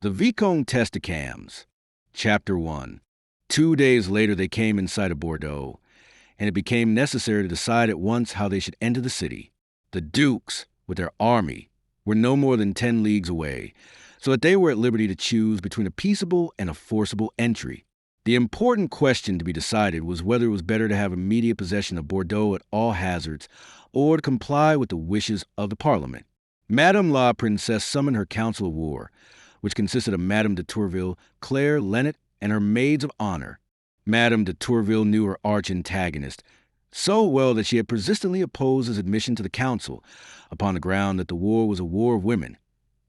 The Vicomtesse de Cambes. Chapter 1. 2 days later they came in sight of Bordeaux, and it became necessary to decide at once how they should enter the city. The dukes, with their army, were no more than 10 leagues away, so that they were at liberty to choose between a peaceable and a forcible entry. The important question to be decided was whether it was better to have immediate possession of Bordeaux at all hazards, or to comply with the wishes of the Parliament. Madame la Princesse summoned her council of war, which consisted of Madame de Tourville, Claire, Lennet, and her maids of honor. Madame de Tourville knew her arch-antagonist so well that she had persistently opposed his admission to the council, upon the ground that the war was a war of women,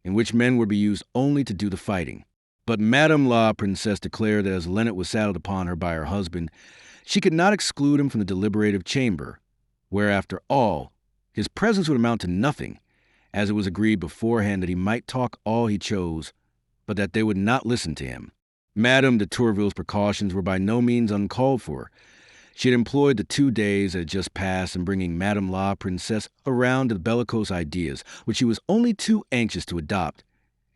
in which men were to be used only to do the fighting. But Madame la Princesse declared that as Lennet was saddled upon her by her husband, she could not exclude him from the deliberative chamber, where, after all, his presence would amount to nothing, as it was agreed beforehand that he might talk all he chose, but that they would not listen to him. Madame de Tourville's precautions were by no means uncalled for. She had employed the 2 days that had just passed in bringing Madame la Princesse around to the bellicose ideas which she was only too anxious to adopt,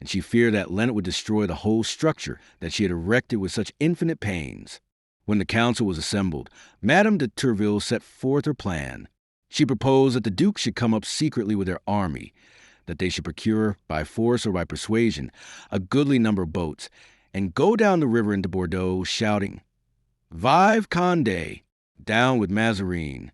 and she feared that Lennet would destroy the whole structure that she had erected with such infinite pains. When the council was assembled, Madame de Tourville set forth her plan. She proposed that the dukes should come up secretly with their army, that they should procure, by force or by persuasion, a goodly number of boats, and go down the river into Bordeaux, shouting, "Vive Condé! Down with Mazarin!"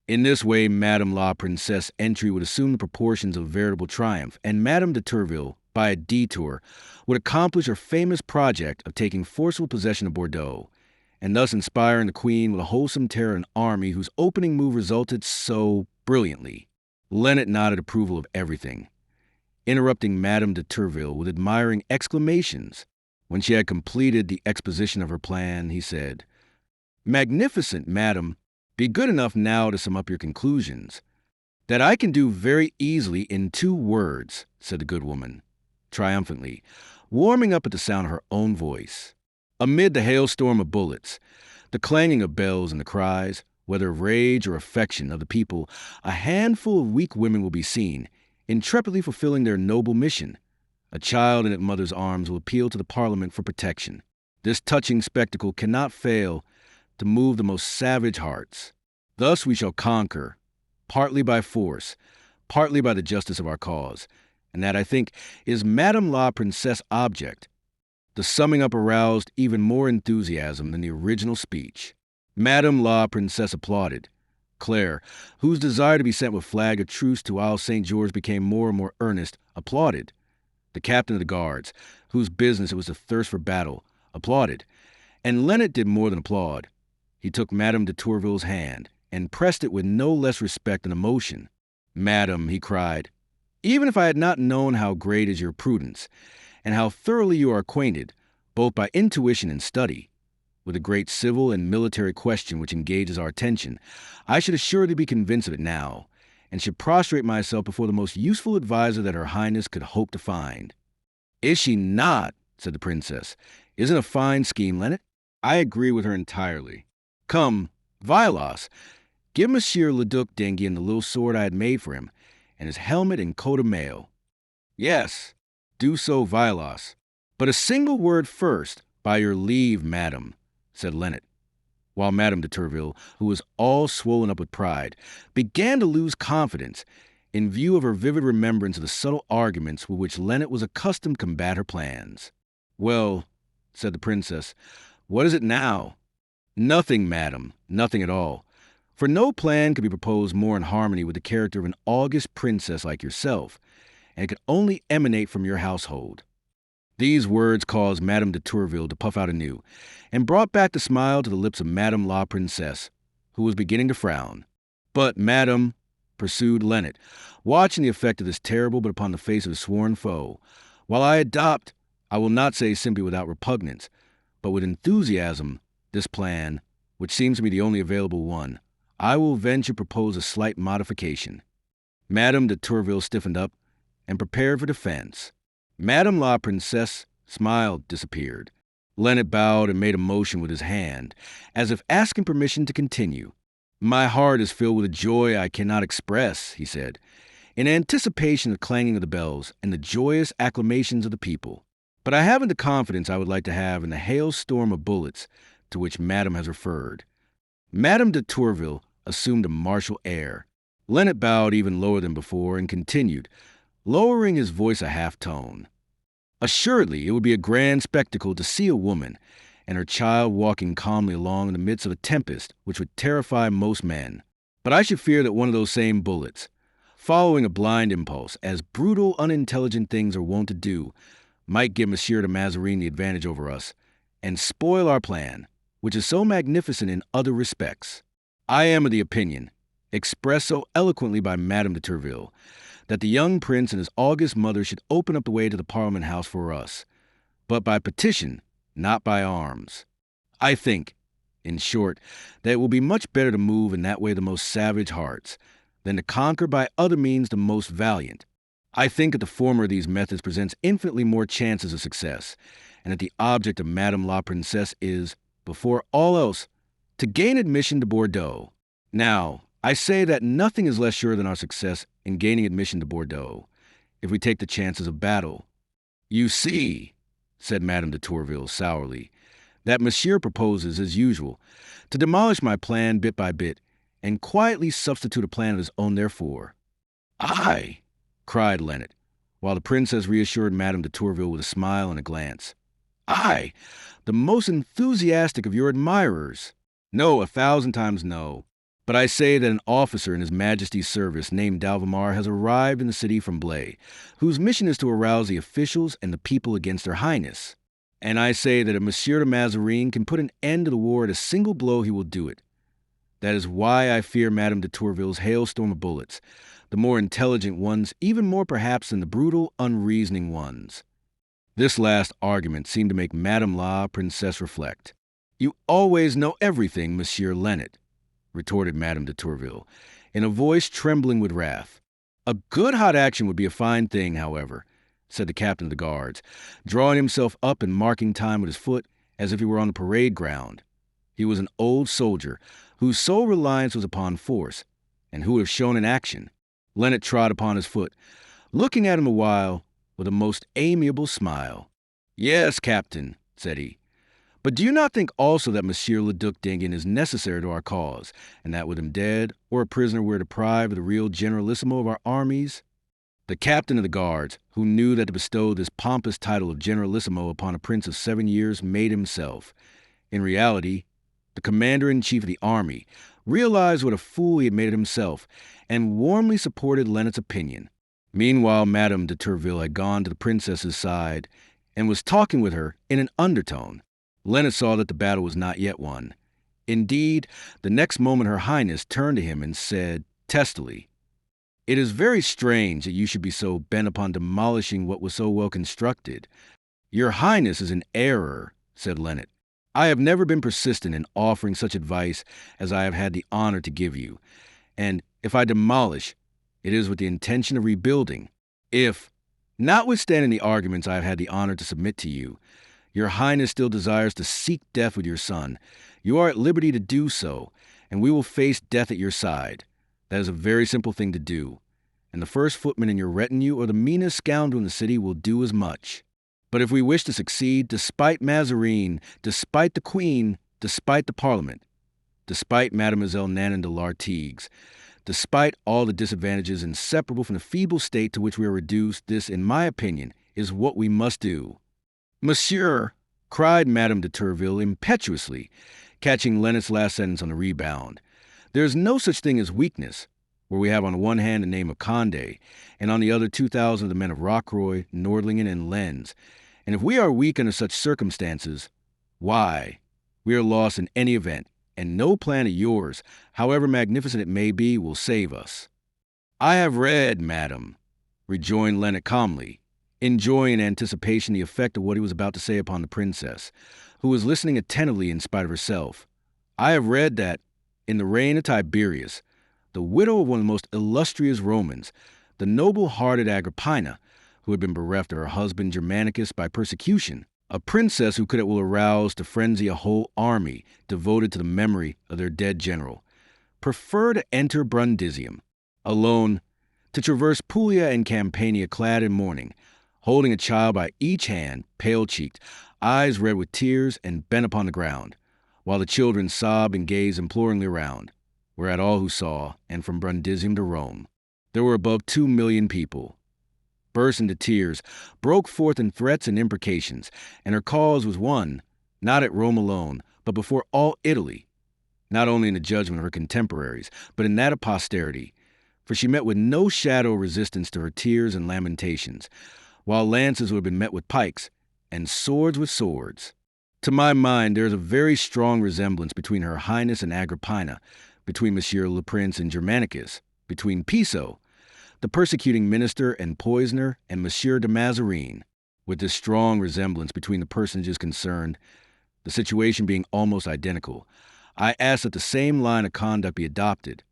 In this way, Madame la Princesse entry would assume the proportions of a veritable triumph, and Madame de Tourville, by a detour, would accomplish her famous project of taking forcible possession of Bordeaux, and thus inspiring the Queen with a wholesome terror in an army whose opening move resulted so brilliantly. Lennet nodded approval of everything, interrupting Madame de Tourville with admiring exclamations. When she had completed the exposition of her plan, he said, "Magnificent, madam. Be good enough now to sum up your conclusions." "That I can do very easily in 2 words," said the good woman, triumphantly, warming up at the sound of her own voice. Amid the hailstorm of bullets, the clanging of bells and the cries, whether of rage or affection, of the people, a handful of weak women will be seen, intrepidly fulfilling their noble mission. A child in its mother's arms will appeal to the Parliament for protection. This touching spectacle cannot fail to move the most savage hearts. Thus we shall conquer, partly by force, partly by the justice of our cause, and that, I think, is Madame la Princesse' object. The summing up aroused even more enthusiasm than the original speech. Madame la Princesse applauded. Claire, whose desire to be sent with flag of truce to Isle St. George became more and more earnest, applauded. The captain of the guards, whose business it was to thirst for battle, applauded. And Lennet did more than applaud. He took Madame de Tourville's hand and pressed it with no less respect and emotion. "Madam," he cried, "even if I had not known how great is your prudence, and how thoroughly you are acquainted, both by intuition and study, with the great civil and military question which engages our attention, I should assuredly be convinced of it now, and should prostrate myself before the most useful adviser that Her Highness could hope to find." "Is she not?" said the princess. "Isn't a fine scheme, Lennet?" "I agree with her entirely. Come, Vilas, give Monsieur le Duc d'Enghien the little sword I had made for him, and his helmet and coat of mail." "Yes, do so, Vilas. But a single word first, by your leave, madam," said Lennet, while Madame de Tourville, who was all swollen up with pride, began to lose confidence in view of her vivid remembrance of the subtle arguments with which Lennet was accustomed to combat her plans. "Well," said the princess, "what is it now?" "Nothing, madam, nothing at all. For no plan could be proposed more in harmony with the character of an august princess like yourself, and it could only emanate from your household." These words caused Madame de Tourville to puff out anew, and brought back the smile to the lips of Madame la Princesse, who was beginning to frown. "But, madam," pursued Lennet, watching the effect of this terrible but upon the face of his sworn foe, "while I adopt, I will not say simply without repugnance, but with enthusiasm, this plan, which seems to me the only available one, I will venture to propose a slight modification." Madame de Tourville stiffened up and prepared for defense. Madame la Princesse smiled, disappeared. Lennet bowed and made a motion with his hand, as if asking permission to continue. "My heart is filled with a joy I cannot express," he said, in anticipation of the clanging of the bells and the joyous acclamations of the people. But I haven't the confidence I would like to have in the hailstorm of bullets to which Madame has referred. Madame de Tourville assumed a martial air. Lennet bowed even lower than before and continued, lowering his voice a half-tone. Assuredly, it would be a grand spectacle to see a woman and her child walking calmly along in the midst of a tempest which would terrify most men. But I should fear that one of those same bullets, following a blind impulse, as brutal, unintelligent things are wont to do, might give Monsieur de Mazarin the advantage over us, and spoil our plan, which is so magnificent in other respects. I am of the opinion, expressed so eloquently by Madame de Tourville, that the young prince and his august mother should open up the way to the Parliament House for us, but by petition, not by arms. I think, in short, that it will be much better to move in that way the most savage hearts, than to conquer by other means the most valiant. I think that the former of these methods presents infinitely more chances of success, and that the object of Madame la Princesse is, before all else, to gain admission to Bordeaux. Now, I say that nothing is less sure than our success in gaining admission to Bordeaux, if we take the chances of battle. You see, said Madame de Tourville sourly, that Monsieur proposes, as usual, to demolish my plan bit by bit, and quietly substitute a plan of his own therefor. Aye, cried Lennet, while the princess reassured Madame de Tourville with a smile and a glance. Aye, the most enthusiastic of your admirers. No, 1,000 times no. But I say that an officer in His Majesty's service named d'Alvemar has arrived in the city from Blaye, whose mission is to arouse the officials and the people against their highness. And I say that if Monsieur de Mazarin can put an end to the war at a single blow, he will do it. That is why I fear Madame de Tourville's hailstorm of bullets, the more intelligent ones, even more perhaps than the brutal, unreasoning ones. This last argument seemed to make Madame la Princesse reflect. You always know everything, Monsieur Lennet, retorted Madame de Tourville, in a voice trembling with wrath. A good hot action would be a fine thing, however, said the captain of the guards, drawing himself up and marking time with his foot as if he were on the parade ground. He was an old soldier, whose sole reliance was upon force, and who would have shown in action. Lennet trod upon his foot, looking at him a while with a most amiable smile. Yes, captain, said he. But do you not think also that Monsieur le Duc d'Enghien is necessary to our cause, and that with him dead, or a prisoner, we are deprived of the real generalissimo of our armies? The captain of the guards, who knew that to bestow this pompous title of generalissimo upon a prince of 7 years, made himself, in reality, the commander-in-chief of the army, realized what a fool he had made of himself, and warmly supported Lennet's opinion. Meanwhile, Madame de Tourville had gone to the princess's side, and was talking with her in an undertone. Lennet saw that the battle was not yet won. Indeed, the next moment her highness turned to him and said, testily, It is very strange that you should be so bent upon demolishing what was so well constructed. Your highness is in error, said Lennet. I have never been persistent in offering such advice as I have had the honor to give you, and if I demolish, it is with the intention of rebuilding. If, notwithstanding the arguments I have had the honor to submit to you, your highness still desires to seek death with your son, you are at liberty to do so, and we will face death at your side. That is a very simple thing to do, and the first footman in your retinue or the meanest scoundrel in the city will do as much. But if we wish to succeed, despite Mazarin, despite the Queen, despite the Parliament, despite Mademoiselle Nanon de l'Artigues, despite all the disadvantages inseparable from the feeble state to which we are reduced, this, in my opinion, is what we must do. Monsieur, cried Madame de Tourville impetuously, catching Lennet's last sentence on the rebound, there is no such thing as weakness, where we have on the one hand the name of Cambes, and on the other 2,000 of the men of Rocroi, Nordlingen, and Lens. And if we are weak under such circumstances, why, we are lost in any event, and no plan of yours, however magnificent it may be, will save us. I have read, madam, rejoined Lennet calmly, enjoying in anticipation the effect of what he was about to say upon the princess, who was listening attentively in spite of herself. I have read that, in the reign of Tiberius, the widow of one of the most illustrious Romans, the noble-hearted Agrippina, who had been bereft of her husband Germanicus by persecution, a princess who could at will arouse to frenzy a whole army devoted to the memory of their dead general, preferred to enter Brundisium, alone, to traverse Puglia and Campania clad in mourning, holding a child by each hand, pale-cheeked, eyes red with tears and bent upon the ground, while the children sobbed and gazed imploringly around, whereat all who saw, and from Brundisium to Rome, there were above 2 million people, burst into tears, broke forth in threats and imprecations, and her cause was won, not at Rome alone, but before all Italy, not only in the judgment of her contemporaries, but in that of posterity, for she met with no shadow of resistance to her tears and lamentations, while lances would have been met with pikes, and swords with swords. To my mind, there is a very strong resemblance between Her Highness and Agrippina, between Monsieur le Prince and Germanicus, between Piso, the persecuting minister and poisoner, and Monsieur de Mazarin, with this strong resemblance between the personages concerned, the situation being almost identical. I ask that the same line of conduct be adopted,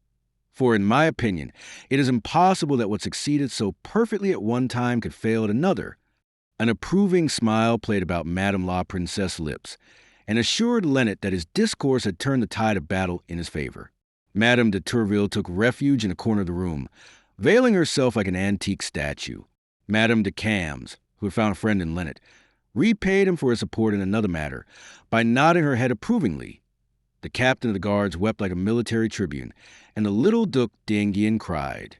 for in my opinion, it is impossible that what succeeded so perfectly at one time could fail at another. An approving smile played about Madame la Princesse's lips, and assured Lennet that his discourse had turned the tide of battle in his favor. Madame de Tourville took refuge in a corner of the room, veiling herself like an antique statue. Madame de Cambes, who had found a friend in Lennet, repaid him for his support in another matter by nodding her head approvingly. The captain of the guards wept like a military tribune, and the little Duc d'Enghien cried,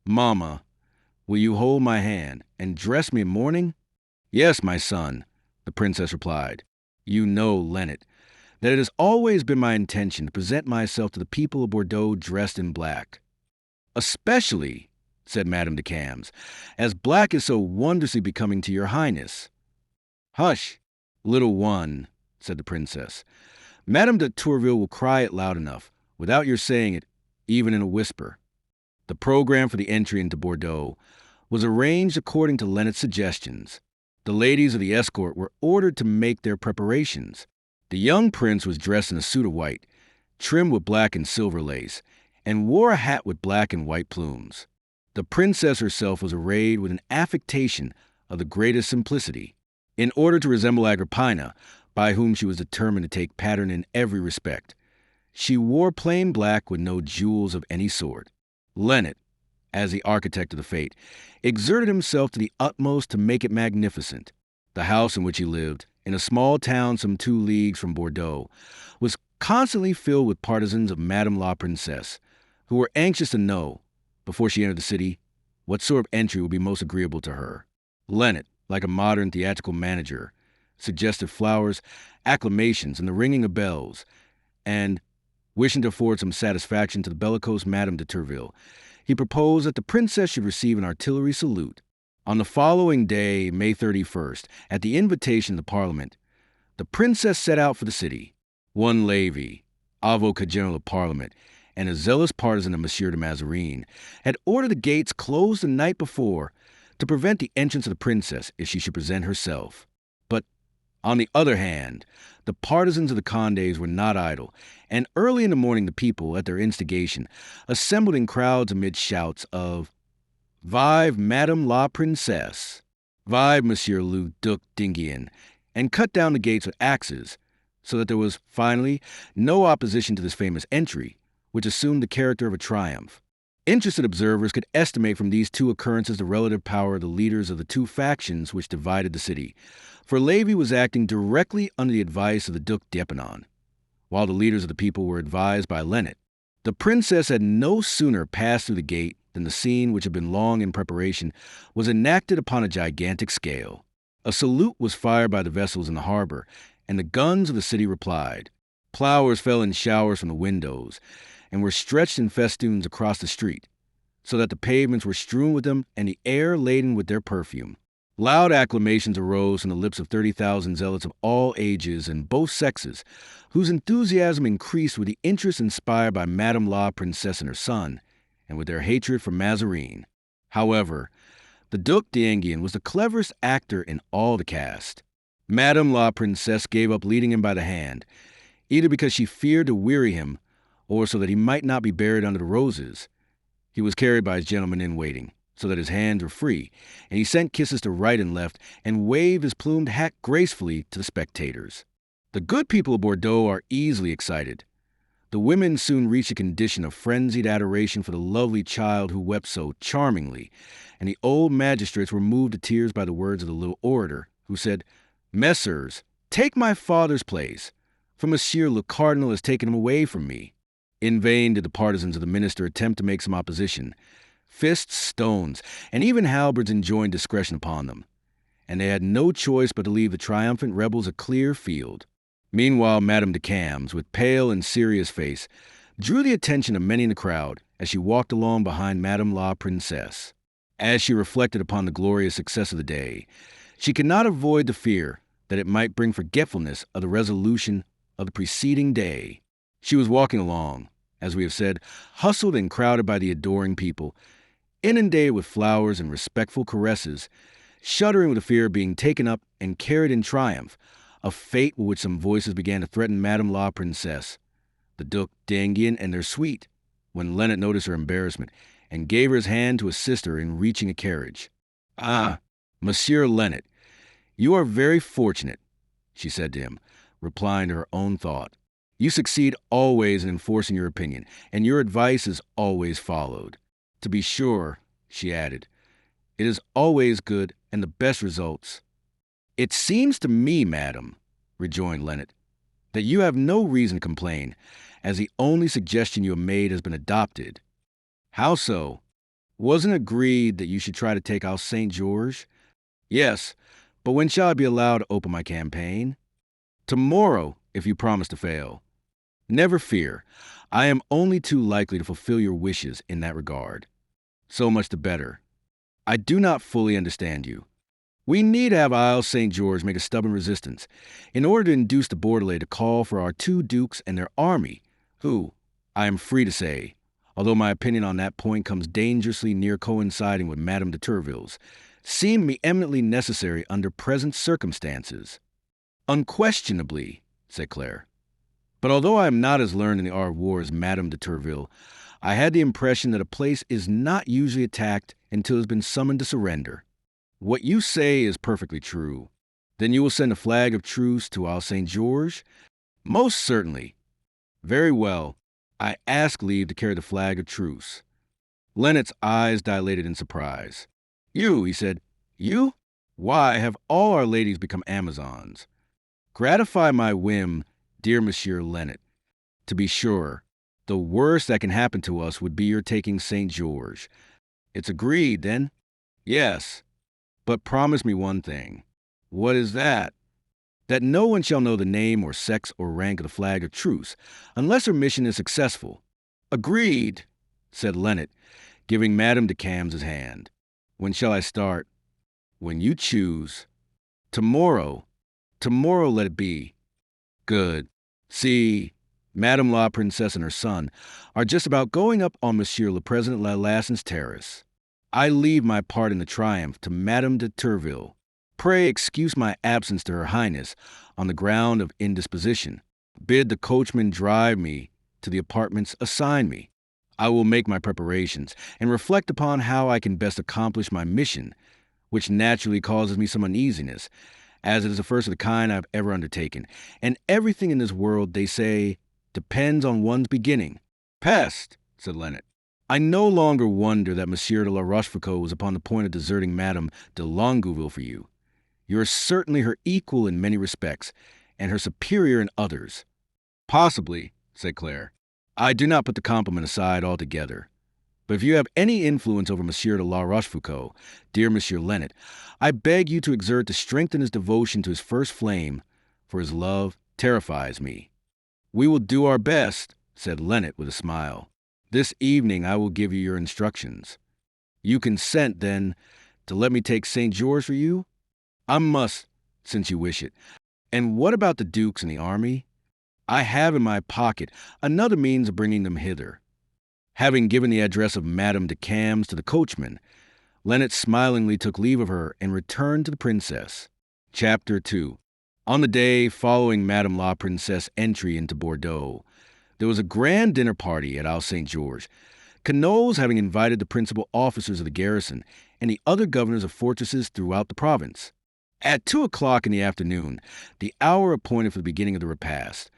"Mamma, will you hold my hand and dress me in mourning?" "Yes, my son," the princess replied. "You know, Lennet, that it has always been my intention to present myself to the people of Bordeaux dressed in black." "Especially," said Madame de Cambes, "as black is so wondrously becoming to your highness." "Hush, little one," said the princess. "Madame de Tourville will cry it loud enough, without your saying it, even in a whisper." The program for the entry into Bordeaux was arranged according to Lennet's suggestions. The ladies of the escort were ordered to make their preparations. The young prince was dressed in a suit of white, trimmed with black and silver lace, and wore a hat with black and white plumes. The princess herself was arrayed with an affectation of the greatest simplicity, in order to resemble Agrippina, by whom she was determined to take pattern in every respect. She wore plain black with no jewels of any sort. Lennet, as the architect of the fete, exerted himself to the utmost to make it magnificent. The house in which he lived, in a small town some 2 leagues from Bordeaux, was constantly filled with partisans of Madame la Princesse, who were anxious to know, before she entered the city, what sort of entry would be most agreeable to her. Lennet, like a modern theatrical manager, suggested flowers, acclamations, and the ringing of bells, and, wishing to afford some satisfaction to the bellicose Madame de Tourville, he proposed that the princess should receive an artillery salute. On the following day, May 31st, at the invitation of the Parliament, the princess set out for the city. One Lévy, avocat general of Parliament, and a zealous partisan of Monsieur de Mazarin, had ordered the gates closed the night before to prevent the entrance of the princess if she should present herself. But, on the other hand, the partisans of the Condés were not idle, and early in the morning the people, at their instigation, assembled in crowds amid shouts of "Vive Madame la Princesse! Vive Monsieur le Duc d'Enghien!" and cut down the gates with axes, so that there was, finally, no opposition to this famous entry, which assumed the character of a triumph. Interested observers could estimate from these 2 occurrences the relative power of the leaders of the 2 factions which divided the city, for Lévy was acting directly under the advice of the Duc d'Epernon, while the leaders of the people were advised by Lennet. The princess had no sooner passed through the gate than the scene, which had been long in preparation, was enacted upon a gigantic scale. A salute was fired by the vessels in the harbor, and the guns of the city replied. Flowers fell in showers from the windows, and were stretched in festoons across the street, so that the pavements were strewn with them and the air laden with their perfume. Loud acclamations arose from the lips of 30,000 zealots of all ages and both sexes, whose enthusiasm increased with the interest inspired by Madame la Princesse and her son, and with their hatred for Mazarin. However, the Duc d'Enghien was the cleverest actor in all the cast. Madame la Princesse gave up leading him by the hand, either because she feared to weary him, or so that he might not be buried under the roses. He was carried by his gentleman-in-waiting, so that his hands were free, and he sent kisses to right and left, and waved his plumed hat gracefully to the spectators. The good people of Bordeaux are easily excited, The women soon reached a condition of frenzied adoration for the lovely child who wept so charmingly, and the old magistrates were moved to tears by the words of the little orator, who said, "Messers, take my father's place, for Monsieur le Cardinal has taken him away from me." In vain did the partisans of the minister attempt to make some opposition. Fists, stones, and even halberds enjoined discretion upon them, and they had no choice but to leave the triumphant rebels a clear field. Meanwhile, Madame de Cambes, with pale and serious face, drew the attention of many in the crowd as she walked along behind Madame la Princesse. As she reflected upon the glorious success of the day, she could not avoid the fear that it might bring forgetfulness of the resolution of the preceding day. She was walking along, as we have said, hustled and crowded by the adoring people, inundated with flowers and respectful caresses, shuddering with the fear of being taken up and carried in triumph, a fate with which some voices began to threaten Madame la Princesse, the Duc d'Enghien, and their suite, when Lennet noticed her embarrassment and gave her his hand to assist her in reaching a carriage. "Ah, Monsieur Lennet, you are very fortunate," she said to him, replying to her own thought. "You succeed always in enforcing your opinion, and your advice is always followed. To be sure," she added, "it is always good and the best results." "It seems to me, madam," rejoined Lennet, "that you have no reason to complain, as the only suggestion you have made has been adopted." "How so? Wasn't it agreed that you should try to take out St. George?" "Yes, but when shall I be allowed to open my campaign?" "Tomorrow, if you promise to fail." "Never fear. I am only too likely to fulfill your wishes in that regard." "So much the better. I do not fully understand you." "We need have Isle St. George make a stubborn resistance in order to induce the Bordelais to call for our 2 dukes and their army, who, I am free to say, although my opinion on that point comes dangerously near coinciding with Madame de Turville's, seem me eminently necessary under present circumstances." "Unquestionably," said Claire. "But although I am not as learned in the art of war as Madame de Turville, I had the impression that a place is not usually attacked until it has been summoned to surrender." "What you say is perfectly true. Then you will send a flag of truce to Isle St. George?" "Most certainly." "Very well. I ask leave to carry the flag of truce." Lennet's eyes dilated in surprise. "You," he said. "You? Why, have all our ladies become Amazons?" "Gratify my whim, dear Monsieur Lennet. To be sure, the worst that can happen to us would be your taking St. George." "It's agreed, then?" "Yes. But promise me one thing." "What is that?" "That no one shall know the name or sex or rank of the flag of truce, unless her mission is successful." "Agreed," said Lennet, giving Madame de Cambes his hand. "When shall I start?" "When you choose." "Tomorrow. Tomorrow let it be." "Good. See, Madame la Princesse and her son are just about going up on Monsieur le President Lalassen's terrace. I leave my part in the triumph to Madame de Turville. Pray excuse my absence to Her Highness on the ground of indisposition. Bid the coachman drive me to the apartments assigned me. I will make my preparations and reflect upon how I can best accomplish my mission, which naturally causes me some uneasiness, as it is the first of the kind I have ever undertaken, and everything in this world, they say, depends on one's beginning." "Peste!" said Lennet. "I no longer wonder that Monsieur de la Rochefoucauld was upon the point of deserting Madame de Longueville for you. You are certainly her equal in many respects, and her superior in others." "Possibly," said Claire. "I do not put the compliment aside altogether. But if you have any influence over Monsieur de la Rochefoucauld, dear Monsieur Lennet, I beg you to exert to strengthen his devotion to his first flame, for his love terrifies me." "We will do our best," said Lennet with a smile. "This evening I will give you your instructions." "You consent, then, to let me take St. George for you?" "I must, since you wish it. And what about the dukes and the army?" "I have in my pocket another means of bringing them hither." Having given the address of Madame de Cambes to the coachman, Lennet smilingly took leave of her and returned to the princess. Chapter 2. On the day following Madame la Princesse' entry into Bordeaux, there was a grand dinner party at Isle St. George, Canolles having invited the principal officers of the garrison and the other governors of fortresses throughout the province. At 2 o'clock in the afternoon, the hour appointed for the beginning of the repast,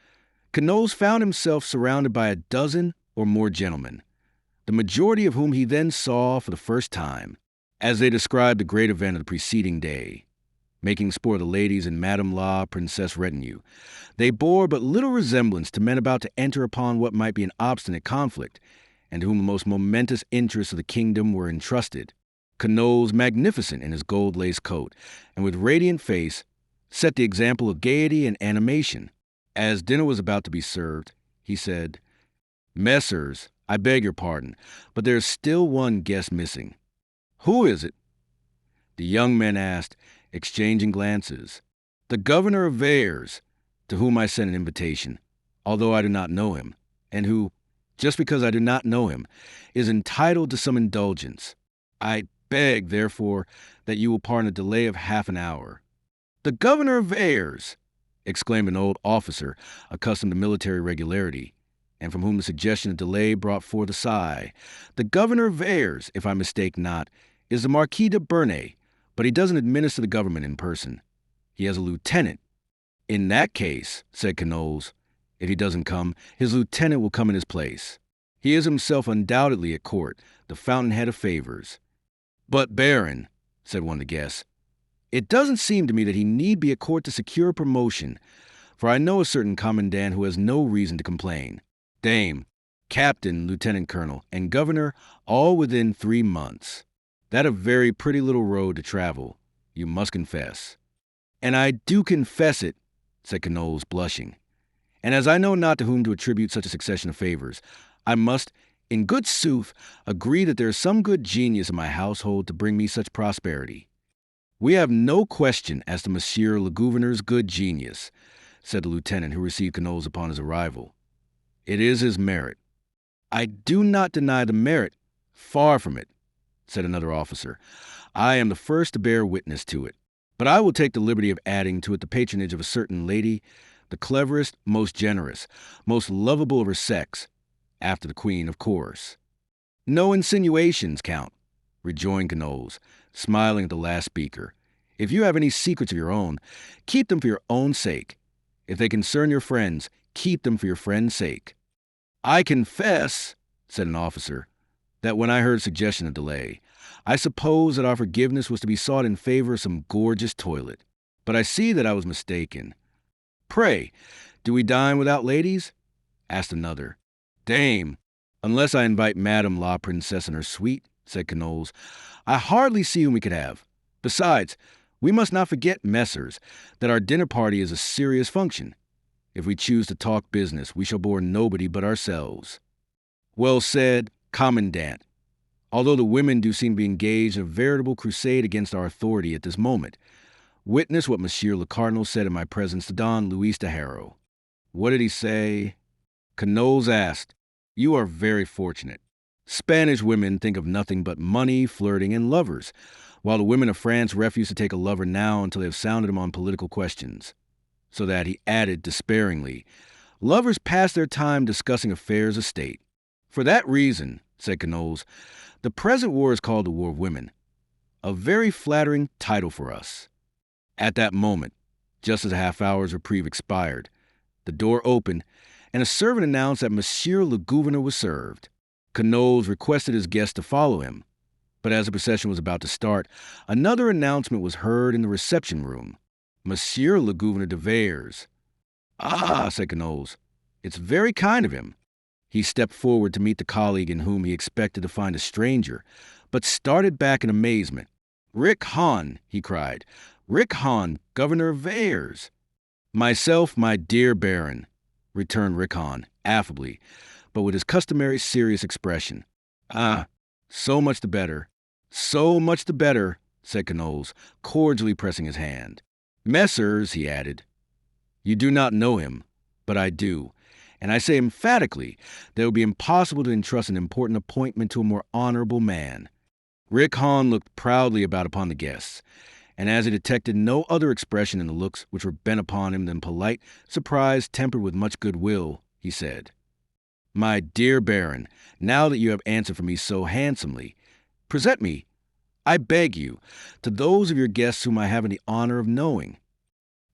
Knowles found himself surrounded by a dozen or more gentlemen, the majority of whom he then saw for the first time, as they described the great event of the preceding day, making sport of the ladies in Madame La Princesse retinue. They bore but little resemblance to men about to enter upon what might be an obstinate conflict, and to whom the most momentous interests of the kingdom were entrusted. Knowles, magnificent in his gold-laced coat, and with radiant face, set the example of gaiety and animation. As dinner was about to be served, he said, "Messers, I beg your pardon, but there is still one guest missing." "Who is it?" the young men asked, exchanging glances. "The governor of Vayres, to whom I sent an invitation, although I do not know him, and who, just because I do not know him, is entitled to some indulgence. I beg, therefore, that you will pardon a delay of half an hour." "The governor of Vayres!" exclaimed an old officer accustomed to military regularity, and from whom the suggestion of delay brought forth a sigh. "The governor of Vayres, if I mistake not, is the Marquis de Bernay, but he doesn't administer the government in person. He has a lieutenant." "In that case," said Knowles, "if he doesn't come, his lieutenant will come in his place. He is himself undoubtedly at court, the fountainhead of favors." "But, Baron," said one of the guests, "it doesn't seem to me that he need be at court to secure a promotion, for I know a certain commandant who has no reason to complain. Dame, captain, lieutenant colonel, and governor, all within 3 months. That a very pretty little road to travel, you must confess." "And I do confess it," said Knowles, blushing. "And as I know not to whom to attribute such a succession of favors, I must, in good sooth, agree that there is some good genius in my household to bring me such prosperity." "We have no question as to Monsieur le Gouverneur's good genius," said the lieutenant who received Knowles upon his arrival. "It is his merit." "I do not deny the merit. Far from it," said another officer. "I am the first to bear witness to it. But I will take the liberty of adding to it the patronage of a certain lady, the cleverest, most generous, most lovable of her sex, after the queen, of course." "No insinuations, Count," rejoined Knowles, smiling at the last speaker. "If you have any secrets of your own, keep them for your own sake. If they concern your friends, keep them for your friends' sake." "I confess," said an officer, "that when I heard suggestion of delay, I supposed that our forgiveness was to be sought in favor of some gorgeous toilet. But I see that I was mistaken." "Pray, do we dine without ladies?" asked another. "Dame, unless I invite Madame La Princesse and her suite," said Knowles, "I hardly see whom we could have. Besides, we must not forget, messers, that our dinner party is a serious function. If we choose to talk business, we shall bore nobody but ourselves." "Well said, Commandant. Although the women do seem to be engaged in a veritable crusade against our authority at this moment. Witness what Monsieur le Cardinal said in my presence to Don Luis de Haro." "What did he say?" Knowles asked. "You are very fortunate. Spanish women think of nothing but money, flirting, and lovers, while the women of France refuse to take a lover now until they have sounded him on political questions." So that, he added despairingly, "lovers pass their time discussing affairs of state." "For that reason," said Knowles, "the present war is called the War of Women. A very flattering title for us." At that moment, just as a half-hour's reprieve expired, the door opened, and a servant announced that Monsieur le Gouverneur was served. Knowles requested his guest to follow him, but as the procession was about to start, another announcement was heard in the reception room. "Monsieur le Gouverneur de Vayres." "Ah," said Knowles, "it's very kind of him." He stepped forward to meet the colleague in whom he expected to find a stranger, but started back in amazement. "Rick Hahn," he cried. "Rick Hahn, Governor of Vayres." "Myself, my dear Baron," returned Rick Hahn, affably, but with his customary serious expression. "Ah, so much the better. So much the better," said Knowles, cordially pressing his hand. "Messers," he added, "you do not know him, but I do, and I say emphatically that it would be impossible to entrust an important appointment to a more honorable man." Rick Hahn looked proudly about upon the guests, and as he detected no other expression in the looks which were bent upon him than polite surprise tempered with much goodwill, he said, "My dear Baron, now that you have answered for me so handsomely, present me, I beg you, to those of your guests whom I have the honor of knowing."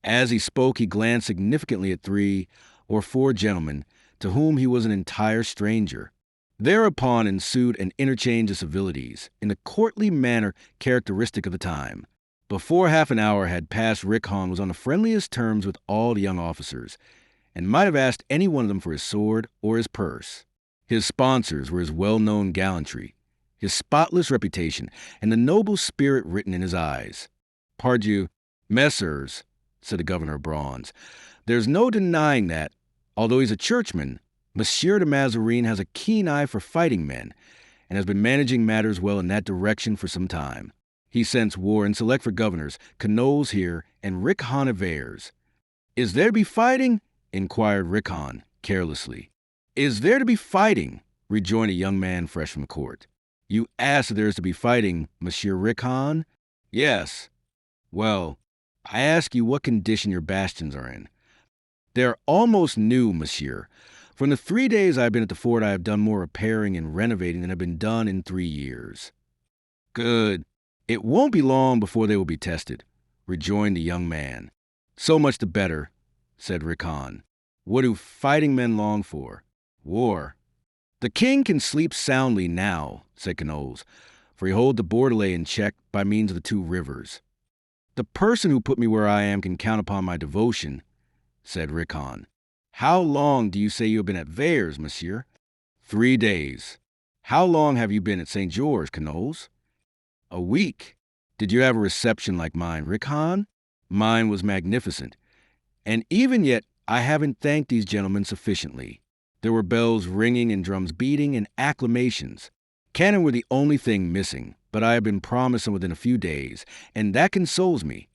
As he spoke, he glanced significantly at 3, or 4 gentlemen, to whom he was an entire stranger. Thereupon ensued an interchange of civilities, in the courtly manner characteristic of the time. Before half an hour had passed, Rickon was on the friendliest terms with all the young officers, and might have asked any one of them for his sword or his purse. His sponsors were his well-known gallantry, his spotless reputation, and the noble spirit written in his eyes. "Pardieu, messers," said the governor of Bronze, "there's no denying that, although he's a churchman, Monsieur de Mazarin has a keen eye for fighting men, and has been managing matters well in that direction for some time. He scents war and select for governors, Canolles here, and Rickon of Ayres." "Is there to be fighting?" inquired Rickon, carelessly. "Is there to be fighting?" rejoined a young man fresh from the court. "You ask if there is to be fighting, Monsieur Rickon?" "Yes." "Well, I ask you what condition your bastions are in." "They are almost new, monsieur. For in the 3 days I have been at the fort I have done more repairing and renovating than have been done in 3 years." "Good. It won't be long before they will be tested," rejoined the young man. "So much the better," said Rickon. "What do fighting men long for?" "War." "The king can sleep soundly now," said Canolles, "for he holds the Bordelais in check by means of the 2 rivers." "The person who put me where I am can count upon my devotion," said Rickon. "How long do you say you have been at Vayres, monsieur?" 3 days. "How long have you been at St. George, Canolles?" "A week." "Did you have a reception like mine, Rickon?" "Mine was magnificent. And even yet I haven't thanked these gentlemen sufficiently. There were bells ringing and drums beating and acclamations. Cannon were the only thing missing, but I have been promised them within a few days, and that consoles me.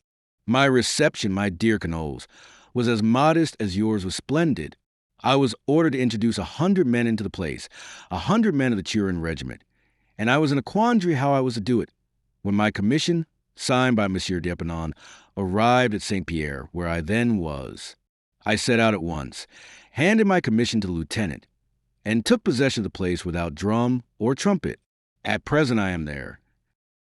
My reception, my dear Canolles, was as modest as yours was splendid. I was ordered to introduce 100 men into the place, 100 men of the Turin regiment, and I was in a quandary how I was to do it, when my commission, signed by Monsieur d'Epernon, arrived at St. Pierre, where I then was. I set out at once, handed my commission to the lieutenant, and took possession of the place without drum or trumpet. At present I am there."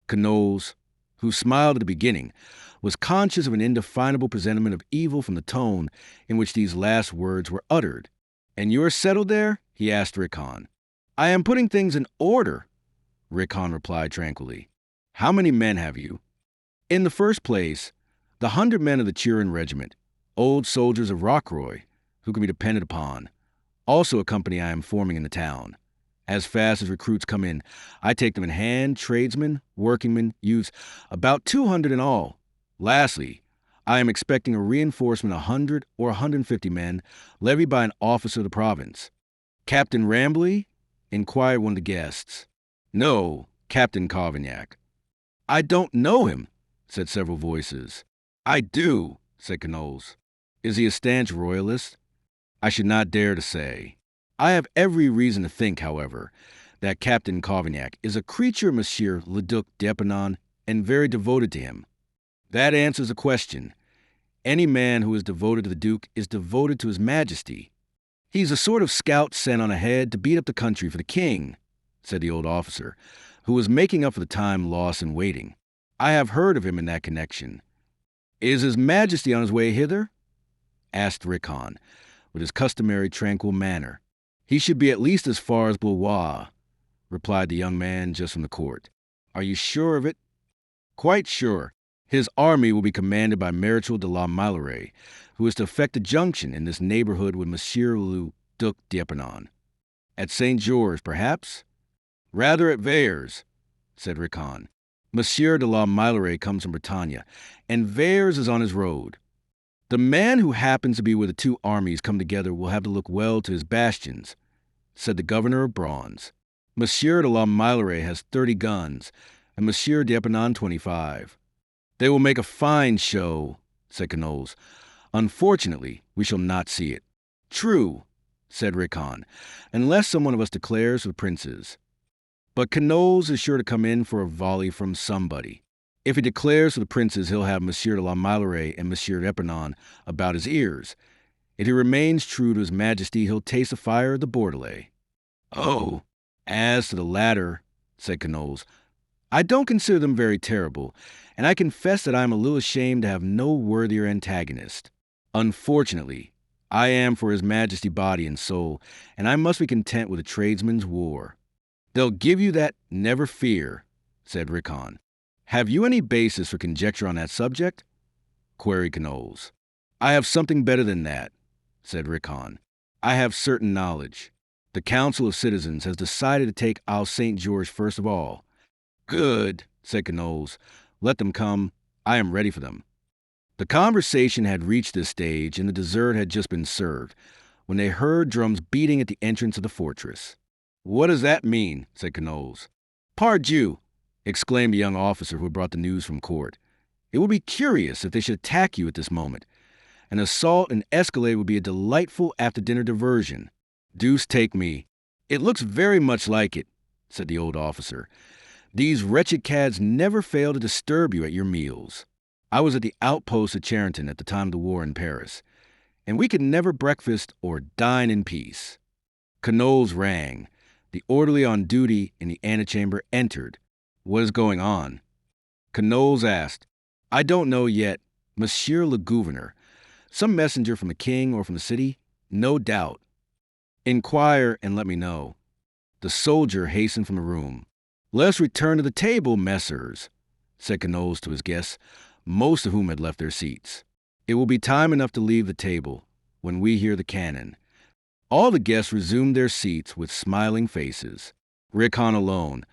Canolles, who smiled at the beginning, was conscious of an indefinable presentiment of evil from the tone in which these last words were uttered. "And you are settled there?" he asked Rickon. "I am putting things in order," Rickon replied tranquilly. "How many men have you?" "In the first place, the 100 men of the Turin regiment, old soldiers of Rocroi, who can be depended upon. Also a company I am forming in the town. As fast as recruits come in, I take them in hand, tradesmen, workingmen, youths, about 200 in all. Lastly, I am expecting a reinforcement of 100 or 150 men, levied by an officer of the province." "Captain Rambley?" inquired one of the guests. "No, Captain Cavaignac." "I don't know him," said several voices. "I do," said Canolles. "Is he a stanch royalist?" "I should not dare to say. I have every reason to think, however, that Captain Cavaignac is a creature of Monsieur le Duc d'Epernon, and very devoted to him." "That answers the question. Any man who is devoted to the Duke is devoted to His Majesty. He's a sort of scout sent on ahead to beat up the country for the king," said the old officer, who was making up for the time lost in waiting. "I have heard of him in that connection." "Is His Majesty on his way hither?" asked Rickon, with his customary tranquil manner. "He should be at least as far as Blois," replied the young man just from the court. "Are you sure of it?" "Quite sure. His army will be commanded by Marechal de la Meilleraie, who is to effect a junction in this neighborhood with Monsieur le Duc d'Epernon." "At St. George, perhaps?" "Rather at Vayres," said Rickon. "Monsieur de la Meilleraie comes from Bretagne, and Vayres is on his road. The man who happens to be where the 2 armies come together will have to look well to his bastions," said the governor of Bronze. "Monsieur de la Meilleraie has 30 guns, and Monsieur d'Epernon 25. "They will make a fine show," said Canolles. "Unfortunately, we shall not see it." "True," said Rickon, "unless some one of us declares for the princes. But Canolles is sure to come in for a volley from somebody. If he declares for the princes, he'll have Monsieur de la Meilleraie and Monsieur d'Epernon about his ears. If he remains true to His Majesty, he'll taste the fire of the Bordelais." "Oh, as to the latter," said Canolles, "I don't consider them very terrible, and I confess that I am a little ashamed to have no worthier antagonist. Unfortunately, I am for His Majesty body and soul, and I must be content with a tradesman's war." "They'll give you that, never fear," said Rickon. "Have you any basis for conjecture on that subject?" queried Knowles. "I have something better than that," said Rickon. "I have certain knowledge. The Council of Citizens has decided to take Isle St. George first of all." "Good," said Knowles. "Let them come. I am ready for them." The conversation had reached this stage, and the dessert had just been served, when they heard drums beating at the entrance of the fortress. "What does that mean?" said Knowles. "Pardieu!" exclaimed the young officer who had brought the news from court. "It will be curious if they should attack you at this moment. An assault and escalade would be a delightful after-dinner diversion. Deuce take me. It looks very much like it," said the old officer. "These wretched cads never fail to disturb you at your meals. I was at the outpost at Charenton at the time of the war in Paris, and we could never breakfast or dine in peace." Knowles rang. The orderly on duty in the antechamber entered. "What is going on?" Knowles asked. "I don't know yet. Monsieur le Gouverneur. Some messenger from the king or from the city? No doubt." "Inquire and let me know." The soldier hastened from the room. "Let us return to the table, messrs," said Knowles to his guests, most of whom had left their seats. "It will be time enough to leave the table when we hear the cannon." All the guests resumed their seats with smiling faces. Rickon alone,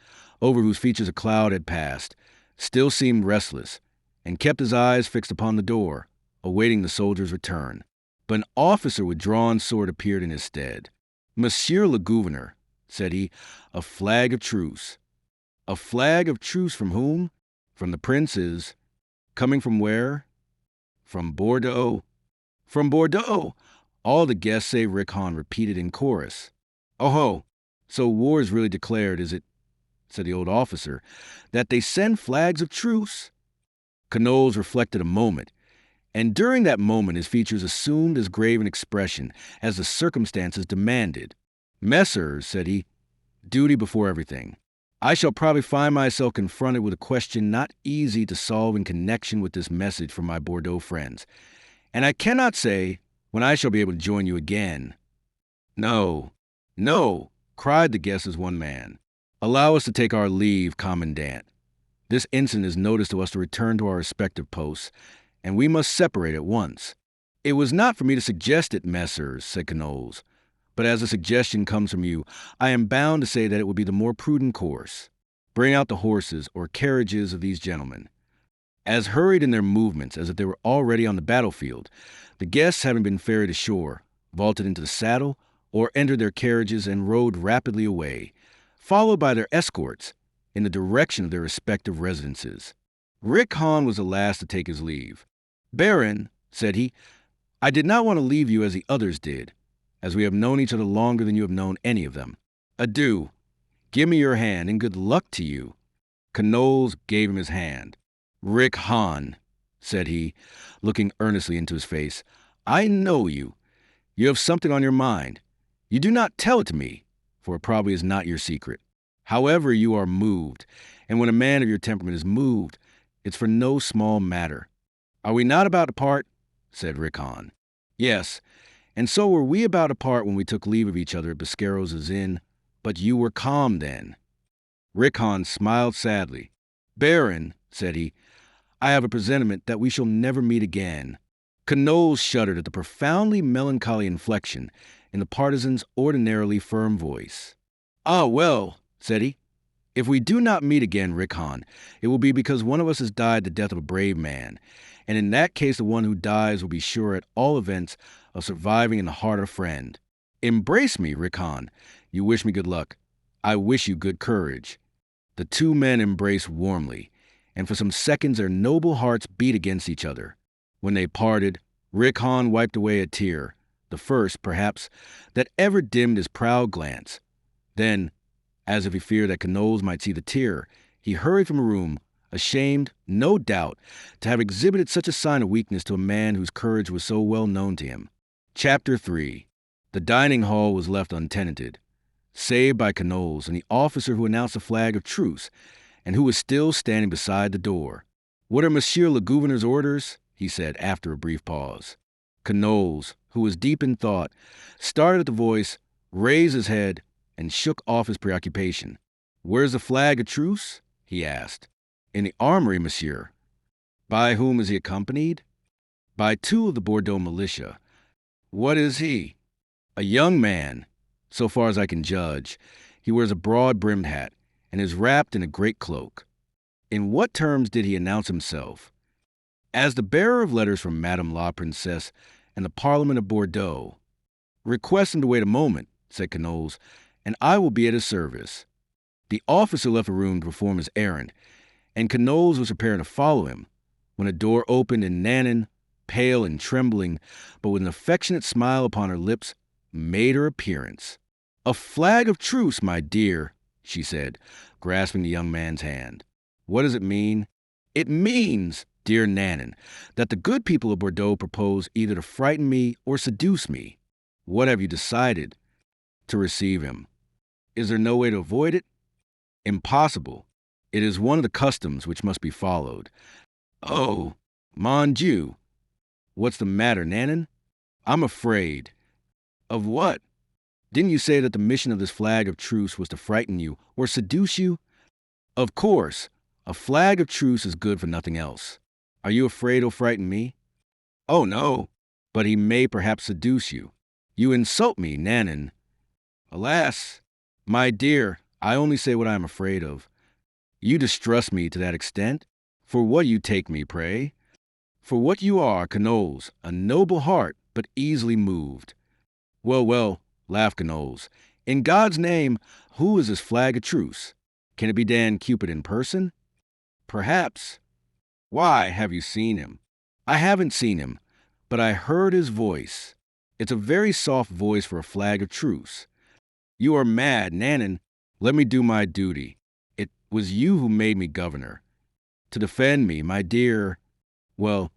over whose features a cloud had passed, still seemed restless, and kept his eyes fixed upon the door, awaiting the soldier's return. But an officer with drawn sword appeared in his stead. "Monsieur le Gouverneur," said he, "a flag of truce." "A flag of truce from whom?" "From the princes." "Coming from where?" "From Bordeaux." "From Bordeaux!" All the guests save Rickon repeated in chorus. "Oh-ho! So war is really declared, is it?" said the old officer. "That they send flags of truce?" Knowles reflected a moment, and during that moment his features assumed as grave an expression as the circumstances demanded. "Messrs," said he, "duty before everything. I shall probably find myself confronted with a question not easy to solve in connection with this message from my Bordeaux friends, and I cannot say when I shall be able to join you again." "No, no," cried the guests as one man. "Allow us to take our leave, Commandant. This incident is notice to us to return to our respective posts, and we must separate at once." "It was not for me to suggest it, messrs," said Knowles, "but as a suggestion comes from you, I am bound to say that it would be the more prudent course. Bring out the horses or carriages of these gentlemen." As hurried in their movements as if they were already on the battlefield, the guests, having been ferried ashore, vaulted into the saddle or entered their carriages and rode rapidly away, followed by their escorts, in the direction of their respective residences. Rickon was the last to take his leave. "Baron," said he, "I did not want to leave you as the others did, as we have known each other longer than you have known any of them. Adieu. Give me your hand, and good luck to you." Knowles gave him his hand. "Rickon," said he, looking earnestly into his face, "I know you. You have something on your mind. You do not tell it to me, for it probably is not your secret. However, you are moved, and when a man of your temperament is moved, it's for no small matter. Are we not about to part?" said Rickon. "Yes, and so were we about to part when we took leave of each other at Biscarro's inn, but you were calm then." Rickon smiled sadly. "Baron," said he, "I have a presentiment that we shall never meet again." Knowles shuddered at the profoundly melancholy inflection in the partisan's ordinarily firm voice. "Ah, well," said he, "if we do not meet again, Rickon, it will be because one of us has died the death of a brave man, and in that case the one who dies will be sure at all events of surviving in the heart of a friend. Embrace me, Rickon. You wish me good luck. I wish you good courage." The two men embraced warmly, and for some seconds their noble hearts beat against each other. When they parted, Rickon wiped away a tear, the first, perhaps, that ever dimmed his proud glance. Then, as if he feared that Knowles might see the tear, he hurried from the room, ashamed, no doubt, to have exhibited such a sign of weakness to a man whose courage was so well known to him. Chapter 3. The dining hall was left untenanted, save by Knowles and the officer who announced the flag of truce, and who was still standing beside the door. "What are Monsieur le Gouverneur's orders?" he said after a brief pause. Knowles, who was deep in thought, started at the voice, raised his head, and shook off his preoccupation. "Where's the flag of truce?" he asked. "In the armory, monsieur." "By whom is he accompanied?" "By 2 of the Bordeaux militia." "What is he?" "A young man, so far as I can judge. He wears a broad-brimmed hat and is wrapped in a great cloak." "In what terms did he announce himself?" "As the bearer of letters from Madame la Princesse and the Parliament of Bordeaux." "Request him to wait a moment," said Knowles, "and I will be at his service." The officer left the room to perform his errand, and Knowles was preparing to follow him, when a door opened and Nanon, pale and trembling, but with an affectionate smile upon her lips, made her appearance. "A flag of truce, my dear," she said, grasping the young man's hand. "What does it mean?" "It means, dear Nanon, that the good people of Bordeaux propose either to frighten me or seduce me." "What have you decided?" "To receive him." "Is there no way to avoid it?" "Impossible. It is one of the customs which must be followed." "Oh, mon Dieu." "What's the matter, Nanon?" "I'm afraid." "Of what?" "Didn't you say that the mission of this flag of truce was to frighten you or seduce you?" "Of course. A flag of truce is good for nothing else. Are you afraid he'll frighten me?" "Oh, no. But he may perhaps seduce you." "You insult me, Nanon." "Alas, my dear, I only say what I am afraid of." "You distrust me to that extent? For what do you take me, pray?" "For what you are, Knowles, a noble heart, but easily moved." "Well, well," laughed Knowles. "In God's name, who is this flag of truce? Can it be Dan Cupid in person?" "Perhaps." "Why, have you seen him?" "I haven't seen him, but I heard his voice. It's a very soft voice for a flag of truce." "You are mad, Nanon. Let me do my duty. It was you who made me governor. To defend me, my dear. Well,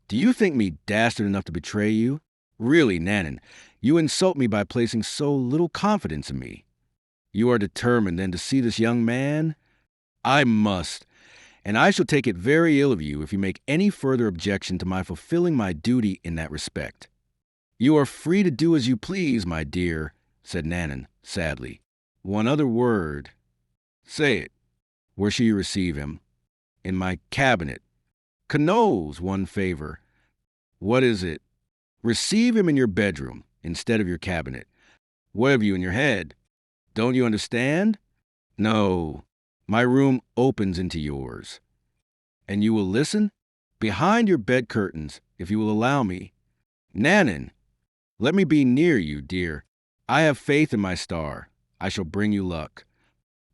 do you think me dastard enough to betray you? Really, Nanon, you insult me by placing so little confidence in me. You are determined, then, to see this young man?" "I must, and I shall take it very ill of you if you make any further objection to my fulfilling my duty in that respect." "You are free to do as you please, my dear," said Nanon, sadly. "One other word." "Say it." "Where shall you receive him?" "In my cabinet." "Knowles, one favor." "What is it?" "Receive him in your bedroom, instead of your cabinet." "What have you in your head? Don't you understand?" "No. My room opens into yours." "And you will listen?" "Behind your bed curtains, if you will allow me." "Nanon, let me be near you, dear. I have faith in my star. I shall bring you luck."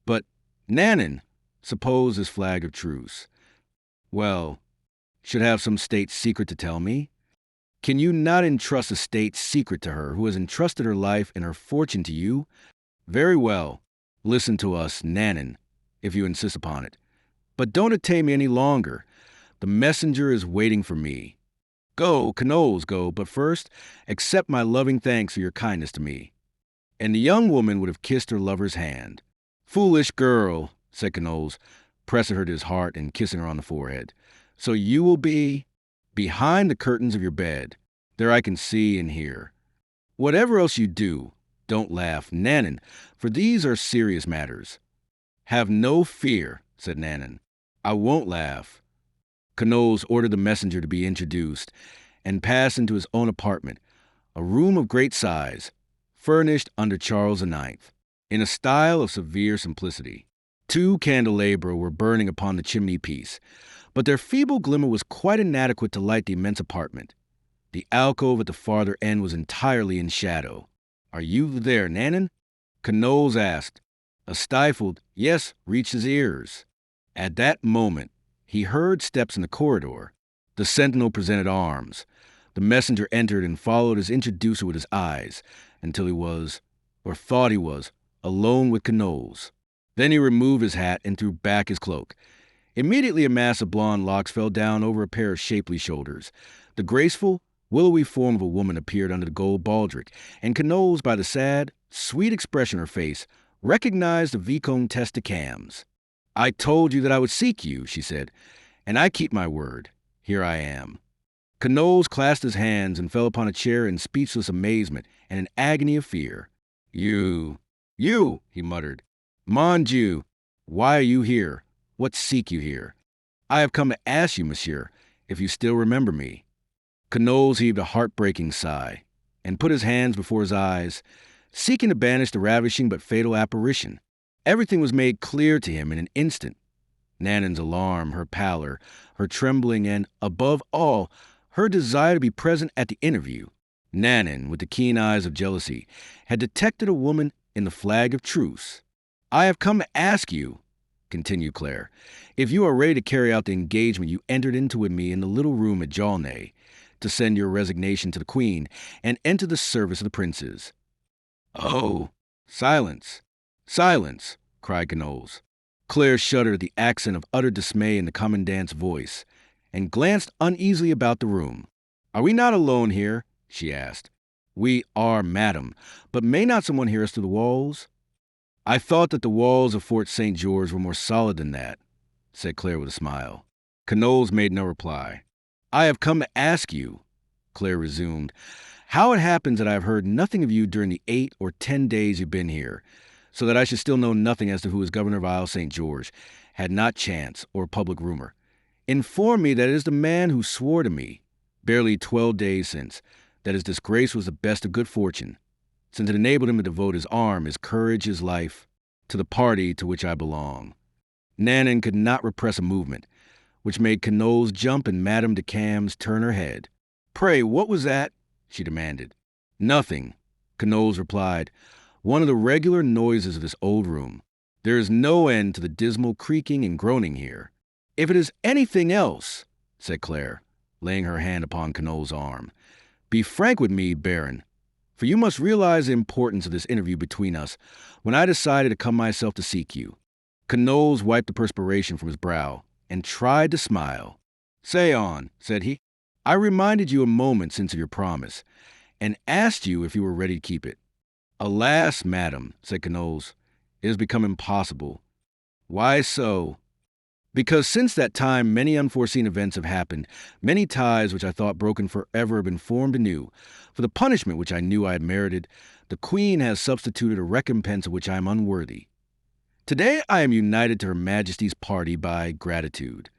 "But, Nanon, suppose this flag of truce." "Well, should have some state secret to tell me?" "Can you not entrust a state secret to her who has entrusted her life and her fortune to you?" "Very well. Listen to us, Nanon, if you insist upon it. But don't detain me any longer. The messenger is waiting for me. Go, Knowles, go, but first accept my loving thanks for your kindness to me." And the young woman would have kissed her lover's hand. "Foolish girl," said Knowles, pressing her to his heart and kissing her on the forehead. "So you will be behind the curtains of your bed. There I can see and hear. Whatever else you do, don't laugh, Nanon, for these are serious matters." "Have no fear," said Nanon. "I won't laugh." Knowles ordered the messenger to be introduced and passed into his own apartment, a room of great size, furnished under Charles IX, in a style of severe simplicity. 2 candelabra were burning upon the chimney-piece, but their feeble glimmer was quite inadequate to light the immense apartment. The alcove at the farther end was entirely in shadow. "Are you there, Nanon?" Knowles asked. A stifled "yes" reached his ears. At that moment, he heard steps in the corridor. The sentinel presented arms. The messenger entered and followed his introducer with his eyes, until he was, or thought he was, alone with Knowles. Then he removed his hat and threw back his cloak. Immediately a mass of blonde locks fell down over a pair of shapely shoulders. The graceful, willowy form of a woman appeared under the gold baldric, and Knowles, by the sad, sweet expression of her face, recognized the Vicomtesse de Cambes. "I told you that I would seek you," she said, "and I keep my word. Here I am." Canoles clasped his hands and fell upon a chair in speechless amazement and an agony of fear. You, he muttered. Mon Dieu, why are you here? What seek you here? I have come to ask you, monsieur, if you still remember me. Canoles heaved a heartbreaking sigh and put his hands before his eyes, seeking to banish the ravishing but fatal apparition. Everything was made clear to him in an instant. Nannin's alarm, her pallor, her trembling, and, above all, her desire to be present at the interview. Nannin, with the keen eyes of jealousy, had detected a woman in the flag of truce. I have come to ask you, continued Claire, if you are ready to carry out the engagement you entered into with me in the little room at Jaulnay, to send your resignation to the Queen and enter the service of the princes. Oh, silence, silence, cried Canoles. Claire shuddered at the accent of utter dismay in the commandant's voice, and glanced uneasily about the room. Are we not alone here? She asked. We are, madam, but may not someone hear us through the walls? I thought that the walls of Fort St. George were more solid than that, said Claire with a smile. Canoles made no reply. I have come to ask you, Claire resumed, how it happens that I have heard nothing of you during the 8 or 10 days you've been here, so that I should still know nothing as to who is governor of Isle St. George, had not chance or public rumor. Inform me that it is the man who swore to me, barely 12 days since, that his disgrace was the best of good fortune, since it enabled him to devote his arm, his courage, his life, to the party to which I belong. Nannin could not repress a movement, which made Canoles jump and Madame de Cambes turn her head. Pray, what was that? She demanded. Nothing, Canoles replied. One of the regular noises of this old room. There is no end to the dismal creaking and groaning here. If it is anything else, said Claire, laying her hand upon Canoles' arm, be frank with me, Baron, for you must realize the importance of this interview between us when I decided to come myself to seek you. Canoles wiped the perspiration from his brow and tried to smile. Say on, said he. I reminded you a moment since of your promise, and asked you if you were ready to keep it. Alas, madam, said Canoles, it has become impossible. Why so? Because since that time many unforeseen events have happened, many ties which I thought broken forever have been formed anew. For the punishment which I knew I had merited, the Queen has substituted a recompense of which I am unworthy. Today I am united to Her Majesty's party by gratitude.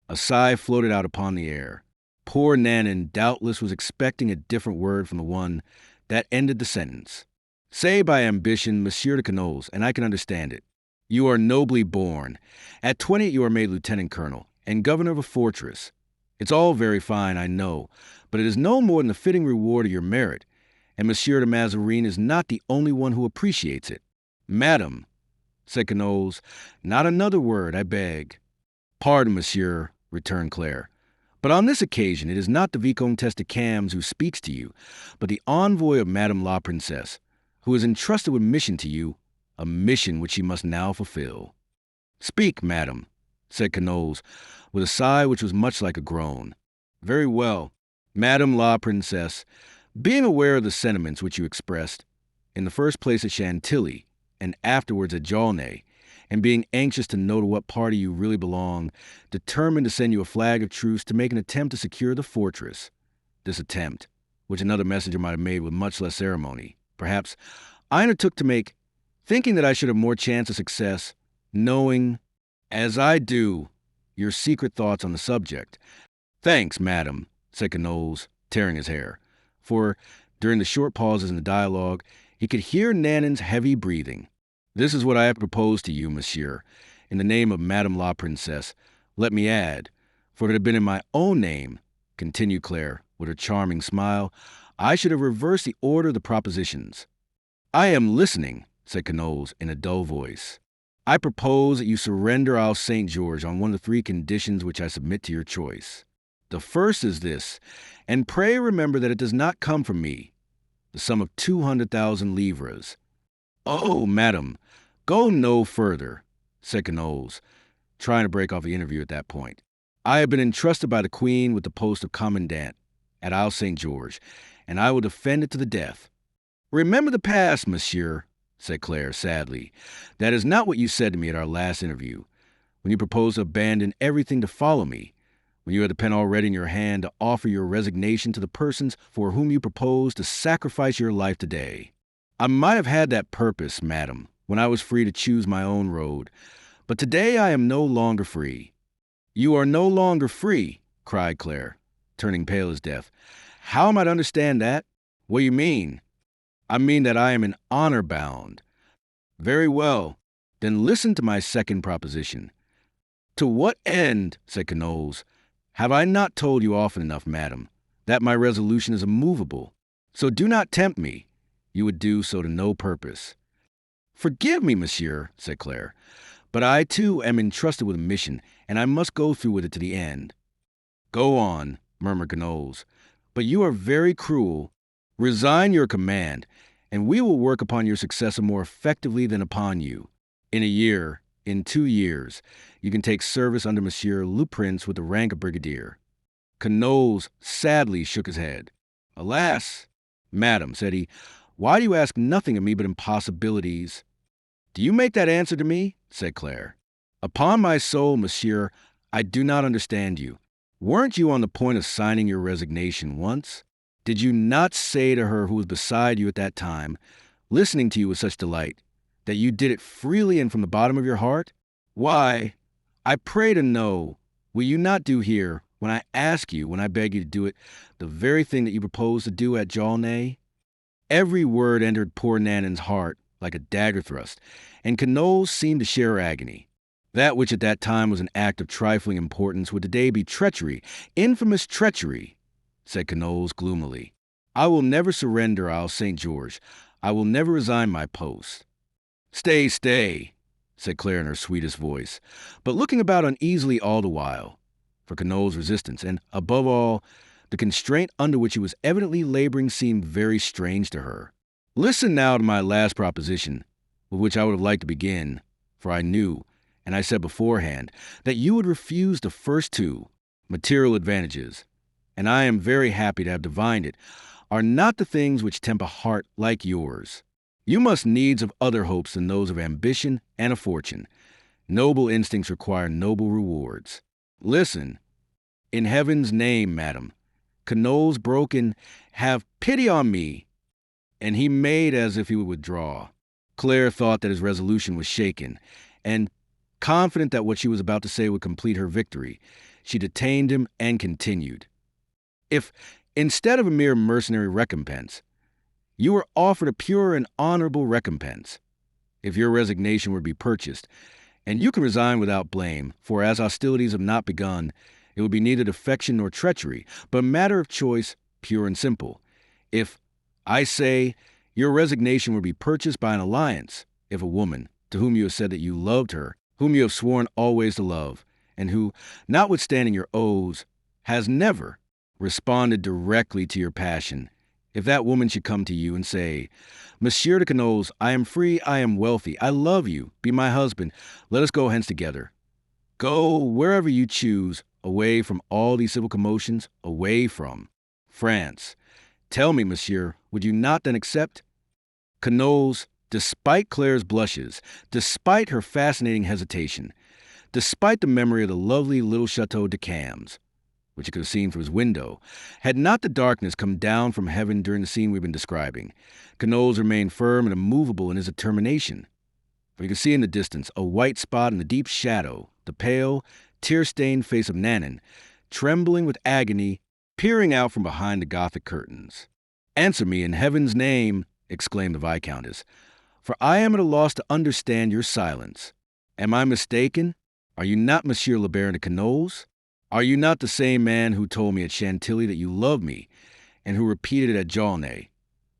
A sigh floated out upon the air. Poor Nannin doubtless was expecting a different word from the one that ended the sentence. Say by ambition, Monsieur de Canoles, and I can understand it. You are nobly born. At 20 you are made lieutenant colonel and governor of a fortress. It's all very fine, I know, but it is no more than the fitting reward of your merit, and Monsieur de Mazarin is not the only one who appreciates it. Madam, said Canoles, not another word, I beg. Pardon, monsieur, returned Claire, but on this occasion it is not the Vicomtesse de Cambes who speaks to you, but the envoy of Madame la Princesse, who is entrusted with mission to you, a mission which she must now fulfill. Speak, madam, said Canoles, with a sigh which was much like a groan. Very well, Madame la Princesse, being aware of the sentiments which you expressed, in the first place at Chantilly, and afterwards at Jaulnay, and being anxious to know to what party you really belong, determined to send you a flag of truce to make an attempt to secure the fortress. This attempt, which another messenger might have made with much less ceremony, perhaps, I undertook to make, thinking that I should have more chance of success, knowing, as I do, your secret thoughts on the subject. Thanks, madam, said Canoles, tearing his hair, for, during the short pauses in the dialogue, he could hear Nannin's heavy breathing. This is what I have proposed to you, monsieur, in the name of Madame la Princesse. Let me add, for if it had been in my own name, continued Claire, with her charming smile, I should have reversed the order of the propositions. I am listening, said Canoles in a dull voice. I propose that you surrender Isle St. George on one of the 3 conditions which I submit to your choice. The first is this, and pray remember that it does not come from me, the sum of 200,000 livres. Oh, madam, go no further, said Canoles, trying to break off the interview at that point. I have been entrusted by the Queen with the post of commandant at Isle St. George, and I will defend it to the death. Remember the past, monsieur, said Claire sadly. That is not what you said to me at our last interview, when you proposed to abandon everything to follow me, when you had the pen already in your hand to offer your resignation to the persons for whom you propose to sacrifice your life today. I might have had that purpose, madam, when I was free to choose my own road, but today I am no longer free." "You are no longer free," cried Claire, turning pale as death. "How am I to understand that?" "What do you mean?" "I mean that I am in honor bound." "Very well. Then listen to my second proposition." "To what end?" said Knowles. "Have I not told you often enough, madam, that my resolution is immovable? So do not tempt me. You would do so to no purpose." "Forgive me, monsieur," said Claire, "but I, too, am entrusted with a mission, and I must go through with it to the end." "Go on," murmured Knowles. "But you are very cruel. Resign your command, and we will work upon your successor more effectively than upon you. In a year, in 2 years, you can take service under Monsieur le Prince with the rank of brigadier." Knowles sadly shook his head. "Alas! Madam," said he, "why do you ask nothing of me but impossibilities?" "Do you make that answer to me?" said Claire. "Upon my soul, monsieur, I do not understand you. Weren't you on the point of signing your resignation once? Did you not say to her who was beside you at that time, listening to you with such delight, that you did it freely and from the bottom of your heart? Why, I pray to know, will you not do here, when I ask you, when I beg you to do it, the very thing that you proposed to do at Jaulnay?" Every word entered poor Nannin's heart like a dagger thrust, and Knowles seemed to share her agony. That which at that time was an act of trifling importance would today be treachery, infamous treachery, said Knowles gloomily. "I will never surrender, Isle St. George. I will never resign my post." "Stay, stay," said Claire in her sweetest voice, but looking about uneasily all the while, for Knowles' resistance, and, above all, the constraint under which he was evidently laboring seemed very strange to her. "Listen now to my last proposition, with which I would have liked to begin, for I knew, and I said beforehand, that you would refuse the first two, material advantages, and I am very happy to have divined it, are not the things which tempt a heart like yours. You must needs have other hopes than those of ambition and of fortune. Noble instincts require noble rewards. Listen. In heaven's name, madam." Knowles broke in, "Have pity on me," and he made as if he would withdraw. Claire thought that his resolution was shaken, and, confident that what she was about to say would complete her victory, she detained him and continued. "If, instead of a mere mercenary recompense, you were offered a pure and honorable recompense, if your resignation were to be purchased, and you can resign without blame, for as hostilities have not begun, it would be neither defection nor treachery, but a matter of choice, pure and simple. If, I say, your resignation were to be purchased by an alliance, if a woman, to whom you have said that you loved her, whom you have sworn always to love, and who, notwithstanding your oaths, has never responded directly to your passion, if that woman should come to you and say, 'Monsieur de Knowles, I am free, I am wealthy, I love you, be my husband, let us go hence together. Go wherever you choose, away from all these civil commotions, away from France. Tell me, monsieur, would you not then accept?' Knowles, despite Claire's blushes, despite her fascinating hesitation, despite the memory of the lovely little Chateau de Cambes, which he could have seen from his window, had not the darkness come down from heaven during the scene we've been describing, Knowles remained firm and immovable in his determination. For he could see in the distance a white spot in the deep shadow, the pale, tear-stained face of Nannin, trembling with agony, peering out from behind the Gothic curtains. "Answer me in heaven's name," exclaimed the Viscountess, "for I am at a loss to understand your silence. Am I mistaken? Are you not Monsieur le Baron de Knowles? Are you not the same man who told me at Chantilly that you loved me, and who repeated it at Jaulnay,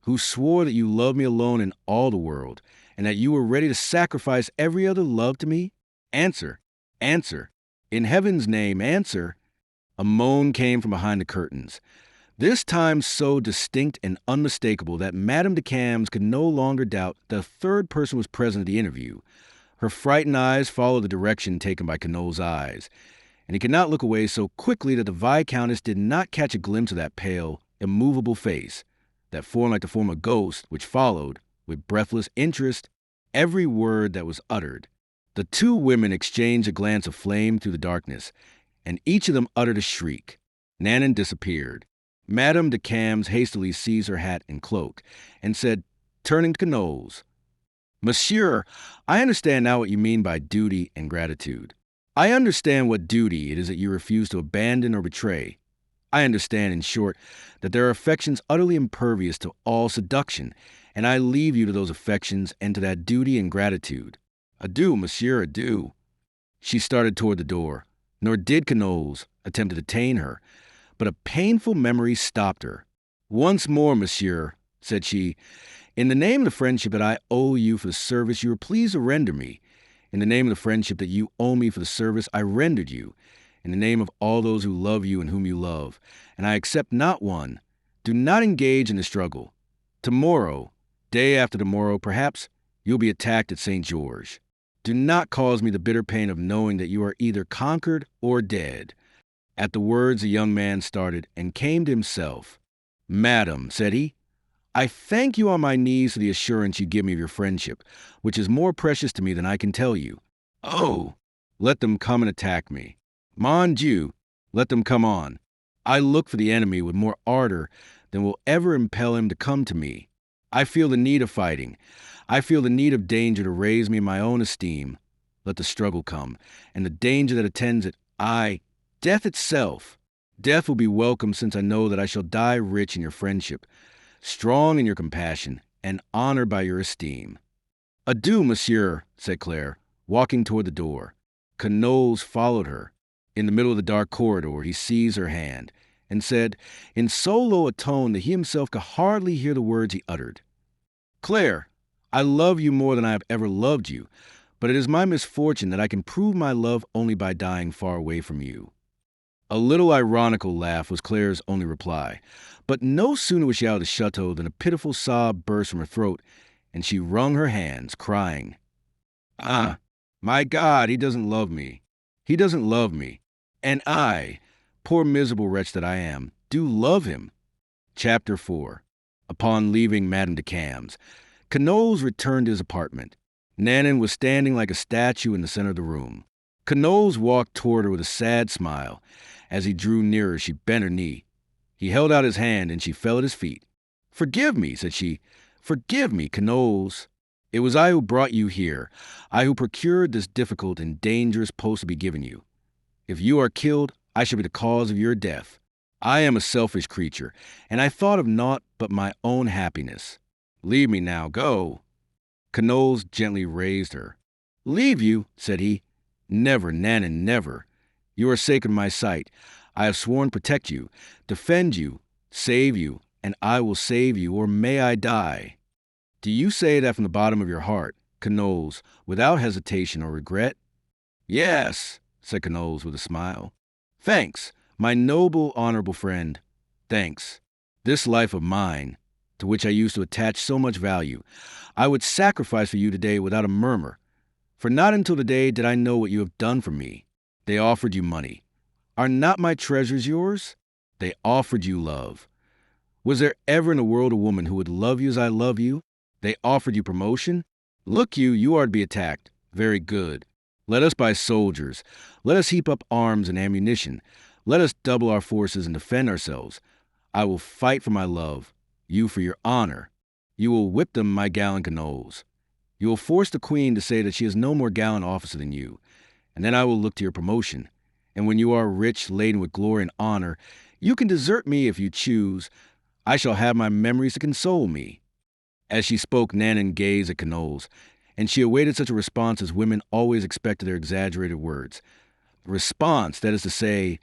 who swore that you loved me alone in all the world, and that you were ready to sacrifice every other love to me? Answer, answer. In heaven's name, answer." A moan came from behind the curtains, this time so distinct and unmistakable that Madame de Cambes could no longer doubt that a third person was present at the interview. Her frightened eyes followed the direction taken by Knowles' eyes, and he could not look away so quickly that the Viscountess did not catch a glimpse of that pale, immovable face, that form like the form of a ghost, which followed, with breathless interest, every word that was uttered. The two women exchanged a glance of flame through the darkness, and each of them uttered a shriek. Nanan disappeared. Madame de Cambes hastily seized her hat and cloak, and said, turning to Knowles, Monsieur, I understand now what you mean by duty and gratitude. I understand what duty it is that you refuse to abandon or betray. I understand, in short, that there are affections utterly impervious to all seduction, and I leave you to those affections and to that duty and gratitude. Adieu, monsieur, adieu. She started toward the door, nor did Knowles attempt to detain her, but a painful memory stopped her. Once more, monsieur, said she, in the name of the friendship that I owe you for the service you were pleased to render me, in the name of the friendship that you owe me for the service I rendered you, in the name of all those who love you and whom you love, and I accept not one, do not engage in the struggle. Tomorrow, day after tomorrow, perhaps, you'll be attacked at St. George. Do not cause me the bitter pain of knowing that you are either conquered or dead. At the words, the young man started and came to himself. Madam, said he, I thank you on my knees for the assurance you give me of your friendship, which is more precious to me than I can tell you. Oh, let them come and attack me. Mon Dieu, let them come on. I look for the enemy with more ardor than will ever impel him to come to me. I feel the need of fighting. I feel the need of danger to raise me in my own esteem. Let the struggle come, and the danger that attends it, death itself. Death will be welcome, since I know that I shall die rich in your friendship, strong in your compassion, and honored by your esteem. Adieu, monsieur, said Claire, walking toward the door. Knowles followed her. In the middle of the dark corridor, he seized her hand and said, in so low a tone that he himself could hardly hear the words he uttered, Claire, I love you more than I have ever loved you, but it is my misfortune that I can prove my love only by dying far away from you. A little ironical laugh was Claire's only reply, but no sooner was she out of the chateau than a pitiful sob burst from her throat, and she wrung her hands, crying, Ah, my God, he doesn't love me. He doesn't love me. And I, poor miserable wretch that I am, do love him. Chapter 4. Upon leaving Madame de Cambes, Knowles returned to his apartment. Nanan was standing like a statue in the center of the room. Knowles walked toward her with a sad smile. As he drew nearer, she bent her knee. He held out his hand, and she fell at his feet. Forgive me, said she. Forgive me, Knowles. It was I who brought you here, I who procured this difficult and dangerous post to be given you. If you are killed, I shall be the cause of your death. I am a selfish creature, and I thought of naught but my own happiness. Leave me now, go. Knowles gently raised her. Leave you, said he. Never, Nanan, never. You are sacred in my sight. I have sworn to protect you, defend you, save you, and I will save you, or may I die. Do you say that from the bottom of your heart, Knowles, without hesitation or regret? Yes, said Knowles with a smile. Thanks, my noble, honorable friend. Thanks. This life of mine, to which I used to attach so much value, I would sacrifice for you today without a murmur. For not until today did I know what you have done for me. They offered you money. Are not my treasures yours? They offered you love. Was there ever in the world a woman who would love you as I love you? They offered you promotion. Look you, you are to be attacked. Very good. Let us buy soldiers. Let us heap up arms and ammunition. Let us double our forces and defend ourselves. I will fight for my love, you for your honor. You will whip them, my gallant Knowles. You will force the queen to say that she is no more gallant officer than you, and then I will look to your promotion. And when you are rich, laden with glory and honor, you can desert me if you choose. I shall have my memories to console me. As she spoke, Nanan gazed at Knowles, and she awaited such a response as women always expect to their exaggerated words. A response, that is to say,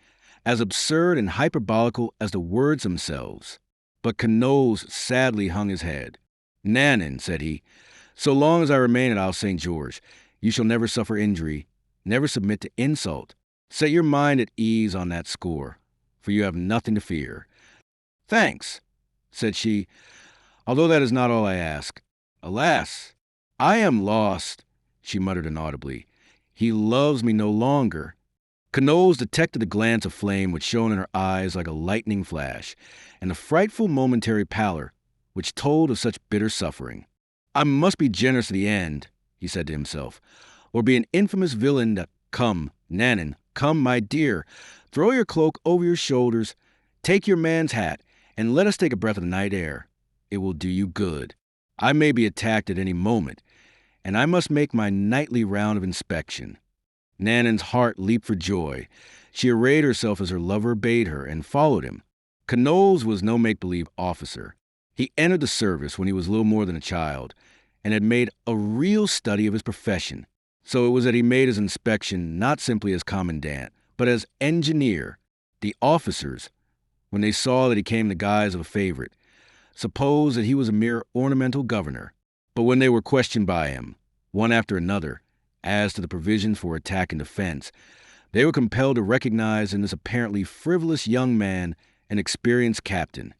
as absurd and hyperbolical as the words themselves. But Knowles sadly hung his head. Nanan, said he, so long as I remain at Isle St. George, you shall never suffer injury, never submit to insult. Set your mind at ease on that score, for you have nothing to fear. Thanks, said she, although that is not all I ask. Alas, I am lost, she muttered inaudibly. He loves me no longer. Knowles detected the glance of flame which shone in her eyes like a lightning flash, and the frightful momentary pallor which told of such bitter suffering. I must be generous to the end, he said to himself, or be an infamous villain that... Come, Nanan, Come, my dear, throw your cloak over your shoulders, take your man's hat, and let us take a breath of the night air. It will do you good. I may be attacked at any moment, and I must make my nightly round of inspection." Nanan's heart leaped for joy. She arrayed herself as her lover bade her and followed him. Knowles was no make-believe officer. He entered the service when he was little more than a child and had made a real study of his profession. So it was that he made his inspection not simply as commandant, but as engineer. The officers, when they saw that he came in the guise of a favorite, supposed that he was a mere ornamental governor. But when they were questioned by him, one after another, as to the provisions for attack and defense, they were compelled to recognize in this apparently frivolous young man an experienced captain,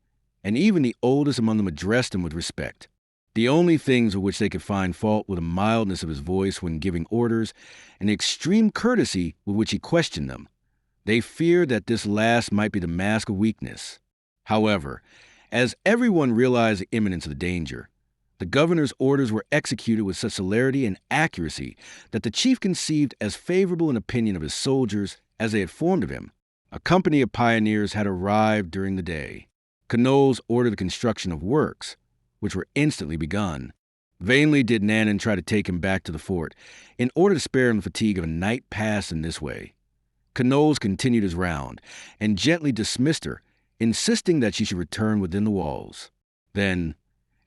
and even the oldest among them addressed him with respect. The only things with which they could find fault were the mildness of his voice when giving orders and the extreme courtesy with which he questioned them. They feared that this last might be the mask of weakness. However, as everyone realized the imminence of the danger, the governor's orders were executed with such celerity and accuracy that the chief conceived as favorable an opinion of his soldiers as they had formed of him. A company of pioneers had arrived during the day. Knowles ordered the construction of works, which were instantly begun. Vainly did Nanan try to take him back to the fort, in order to spare him the fatigue of a night passed in this way. Knowles continued his round, and gently dismissed her, insisting that she should return within the walls. Then,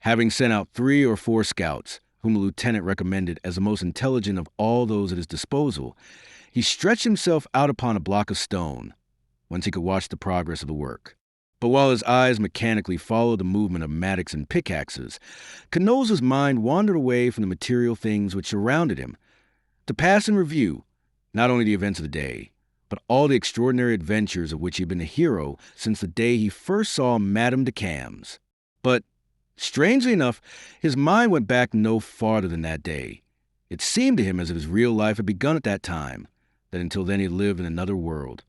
having sent out 3 or 4 scouts, whom the lieutenant recommended as the most intelligent of all those at his disposal, he stretched himself out upon a block of stone, whence he could watch the progress of the work. But while his eyes mechanically followed the movement of mattocks and pickaxes, Knowles's mind wandered away from the material things which surrounded him, to pass in review not only the events of the day, but all the extraordinary adventures of which he had been the hero since the day he first saw Madame de Cambes. But, strangely enough, his mind went back no farther than that day. It seemed to him as if his real life had begun at that time, that until then he had lived in another world,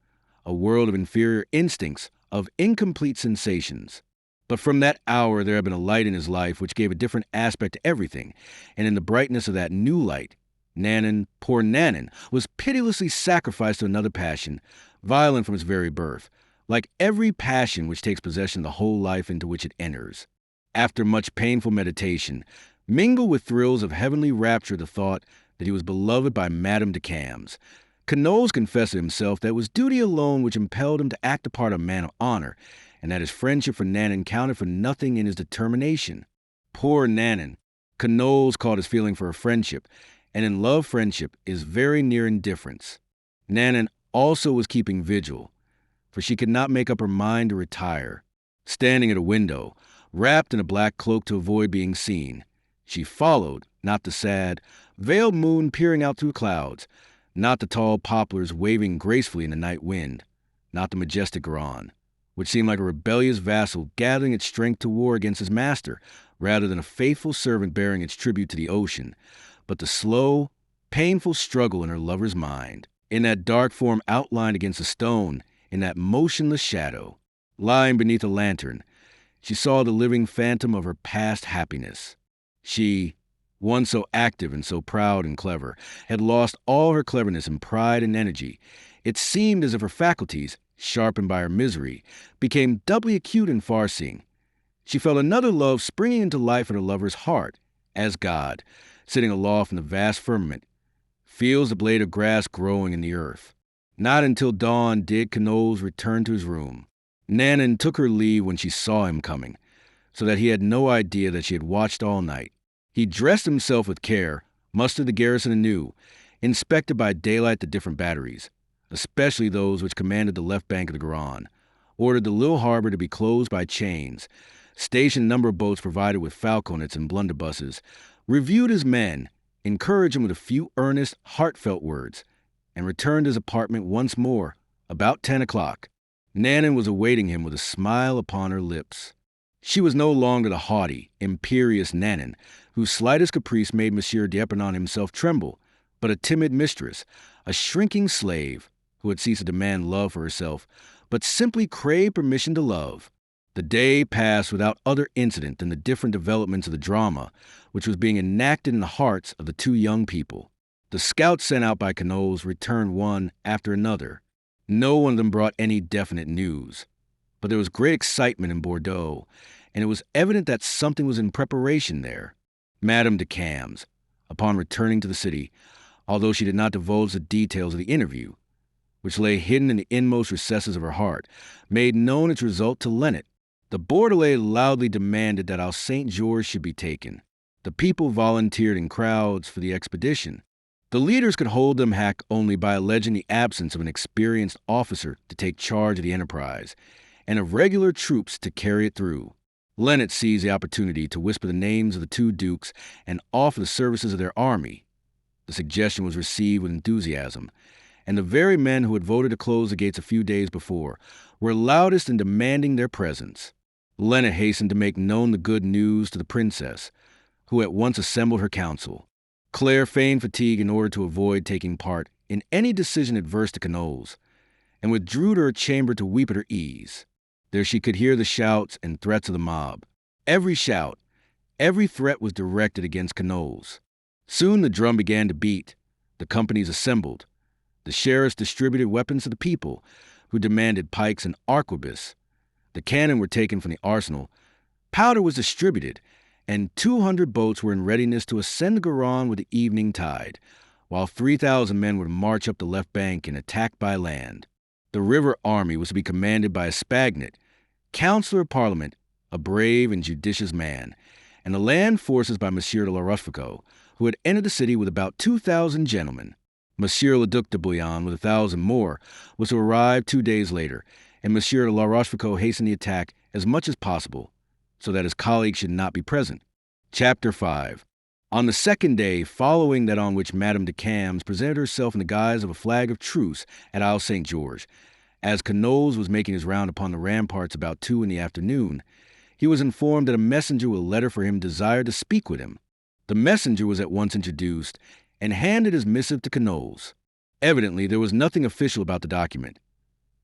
a world of inferior instincts, of incomplete sensations. But from that hour there had been a light in his life which gave a different aspect to everything, and in the brightness of that new light, Nanan, poor Nanan, was pitilessly sacrificed to another passion, violent from its very birth, like every passion which takes possession of the whole life into which it enters. After much painful meditation, mingled with thrills of heavenly rapture the thought that he was beloved by Madame de Cambes, Knowles confessed to himself that it was duty alone which impelled him to act the part of a man of honor, and that his friendship for Nanan counted for nothing in his determination. Poor Nanan! Knowles called his feeling for her friendship, and in love friendship is very near indifference. Nanan also was keeping vigil, for she could not make up her mind to retire. Standing at a window, wrapped in a black cloak to avoid being seen, she followed, not the sad, veiled moon peering out through clouds, not the tall poplars waving gracefully in the night wind, not the majestic Garonne, which seemed like a rebellious vassal gathering its strength to war against his master, rather than a faithful servant bearing its tribute to the ocean, but the slow, painful struggle in her lover's mind, in that dark form outlined against the stone, in that motionless shadow. Lying beneath a lantern, she saw the living phantom of her past happiness. She, once so active and so proud and clever, had lost all her cleverness and pride and energy. It seemed as if her faculties, sharpened by her misery, became doubly acute and far-seeing. She felt another love springing into life in her lover's heart, as God, sitting aloft in the vast firmament, feels the blade of grass growing in the earth. Not until dawn did Knowles return to his room. Nanan took her leave when she saw him coming, so that he had no idea that she had watched all night. He dressed himself with care, mustered the garrison anew, inspected by daylight the different batteries, especially those which commanded the left bank of the Garonne, ordered the little harbor to be closed by chains, stationed a number of boats provided with falconets and blunderbusses, reviewed his men, encouraged him with a few earnest, heartfelt words, and returned to his apartment once more, about 10 o'clock. Nanan was awaiting him with a smile upon her lips. She was no longer the haughty, imperious Nanan, whose slightest caprice made Monsieur d'Epernon himself tremble, but a timid mistress, a shrinking slave, who had ceased to demand love for herself, but simply craved permission to love. The day passed without other incident than the different developments of the drama which was being enacted in the hearts of the two young people. The scouts sent out by Canolles returned one after another. No one of them brought any definite news. But there was great excitement in Bordeaux, and it was evident that something was in preparation there. Madame de Cambes, upon returning to the city, although she did not divulge the details of the interview, which lay hidden in the inmost recesses of her heart, made known its result to Lennet. The Bordelais loudly demanded that St. George should be taken. The people volunteered in crowds for the expedition. The leaders could hold them hack only by alleging the absence of an experienced officer to take charge of the enterprise, and of regular troops to carry it through. Lennet seized the opportunity to whisper the names of the two dukes and offer the services of their army. The suggestion was received with enthusiasm, and the very men who had voted to close the gates a few days before were loudest in demanding their presence. Lennet hastened to make known the good news to the princess, who at once assembled her council. Claire feigned fatigue in order to avoid taking part in any decision adverse to Canolles, and withdrew to her chamber to weep at her ease. There she could hear the shouts and threats of the mob. Every shout, every threat was directed against Canolles. Soon the drum began to beat. The companies assembled. The sheriffs distributed weapons to the people, who demanded pikes and arquebus. The cannon were taken from the arsenal. Powder was distributed, and 200 boats were in readiness to ascend the Garonne with the evening tide, while 3,000 men would march up the left bank and attack by land. The river army was to be commanded by a Spagnat, Councillor of Parliament, a brave and judicious man, and the land forces by Monsieur de la Rochefoucauld, who had entered the city with about 2,000 gentlemen. Monsieur le Duc de Bouillon, with 1,000 more, was to arrive 2 days later, and Monsieur de la Rochefoucauld hastened the attack as much as possible, so that his colleagues should not be present. Chapter 5. On the second day following that on which Madame de Cambes presented herself in the guise of a flag of truce at St. George, as Canolles was making his round upon the ramparts about 2 in the afternoon, he was informed that a messenger with a letter for him desired to speak with him. The messenger was at once introduced and handed his missive to Canolles. Evidently, there was nothing official about the document.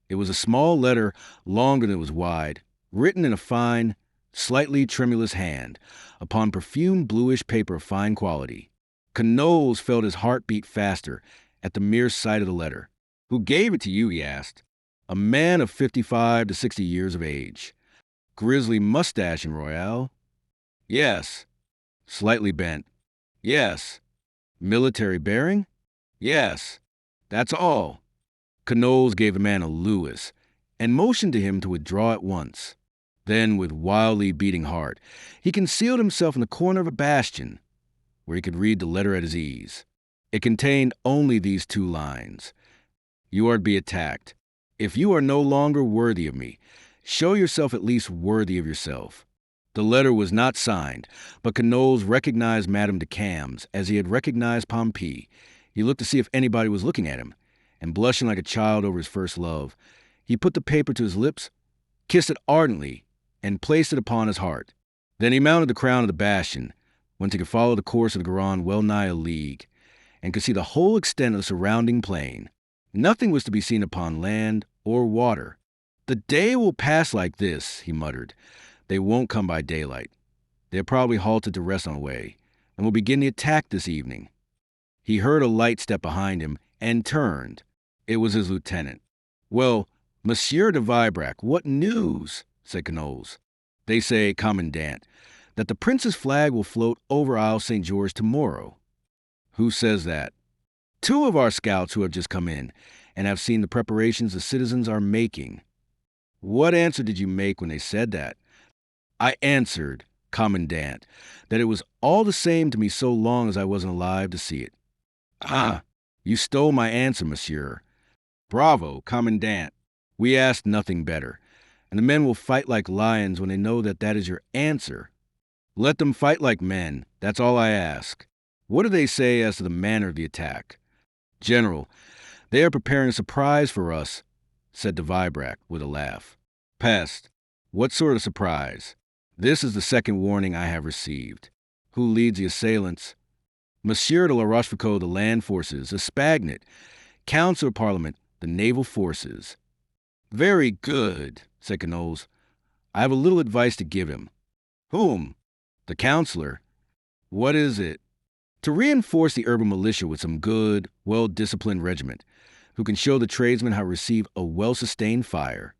It was a small letter, longer than it was wide, written in a fine, slightly tremulous hand, upon perfumed bluish paper of fine quality. Canolles felt his heart beat faster at the mere sight of the letter. "Who gave it to you?" he asked. "A man of 55 to 60 years of age. Grizzly mustache and royale?" "Yes." "Slightly bent?" "Yes." "Military bearing?" "Yes." "That's all." Canolles gave the man a Louis, and motioned to him to withdraw at once. Then, with wildly beating heart, he concealed himself in the corner of a bastion, where he could read the letter at his ease. It contained only these 2 lines. "You are to be attacked. If you are no longer worthy of me, show yourself at least worthy of yourself." The letter was not signed, but Canolles recognized Madame de Cambes as he had recognized Pompey. He looked to see if anybody was looking at him, and blushing like a child over his first love, he put the paper to his lips, kissed it ardently, and placed it upon his heart. Then he mounted the crown of the bastion, whence he could follow the course of the Garonne well nigh a league, and could see the whole extent of the surrounding plain. Nothing was to be seen upon land or water. "The day will pass like this," he muttered. "They won't come by daylight. They have probably halted to rest on the way, and will begin the attack this evening." He heard a light step behind him, and turned. It was his lieutenant. "Well, Monsieur de Vibrac, what news?" said Canolles. "They say, Commandant, that the prince's flag will float over St. George tomorrow." "Who says that?" "2 of our scouts who have just come in, and have seen the preparations the citizens are making." "What answer did you make when they said that?" "I answered, Commandant, that it was all the same to me so long as I wasn't alive to see it." "Ah, you stole my answer, monsieur." "Bravo, Commandant. We asked nothing better, and the men will fight like lions when they know that that is your answer." "Let them fight like men. That's all I ask. What do they say as to the manner of the attack?" "General, they are preparing a surprise for us," said de Vibrac with a laugh. "Peste! What sort of surprise?" "This is the second warning I have received." "Who leads the assailants?" "Monsieur de la Rochefoucauld, the land forces, a Spagnat, Councillor of Parliament, the naval forces." "Very good," said Canolles. "I have a little advice to give him." "Whom?" "The councillor." "What is it?" To reinforce the urban militia with some good, well-disciplined regiment, who can show the tradesmen how to receive a well-sustained fire.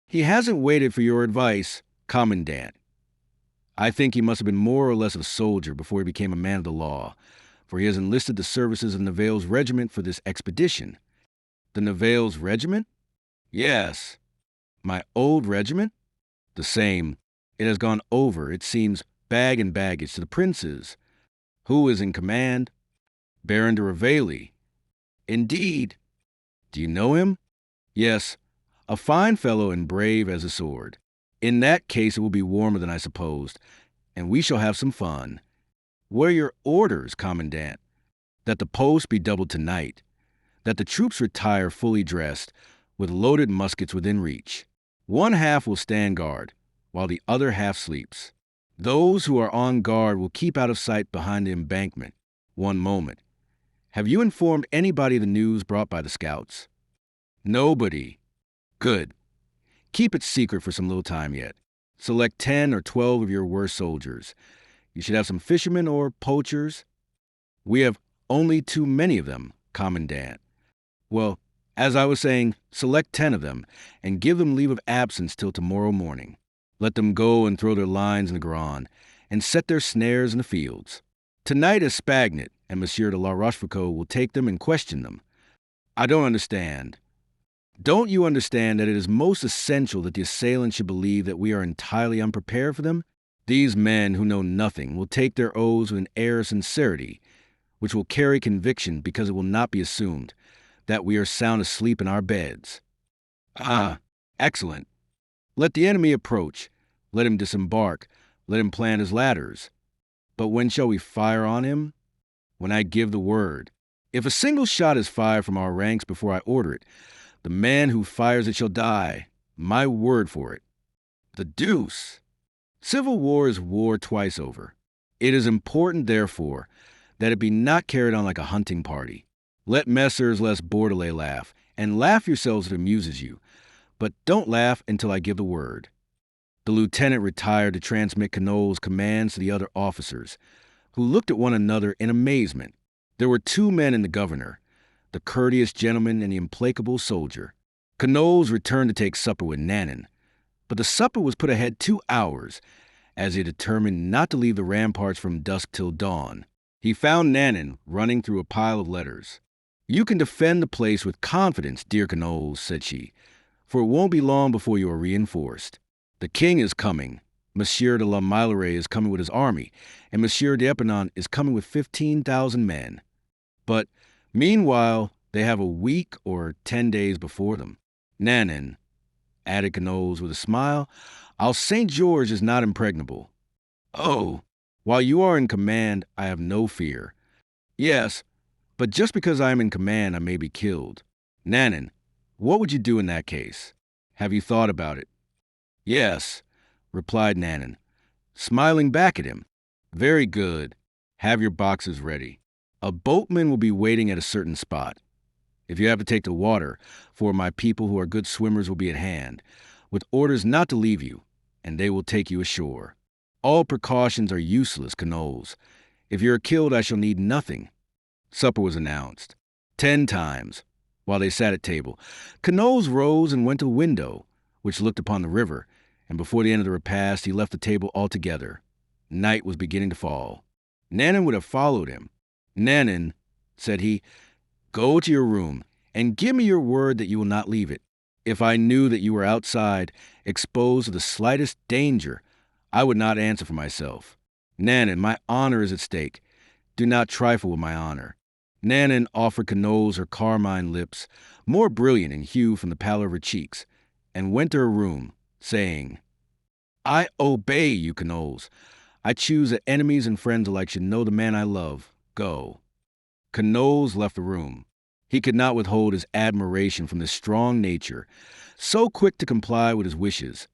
He hasn't waited for your advice, Commandant. I think he must have been more or less of a soldier before he became a man of the law, for he has enlisted the services of Neville's regiment for this expedition. The Neville's regiment? Yes. My old regiment? The same. It has gone over, it seems, bag and baggage to the princes. Who is in command? Baron de Revelli. Indeed. Do you know him? Yes. A fine fellow and brave as a sword. In that case, it will be warmer than I supposed, and we shall have some fun. What are your orders, Commandant? That the post be doubled tonight, that the troops retire fully dressed, with loaded muskets within reach. One half will stand guard, while the other half sleeps. Those who are on guard will keep out of sight behind the embankment. One moment. Have you informed anybody of the news brought by the scouts? Nobody. Good. Keep it secret for some little time yet. Select 10 or 12 of your worst soldiers. You should have some fishermen or poachers. We have only too many of them, Commandant. Well, as I was saying, select 10 of them and give them leave of absence till tomorrow morning. Let them go and throw their lines in the Garonne and set their snares in the fields. Tonight is Spagnet, and Monsieur de la Rochefoucauld will take them and question them. I don't understand. Don't you understand that it is most essential that the assailants should believe that we are entirely unprepared for them? These men who know nothing will take their oaths with an air of sincerity, which will carry conviction because it will not be assumed that we are sound asleep in our beds. Ah, excellent. Let the enemy approach. Let him disembark. Let him plant his ladders. But when shall we fire on him? When I give the word. If a single shot is fired from our ranks before I order it, the man who fires it shall die. My word for it. The deuce! Civil war is war twice over. It is important, therefore, that it be not carried on like a hunting party. Let Messrs. Les Bordelais laugh, and laugh yourselves if it amuses you, but don't laugh until I give the word. The lieutenant retired to transmit Queneau's commands to the other officers, who looked at one another in amazement. There were two men in the governor, the courteous gentleman and the implacable soldier. Queneau's returned to take supper with Nanon, but the supper was put ahead 2 hours, as he determined not to leave the ramparts from dusk till dawn. He found Nanon running through a pile of letters. "You can defend the place with confidence, dear Queneau," said she, "for it won't be long before you are reinforced. The king is coming. Monsieur de la Meilleraie is coming with his army, and Monsieur d'Epernon is coming with 15,000 men. But meanwhile, they have a week or 10 days before them. Nanon," added Queneau with a smile, "our St. George is not impregnable. Oh, while you are in command, I have no fear. Yes, but just because I am in command, I may be killed. Nanon, what would you do in that case? Have you thought about it?" "Yes," replied Nanon, smiling back at him. "Very good. Have your boxes ready. A boatman will be waiting at a certain spot. If you have to take the water, for my people who are good swimmers will be at hand, with orders not to leave you, and they will take you ashore. All precautions are useless, Queneau. If you are killed, I shall need nothing." Supper was announced 10 times. While they sat at table, Queneau rose and went to a window, which looked upon the river, and before the end of the repast, he left the table altogether. Night was beginning to fall. Nanon would have followed him. "Nanon," said he, "go to your room, and give me your word that you will not leave it. If I knew that you were outside, exposed to the slightest danger, I would not answer for myself. Nanon, my honor is at stake. Do not trifle with my honor." Nanon offered Queneau her carmine lips, more brilliant in hue from the pallor of her cheeks, and went to her room, saying, "I obey you, Queneau. I choose that enemies and friends alike should know the man I love. Go." Queneau left the room. He could not withhold his admiration from this strong nature, so quick to comply with his wishes,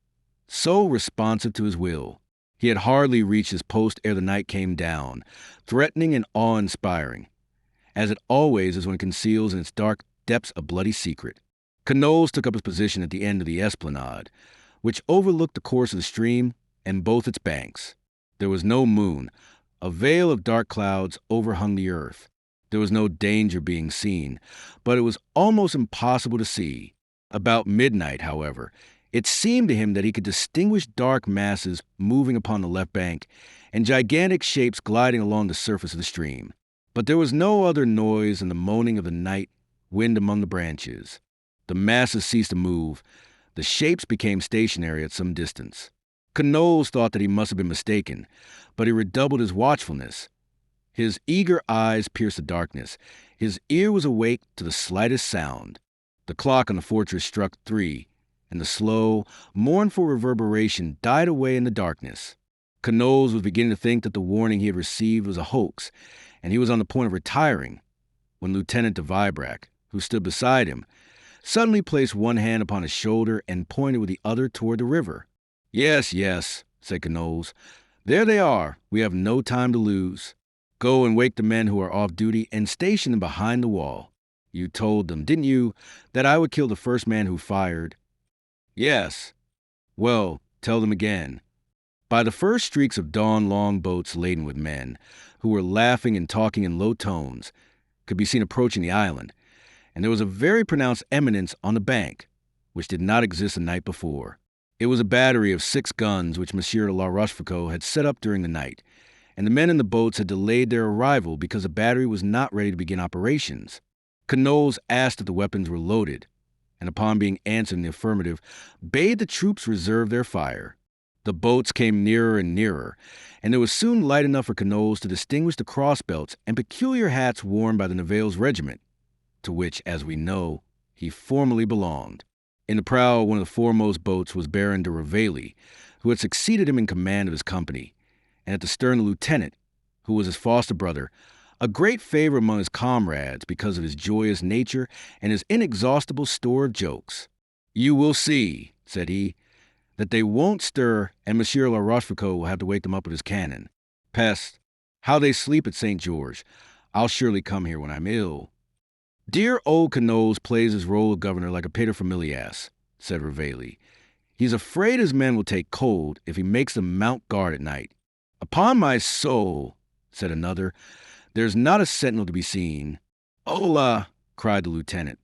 so responsive to his will. He had hardly reached his post ere the night came down, threatening and awe-inspiring, as it always is when it conceals in its dark depths a bloody secret. Queneau took up his position at the end of the esplanade, which overlooked the course of the stream and both its banks. There was no moon, A veil of dark clouds overhung the earth. There was no danger being seen, but it was almost impossible to see. About midnight, however, it seemed to him that he could distinguish dark masses moving upon the left bank and gigantic shapes gliding along the surface of the stream. But there was no other noise than the moaning of the night wind among the branches. The masses ceased to move. The shapes became stationary at some distance. Knowles thought that he must have been mistaken, but he redoubled his watchfulness. His eager eyes pierced the darkness. His ear was awake to the slightest sound. The clock on the fortress struck 3, and the slow, mournful reverberation died away in the darkness. Knowles was beginning to think that the warning he had received was a hoax, and he was on the point of retiring, when Lieutenant de Vibrac, who stood beside him, suddenly placed one hand upon his shoulder and pointed with the other toward the river. Yes, yes, said Knowles. There they are. We have no time to lose. Go and wake the men who are off duty and station them behind the wall. You told them, didn't you, that I would kill the first man who fired? Yes. Well, tell them again. By the first streaks of dawn, long boats laden with men, who were laughing and talking in low tones, could be seen approaching the island, and there was a very pronounced eminence on the bank, which did not exist the night before. It was a battery of 6 guns which Monsieur de La Rochefoucauld had set up during the night, and the men in the boats had delayed their arrival because the battery was not ready to begin operations. Knowles asked if the weapons were loaded, and upon being answered in the affirmative, bade the troops reserve their fire. The boats came nearer and nearer, and there was soon light enough for Knowles to distinguish the crossbelts and peculiar hats worn by the Nivelles regiment, to which, as we know, he formerly belonged. In the prow of one of the foremost boats was Baron de Reveille, who had succeeded him in command of his company, and at the stern the lieutenant, who was his foster brother, a great favor among his comrades because of his joyous nature and his inexhaustible store of jokes. You will see, said he, that they won't stir, and Monsieur La Rochefoucauld will have to wake them up with his cannon. Peste! How they sleep at St. George. I'll surely come here when I'm ill. Dear old Knowles plays his role of governor like a paterfamilias, said Reveille. He's afraid his men will take cold if he makes them mount guard at night. Upon my soul, said another, there's not a sentinel to be seen. Hola, cried the lieutenant,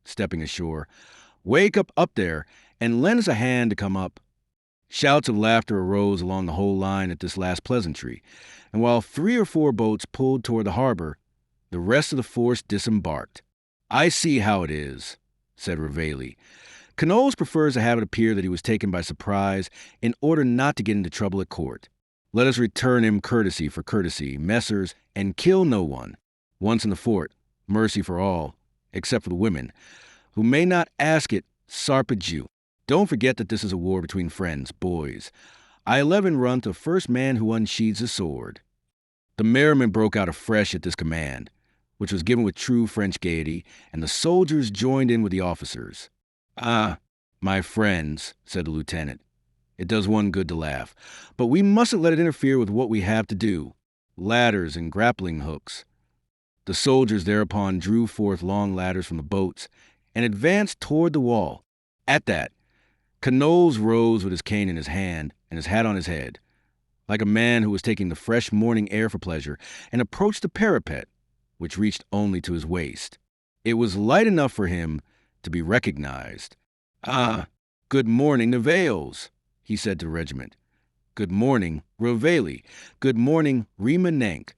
stepping ashore. Wake up there, and lend us a hand to come up. Shouts of laughter arose along the whole line at this last pleasantry, and while 3 or 4 boats pulled toward the harbor, the rest of the force disembarked. I see how it is, said Reveille. Knowles prefers to have it appear that he was taken by surprise in order not to get into trouble at court. Let us return him courtesy for courtesy, messers, and kill no one. Once in the fort, mercy for all, except for the women, who may not ask it, sarpejou. Don't forget that this is a war between friends, boys. I 11 run to first man who unsheathes his sword. The merriment broke out afresh at this command, which was given with true French gaiety, and the soldiers joined in with the officers. Ah, my friends, said the lieutenant, it does one good to laugh, but we mustn't let it interfere with what we have to do. Ladders and grappling hooks. The soldiers thereupon drew forth long ladders from the boats and advanced toward the wall. At that, Knowles rose with his cane in his hand and his hat on his head, like a man who was taking the fresh morning air for pleasure, and approached the parapet, which reached only to his waist. It was light enough for him to be recognized. Ah, good morning, Nivelles, he said to the regiment. Good morning, Reveille. Good morning, Remanenck.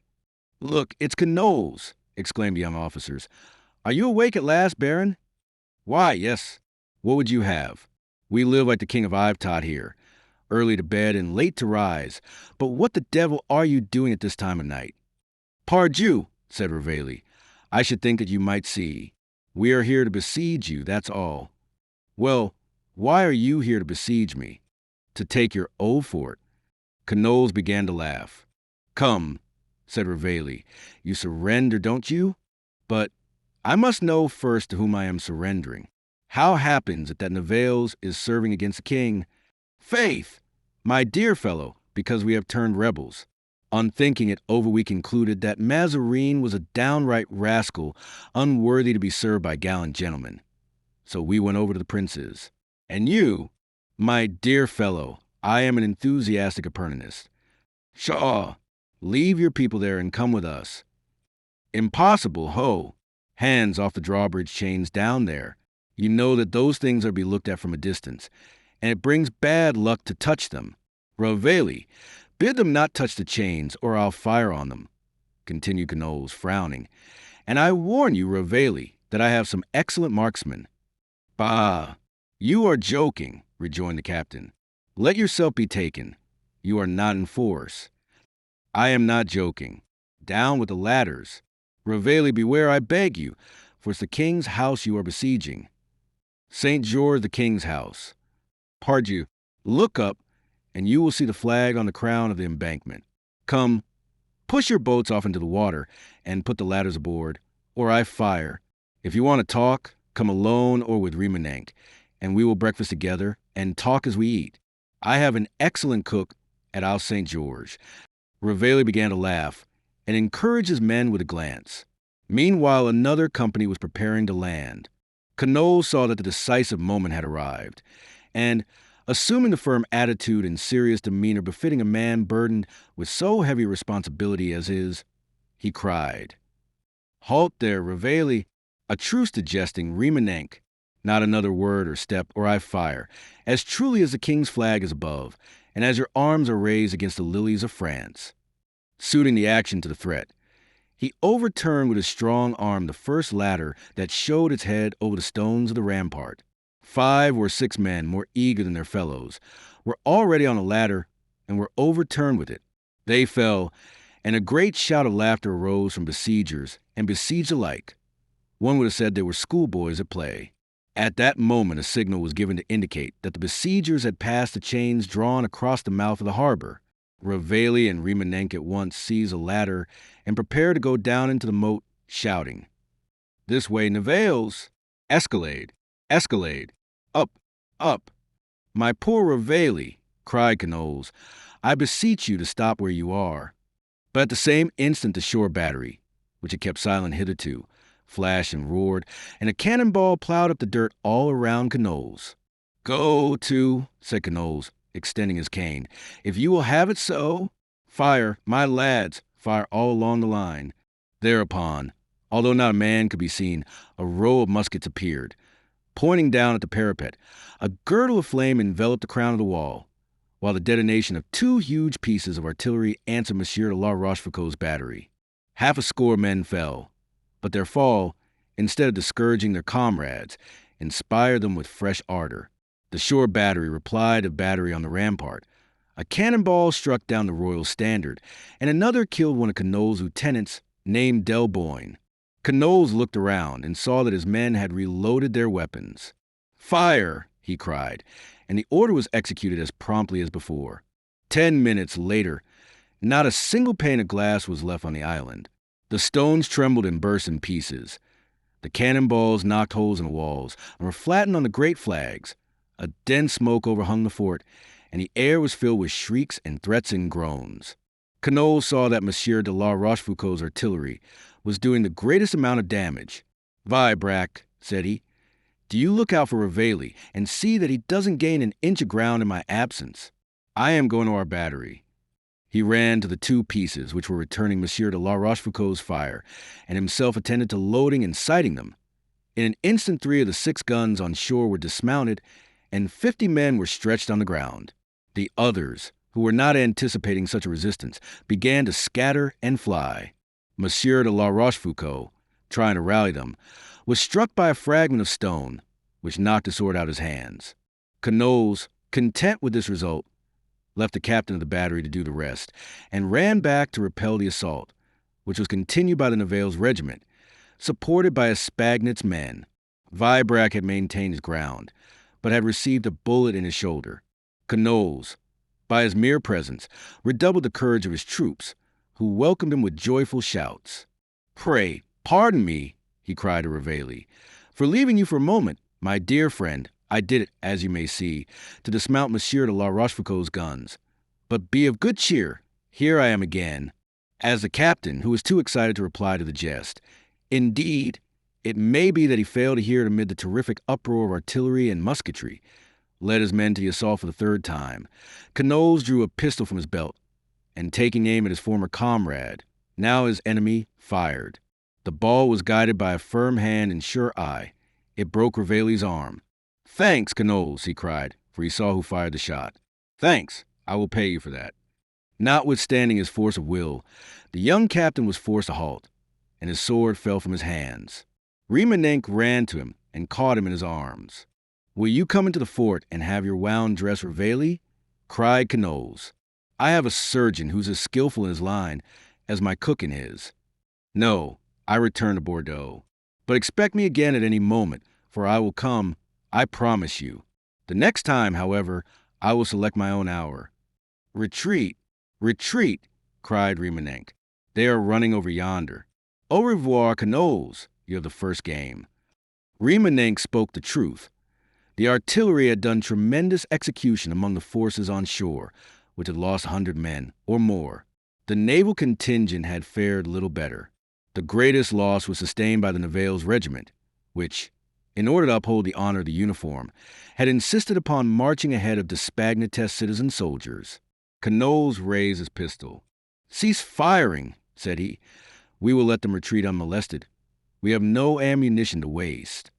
Look, it's Knowles, exclaimed the young officers. Are you awake at last, Baron? Why, yes. What would you have? We live like the King of Yvetot here, early to bed and late to rise. But what the devil are you doing at this time of night? Pardieu, said Reveille, I should think that you might see. We are here to besiege you, that's all. Well, why are you here to besiege me? To take your old fort. Knowles began to laugh. Come, said Reveille, you surrender, don't you? But I must know first to whom I am surrendering. How happens it that Nivelles is serving against the king? Faith, my dear fellow, because we have turned rebels. On thinking it over, we concluded that Mazarin was a downright rascal, unworthy to be served by gallant gentlemen. So we went over to the princes. And you, my dear fellow, I am an enthusiastic Appernonist. Pshaw! Leave your people there and come with us." "Impossible, ho! Hands off the drawbridge chains down there. You know that those things are to be looked at from a distance, and it brings bad luck to touch them. Reveille, bid them not touch the chains, or I'll fire on them," continued Knowles, frowning. "And I warn you, Reveille, that I have some excellent marksmen." "Bah! You are joking," rejoined the captain. "Let yourself be taken. You are not in force." "I am not joking. Down with the ladders. Reveille, beware, I beg you, for it's the king's house you are besieging. St. George, the king's house. Pardieu, look up, and you will see the flag on the crown of the embankment. Come, push your boats off into the water, and put the ladders aboard, or I fire. If you want to talk, come alone or with Remenank, and we will breakfast together and talk as we eat. I have an excellent cook at Al St. George." Reveille began to laugh and encouraged his men with a glance. Meanwhile, another company was preparing to land. Knowles saw that the decisive moment had arrived, and, assuming the firm attitude and serious demeanor befitting a man burdened with so heavy a responsibility as his, he cried, "Halt there, Reveille! A truce to jesting, Remenank! Not another word or step, or I fire, as truly as the king's flag is above, and as your arms are raised against the lilies of France." Suiting the action to the threat, he overturned with his strong arm the first ladder that showed its head over the stones of the rampart. 5 or 6 men, more eager than their fellows, were already on the ladder and were overturned with it. They fell, and a great shout of laughter arose from besiegers and besieged alike. One would have said they were schoolboys at play. At that moment, a signal was given to indicate that the besiegers had passed the chains drawn across the mouth of the harbor. Reveille and Remenank at once seized a ladder and prepared to go down into the moat, shouting, "This way, Nivelles! Escalade! Escalade! Up! Up!" "My poor Reveille," cried Knowles, "I beseech you to stop where you are." But at the same instant the shore battery, which had kept silent hitherto, flashed and roared, and a cannonball plowed up the dirt all around Knowles. "Go to," said Knowles, extending his cane. "If you will have it so, fire, my lads, fire all along the line." Thereupon, although not a man could be seen, a row of muskets appeared. Pointing down at the parapet, a girdle of flame enveloped the crown of the wall, while the detonation of 2 huge pieces of artillery answered Monsieur de la Rochefoucauld's battery. 60 men fell, but their fall, instead of discouraging their comrades, inspired them with fresh ardor. The shore battery replied to battery on the rampart. A cannonball struck down the royal standard, and another killed one of Knowles' lieutenants named Delboyne. Knowles looked around and saw that his men had reloaded their weapons. "Fire!" he cried, and the order was executed as promptly as before. 10 minutes later, not a single pane of glass was left on the island. The stones trembled and burst in pieces. The cannonballs knocked holes in the walls and were flattened on the great flags. A dense smoke overhung the fort, and the air was filled with shrieks and threats and groans. Knowles saw that Monsieur de la Rochefoucauld's artillery was doing the greatest amount of damage. "Vibrac," said he, "do you look out for Reveille and see that he doesn't gain an inch of ground in my absence. I am going to our battery." He ran to the 2 pieces which were returning Monsieur de la Rochefoucauld's fire, and himself attended to loading and sighting them. In an instant 3 of the 6 guns on shore were dismounted, and 50 men were stretched on the ground. The others, who were not anticipating such a resistance, began to scatter and fly. Monsieur de la Rochefoucauld, trying to rally them, was struck by a fragment of stone, which knocked his sword out of his hands. Knowles, content with this result, left the captain of the battery to do the rest, and ran back to repel the assault, which was continued by the Nivelles regiment, supported by Espagnet's men. Vibrac had maintained his ground, but had received a bullet in his shoulder. Knowles, by his mere presence, redoubled the courage of his troops, who welcomed him with joyful shouts. "Pray, pardon me," he cried to Reveille, "for leaving you for a moment. My dear friend, I did it, as you may see, to dismount Monsieur de la Rochefoucauld's guns. But be of good cheer. Here I am again." As the captain, who was too excited to reply to the jest, indeed, it may be that he failed to hear it amid the terrific uproar of artillery and musketry, led his men to the assault for the 3rd time, Knowles drew a pistol from his belt and taking aim at his former comrade, now his enemy, fired. The ball was guided by a firm hand and sure eye. It broke Revelli's arm. "Thanks, Canolles," he cried, for he saw who fired the shot. "Thanks. I will pay you for that." Notwithstanding his force of will, the young captain was forced to halt, and his sword fell from his hands. Remenink ran to him and caught him in his arms. "Will you come into the fort and have your wound dress, Revelli?" cried Canolles. "I have a surgeon who's as skillful in his line as my cook in his. No, I return to Bordeaux. But expect me again at any moment, for I will come, I promise you. The next time, however, I will select my own hour." "Retreat! Retreat!" cried Remenink. "They are running over yonder. Au revoir, Canolles. You have the first game." Remenink spoke the truth. The artillery had done tremendous execution among the forces on shore, which had lost 100 men, or more. The naval contingent had fared little better. The greatest loss was sustained by the Nivelles regiment, which, in order to uphold the honor of the uniform, had insisted upon marching ahead of Despagnates's citizen soldiers. Canolles raised his pistol. "Cease firing," said he. "We will let them retreat unmolested. We have no ammunition to waste."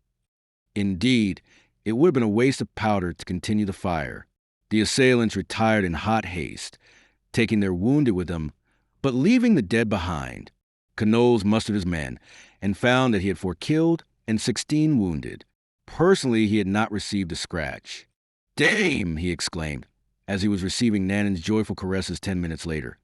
Indeed, it would have been a waste of powder to continue the fire. The assailants retired in hot haste, taking their wounded with them, but leaving the dead behind. Canolles mustered his men and found that he had 4 killed and 16 wounded. Personally, he had not received a scratch. "Dame!" he exclaimed, as he was receiving Nanon's joyful caresses 10 minutes later.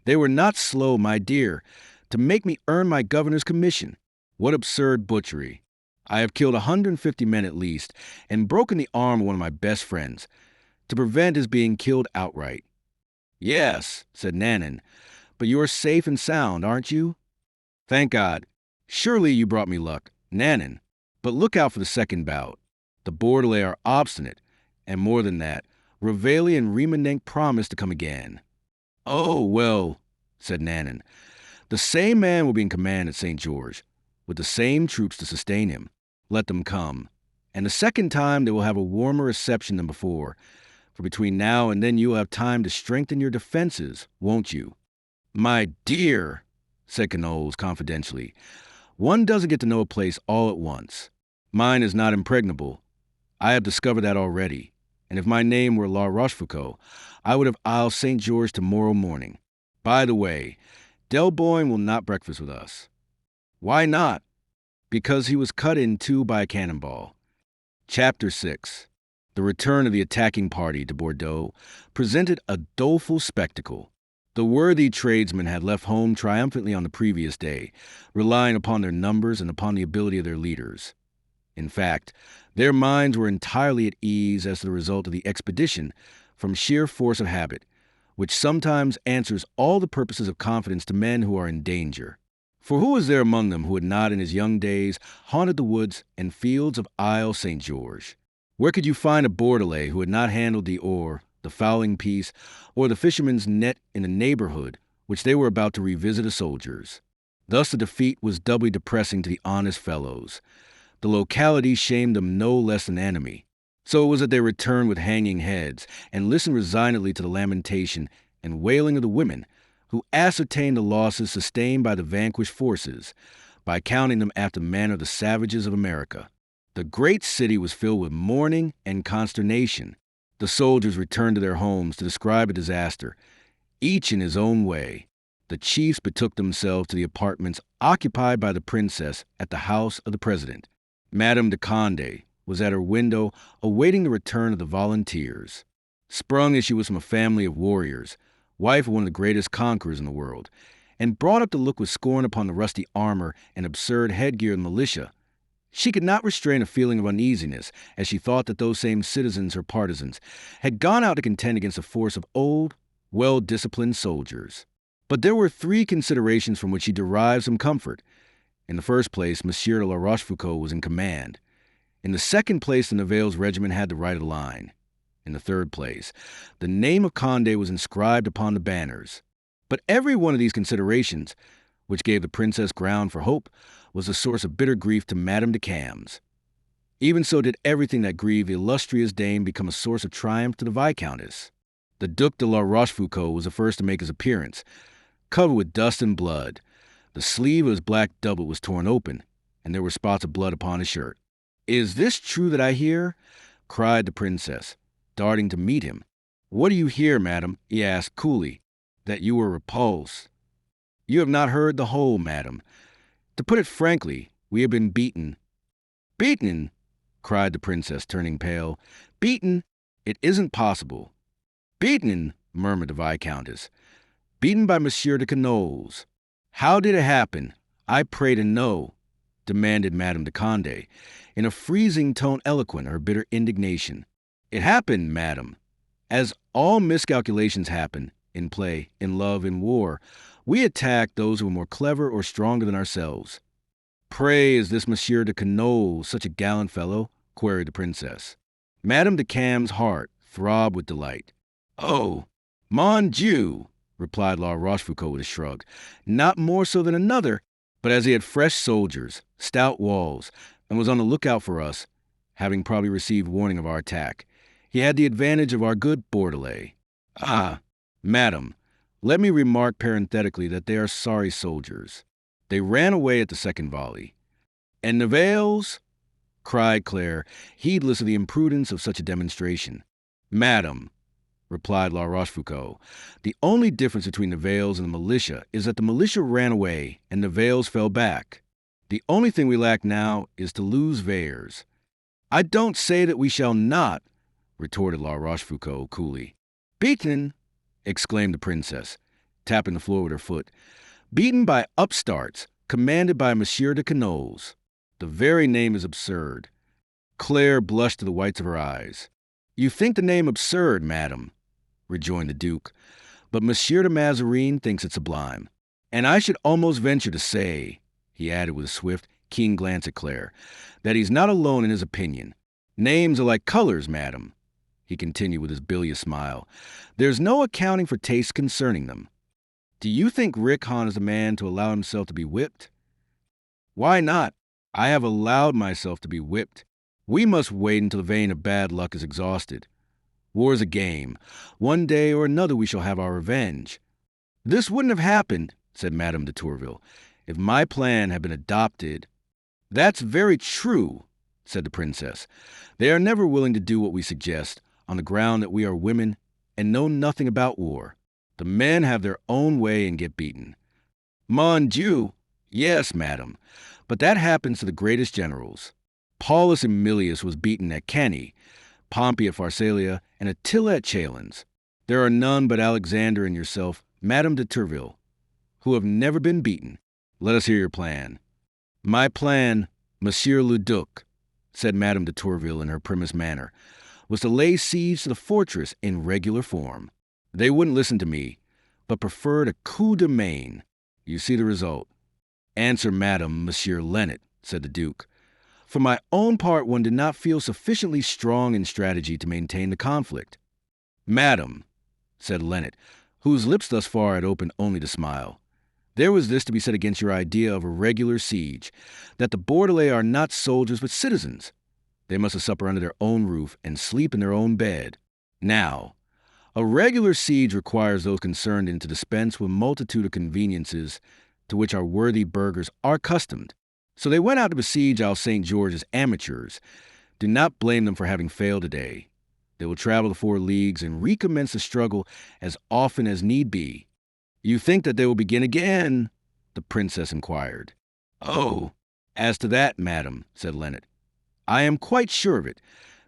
"They were not slow, my dear, to make me earn my governor's commission. What absurd butchery! I have killed 150 men at least, and broken the arm of one of my best friends, to prevent his being killed outright." "Yes," said Nanon, "but you are safe and sound, aren't you?" "Thank God. Surely you brought me luck, Nanon. But look out for the second bout. The Bordelais are obstinate, and more than that, Revelli and Remenink promised to come again." "Oh, well," said Nanon, "the same man will be in command at St. George, with the same troops to sustain him. Let them come. And the second time they will have a warmer reception than before, for between now and then you will have time to strengthen your defenses, won't you?" "My dear," said Canolles confidentially, "one doesn't get to know a place all at once. Mine is not impregnable. I have discovered that already, and if my name were La Rochefoucauld, I would have Isle St. George tomorrow morning. By the way, Delboyne will not breakfast with us." "Why not?" "Because he was cut in two by a cannonball." Chapter 6. The return of the attacking party to Bordeaux presented a doleful spectacle. The worthy tradesmen had left home triumphantly on the previous day, relying upon their numbers and upon the ability of their leaders. In fact, their minds were entirely at ease as to the result of the expedition from sheer force of habit, which sometimes answers all the purposes of confidence to men who are in danger. For who was there among them who had not in his young days haunted the woods and fields of Isle St. George? Where could you find a Bordelais who had not handled the oar, the fowling piece, or the fisherman's net in the neighborhood which they were about to revisit as soldiers? Thus the defeat was doubly depressing to the honest fellows. The locality shamed them no less than the enemy. So it was that they returned with hanging heads and listened resignedly to the lamentation and wailing of the women, who ascertained the losses sustained by the vanquished forces by counting them after the manner of the savages of America. The great city was filled with mourning and consternation. The soldiers returned to their homes to describe the disaster, each in his own way. The chiefs betook themselves to the apartments occupied by the princess at the house of the president. Madame de Condé was at her window awaiting the return of the volunteers. Sprung as she was from a family of warriors, wife of one of the greatest conquerors in the world, and brought up to look with scorn upon the rusty armor and absurd headgear of the militia, she could not restrain a feeling of uneasiness as she thought that those same citizens, her partisans, had gone out to contend against a force of old, well-disciplined soldiers. But there were 3 considerations from which she derived some comfort. In the first place, Monsieur de La Rochefoucauld was in command. In the second place, the Nivelles regiment had the right of line. In the third place, the name of Condé was inscribed upon the banners. But every one of these considerations, which gave the princess ground for hope, was a source of bitter grief to Madame de Cambes. Even so did everything that grieved the illustrious dame become a source of triumph to the Viscountess. The Duc de la Rochefoucauld was the first to make his appearance, covered with dust and blood. The sleeve of his black doublet was torn open, and there were spots of blood upon his shirt. "Is this true that I hear?" cried the princess, darting to meet him. "What do you hear, madam?" he asked coolly. "That you were repulsed." "You have not heard the whole, madam. To put it frankly, we have been beaten." "Beaten?" cried the princess, turning pale. "Beaten? It isn't possible." "Beaten?" murmured the Viscountess. "Beaten by Monsieur de Canoles." "How did it happen? I pray to know," demanded Madame de Condé, in a freezing tone eloquent of her bitter indignation. "It happened, madam. As all miscalculations happen, in play, in love, in war, we attacked those who were more clever or stronger than ourselves." "Pray, is this Monsieur de Canoles such a gallant fellow?" queried the princess. Madame de Cambes' heart throbbed with delight. "Oh, mon Dieu!" replied La Rochefoucauld with a shrug. "Not more so than another, but as he had fresh soldiers, stout walls, and was on the lookout for us, having probably received warning of our attack, he had the advantage of our good Bordelais. Ah, madam, let me remark parenthetically that they are sorry soldiers. They ran away at the second volley." "And Nivelles?" cried Claire, heedless of the imprudence of such a demonstration. "Madam," replied La Rochefoucauld, "the only difference between Nivelles and the militia is that the militia ran away and Nivelles fell back. The only thing we lack now is to lose Vayres." "I don't say that we shall not," retorted La Rochefoucauld coolly. "Beaten!" exclaimed the princess, tapping the floor with her foot. "Beaten by upstarts, commanded by Monsieur de Canoles. The very name is absurd." Claire blushed to the whites of her eyes. "You think the name absurd, madam," rejoined the Duke, "but Monsieur de Mazarin thinks it sublime. And I should almost venture to say," he added with a swift, keen glance at Claire, "that he's not alone in his opinion. Names are like colors, madam," he continued with his bilious smile. "There's no accounting for taste concerning them. Do you think Richness is the man to allow himself to be whipped?" "Why not? I have allowed myself to be whipped. We must wait until the vein of bad luck is exhausted. War's a game. One day or another we shall have our revenge." "This wouldn't have happened," said Madame de Tourville, "if my plan had been adopted." "That's very true," said the princess. "They are never willing to do what we suggest, on the ground that we are women and know nothing about war. The men have their own way and get beaten." "Mon Dieu! Yes, madam, but that happens to the greatest generals. Paulus Emilius was beaten at Cannae, Pompey at Pharsalia, and Attila at Chalons. There are none but Alexander and yourself, Madame de Tourville, who have never been beaten. Let us hear your plan." "My plan, Monsieur le Duc," said Madame de Tourville in her primmest manner, "was to lay siege to the fortress in regular form. They wouldn't listen to me, but preferred a coup de main. You see the result." "Answer, madam, Monsieur Lennet," said the Duke. "For my own part, one did not feel sufficiently strong in strategy to maintain the conflict." "Madam," said Lennet, whose lips thus far had opened only to smile, "there was this to be said against your idea of a regular siege, that the Bordelais are not soldiers but citizens. They must supper under their own roof and sleep in their own bed. Now, a regular siege requires those concerned in to dispense with a multitude of conveniences to which our worthy burghers are accustomed. So they went out to besiege our St. George as amateurs. Do not blame them for having failed today. They will travel the 4 leagues and recommence the struggle as often as need be." "You think that they will begin again?" the princess inquired. "Oh, as to that, madam," said Lennet, "I am quite sure of it.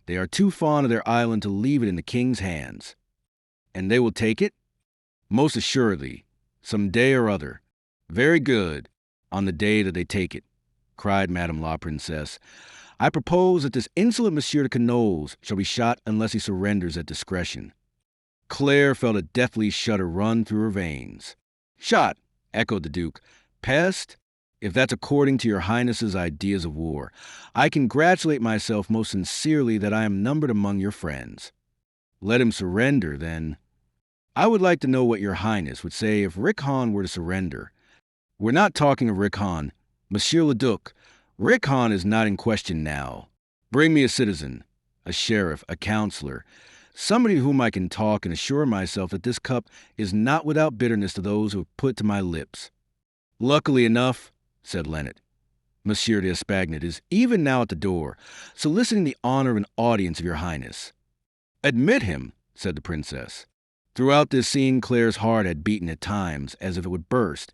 They are too fond of their island to leave it in the king's hands." "And they will take it?" "Most assuredly, some day or other." "Very good, on the day that they take it," cried Madame la Princesse. "I propose that this insolent Monsieur de Canoles shall be shot unless he surrenders at discretion." Claire felt a deathly shudder run through her veins. "Shot!" echoed the Duke. "Peste! If that's according to your Highness's ideas of war, I congratulate myself most sincerely that I am numbered among your friends." "Let him surrender, then." "I would like to know what your Highness would say if Richness were to surrender." "We're not talking of Richness, Monsieur le Duc. Richness is not in question now. Bring me a citizen, a sheriff, a counselor, somebody to whom I can talk and assure myself that this cup is not without bitterness to those who have put it to my lips." "Luckily enough," said Leonard, "Monsieur d'Espagnat is even now at the door, soliciting the honor of an audience of your highness." "Admit him," said the princess. Throughout this scene, Claire's heart had beaten at times as if it would burst,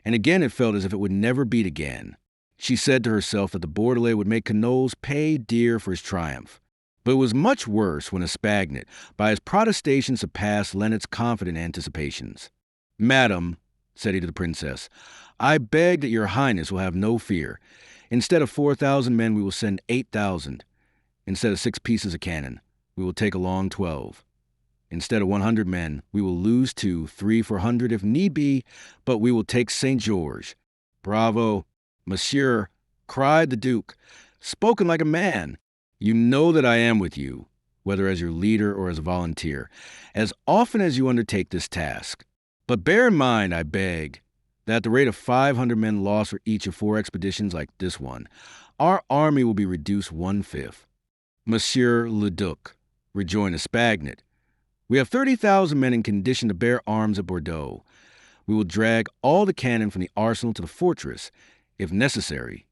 and again it felt as if it would never beat again. She said to herself that the Bordelais would make Quenouille's pay dear for his triumph. But it was much worse when Espagnat, by his protestations, surpassed Leonard's confident anticipations. "Madam," said he to the princess, "I beg that your highness will have no fear. Instead of 4,000 men, we will send 8,000. Instead of 6 pieces of cannon, we will take along 12. Instead of 100 men, we will lose 2, 3 for 100 if need be, but we will take St. George." "Bravo, monsieur," cried the Duke. "Spoken like a man. You know that I am with you, whether as your leader or as a volunteer, as often as you undertake this task. But bear in mind, I beg, that at the rate of 500 men lost for each of 4 expeditions like this one, our army will be reduced 1/5. "Monsieur le Duc," rejoined Espagnat, "we have 30,000 men in condition to bear arms at Bordeaux. We will drag all the cannon from the arsenal to the fortress, if necessary.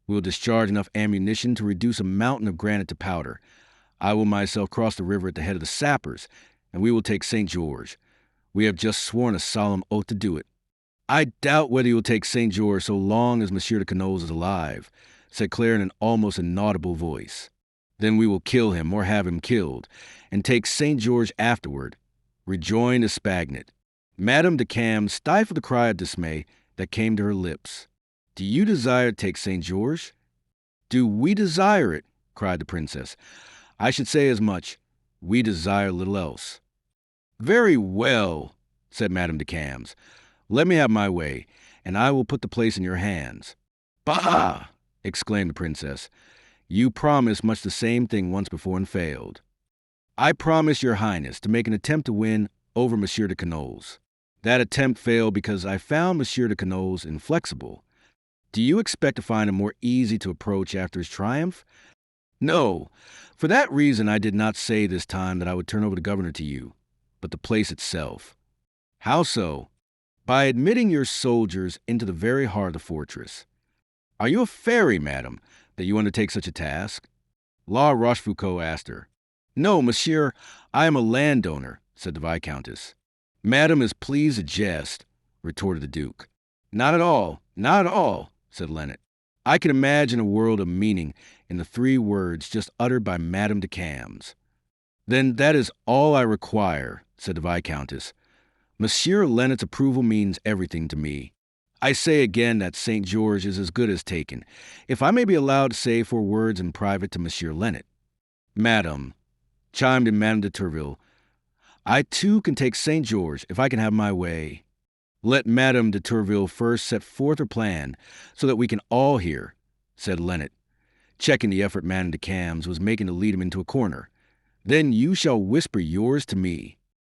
We will discharge enough ammunition to reduce a mountain of granite to powder. I will myself cross the river at the head of the sappers, and we will take St. George. We have just sworn a solemn oath to do it." "I doubt whether you will take St. George so long as Monsieur de Quenouille is alive," said Claire in an almost inaudible voice. "Then we will kill him, or have him killed, and take St. George afterward," rejoined Espagnat. Madame de Cambes stifled a cry of dismay that came to her lips. "Do you desire to take St. George?" "Do we desire it?" cried the princess. "I should say as much. We desire little else." "Very well," said Madame de Cambes. "Let me have my way, and I will put the place in your hands." "Bah!" exclaimed the princess. "You promised much the same thing once before and failed." "I promised your highness to make an attempt to win over Monsieur de Quenouille. That attempt failed because I found Monsieur de Quenouille inflexible. Do you expect to find him more easy to approach after his triumph? No. For that reason I did not say this time that I would turn over the governor to you, but the place itself." "How so?" "By admitting your soldiers into the very heart of the fortress." "Are you a fairy, madam, that you undertake such a task?" La Rochefoucauld asked her. "No, monsieur, I am a landowner," said the Vicomtesse. "Madam is pleased to jest," retorted the Duke. "Not at all, not at all," said Leonard. "I can imagine a world of meaning in the 3 words just uttered by Madame de Cambes." "Then that is all I require," said the Viscountess. "Monsieur Leonard's approval means everything to me. I say again that St. George is as good as taken, if I may be allowed to say 4 words in private to Monsieur Leonard." "Madame," chimed in Madame de Turville, "I too can take St. George if I can have my way." "Let Madame de Turville first set forth her plan, so that we can all hear," said Leonard, checking the effort Madame de Cambes was making to lead him into a corner. "Then you shall whisper yours to me."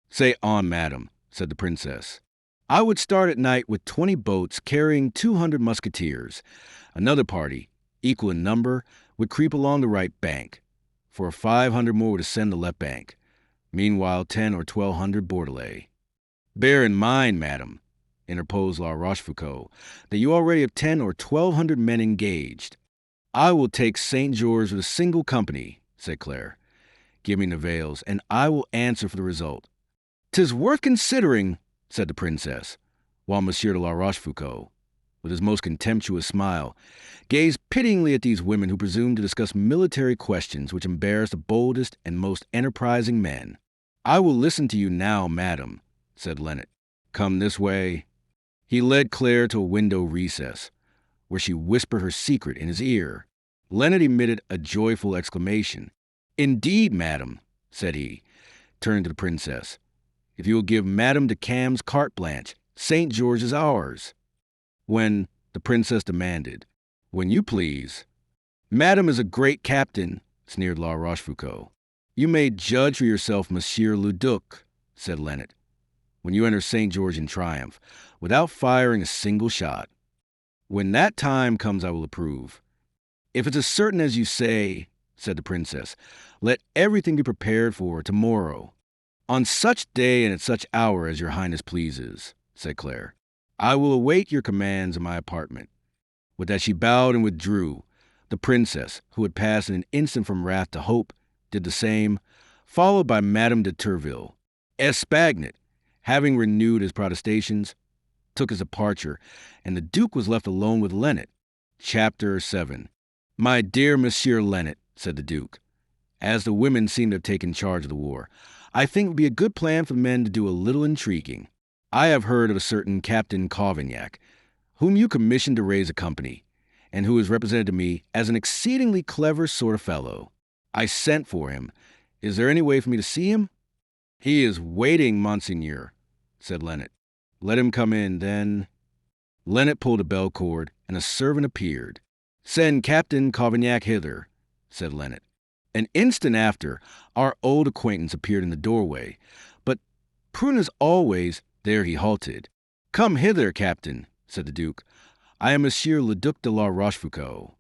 "Say on, madam," said the princess. "I would start at night with 20 boats carrying 200 musketeers. Another party, equal in number, would creep along the right bank, for 500 more would ascend the left bank. Meanwhile, 10 or 1,200 Bordelais." "Bear in mind, madam," interposed La Rochefoucauld, "that you already have 10 or 1,200 men engaged." "I will take St. George with a single company," said Claire. "Give me Nivelles, and I will answer for the result." "'Tis worth considering," said the princess, while Monsieur de La Rochefoucauld, with his most contemptuous smile, gazed pityingly at these women who presumed to discuss military questions which embarrass the boldest and most enterprising men. "I will listen to you now, madam," said Leonard. "Come this way." He led Claire to a window recess, where she whispered her secret in his ear. Leonard emitted a joyful exclamation. "Indeed, madam," said he, turning to the princess, "if you will give Madame de Cambes carte blanche, St. George is ours." "When?" the princess demanded. "When you please." "Madame is a great captain," sneered La Rochefoucauld. "You may judge for yourself, Monsieur le Duc," said Leonard, "when you enter St. George in triumph, without firing a single shot. When that time comes, I will approve. If it's as certain as you say," said the princess. "Let everything be prepared for tomorrow." "On such day and at such hour as your highness pleases," said Claire. "I will await your commands in my apartment." With that she bowed and withdrew. The princess, who had passed in an instant from wrath to hope, did the same, followed by Madame de Turville. Espagnat, having renewed his protestations, took his departure, and the Duke was left alone with Lennet. Chapter 7. "My dear Monsieur Lennet," said the Duke, as the women seemed to have taken charge of the war, "I think it would be a good plan for the men to do a little intriguing. I have heard of a certain Captain Cavaignac, whom you commissioned to raise a company, and who is represented to me as an exceedingly clever sort of fellow. I sent for him. Is there any way for me to see him?" "He is waiting, Monseigneur," said Lennet. "Let him come in, then." Lennet pulled a bell cord, and a servant appeared. "Send Captain Cavaignac hither," said Lennet. An instant after, our old acquaintance appeared in the doorway, but prudent as always, there he halted. "Come hither, Captain," said the Duke. "I am Monsieur le Duc de la Rochefoucauld."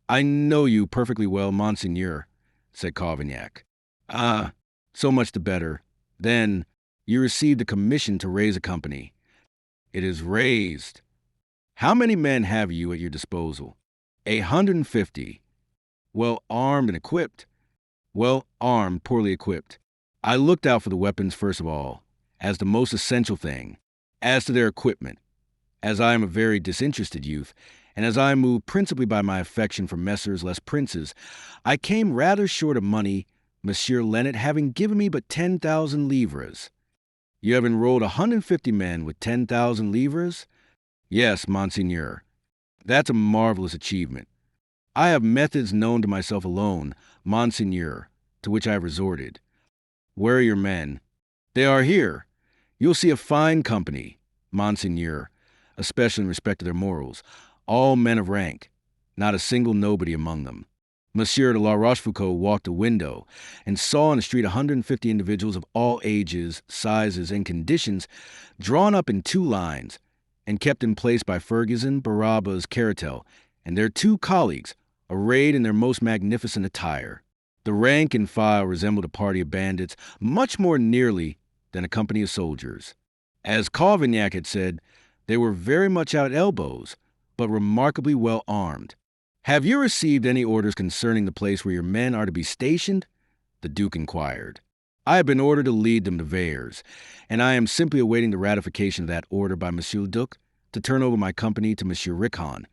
"I know you perfectly well, Monseigneur," said Cavaignac. "Ah, so much the better. Then, you received a commission to raise a company." "It is raised." "How many men have you at your disposal?" 150. "Well armed and equipped?" "Well armed, poorly equipped. I looked out for the weapons first of all, as the most essential thing. As to their equipment, as I am a very disinterested youth, and as I am moved principally by my affection for messers less princes, I came rather short of money, Monsieur Lennet having given me but 10,000 livres." "You have enrolled 150 men with 10,000 livres?" "Yes, Monseigneur. That's a marvelous achievement. I have methods known to myself alone, Monseigneur, to which I have resorted." "Where are your men?" "They are here. You'll see a fine company, Monseigneur, especially in respect to their morals. All men of rank, not a single nobody among them." Monsieur de la Rochefoucauld walked a window and saw in the street 150 individuals of all ages, sizes, and conditions drawn up in 2 lines and kept in place by Ferguson, Barabbas, Caratal, and their 2 colleagues, arrayed in their most magnificent attire. The rank and file resembled a party of bandits much more nearly than a company of soldiers. As Cavaignac had said, they were very much out at elbows, but remarkably well armed. "Have you received any orders concerning the place where your men are to be stationed?" the Duke inquired. "I have been ordered to lead them to Vayres, and I am simply awaiting the ratification of that order by Monsieur le Duc to turn over my company to Monsieur Richon,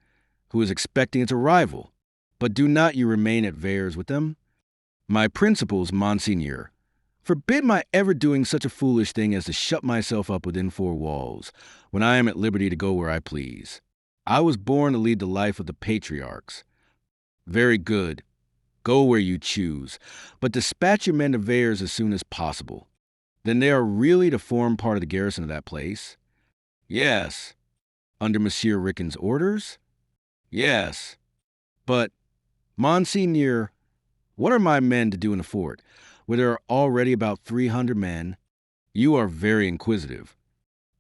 who is expecting its arrival. But do not you remain at Vayres with them." "My principles, Monseigneur, forbid my ever doing such a foolish thing as to shut myself up within 4 walls, when I am at liberty to go where I please. I was born to lead the life of the patriarchs." "Very good. Go where you choose, but dispatch your men to Vayres as soon as possible." "Then they are really to form part of the garrison of that place?" "Yes." "Under Monsieur Richon's orders?" "Yes." "But, Monseigneur, what are my men to do in the fort, where there are already about 300 men? You are very inquisitive."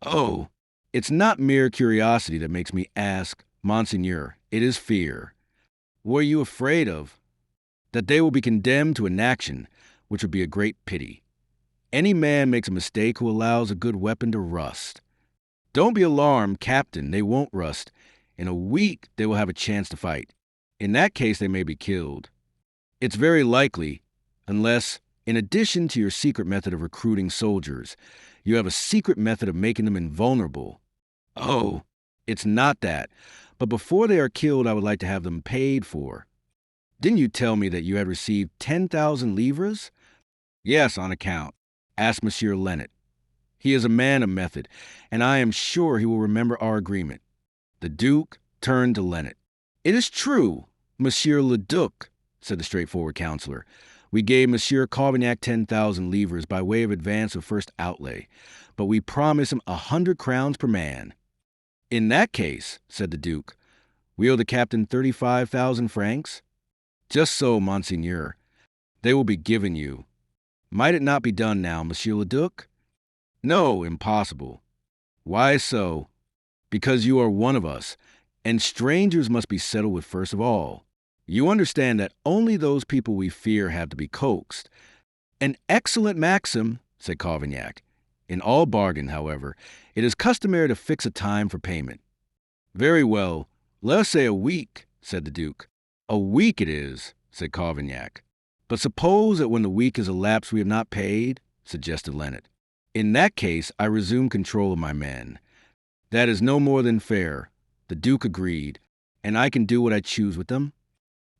"Oh, it's not mere curiosity that makes me ask, Monseigneur. It is fear." "What are you afraid of?" "That they will be condemned to inaction, which would be a great pity. Any man makes a mistake who allows a good weapon to rust." "Don't be alarmed, Captain. They won't rust. In a week they will have a chance to fight. In that case they may be killed." "It's very likely, unless, in addition to your secret method of recruiting soldiers, you have a secret method of making them invulnerable." "Oh, it's not that. But before they are killed, I would like to have them paid for." "Didn't you tell me that you had received 10,000 livres?" "Yes, on account. Ask Monsieur Lennet. He is a man of method, and I am sure he will remember our agreement." The Duke turned to Lennet. "It is true, Monsieur le Duc," said the straightforward counselor. "We gave Monsieur Cavaignac 10,000 livres by way of advance of first outlay, but we promised him 100 crowns per man." "In that case," said the Duke, "we owe the captain 35,000 francs?" "Just so, Monseigneur. They will be given you. Might it not be done now, Monsieur le Duc?" "No, impossible." "Why so?" "Because you are one of us, and strangers must be settled with first of all." You understand that only those people we fear have to be coaxed. An excellent maxim, said Cavaignac. In all bargain, however, it is customary to fix a time for payment. Very well, let us say a week, said the Duke. A week it is, said Cavaignac. But suppose that when the week is elapsed we have not paid, suggested Lennet. In that case, I resume control of my men. That is no more than fair, the Duke agreed, and I can do what I choose with them?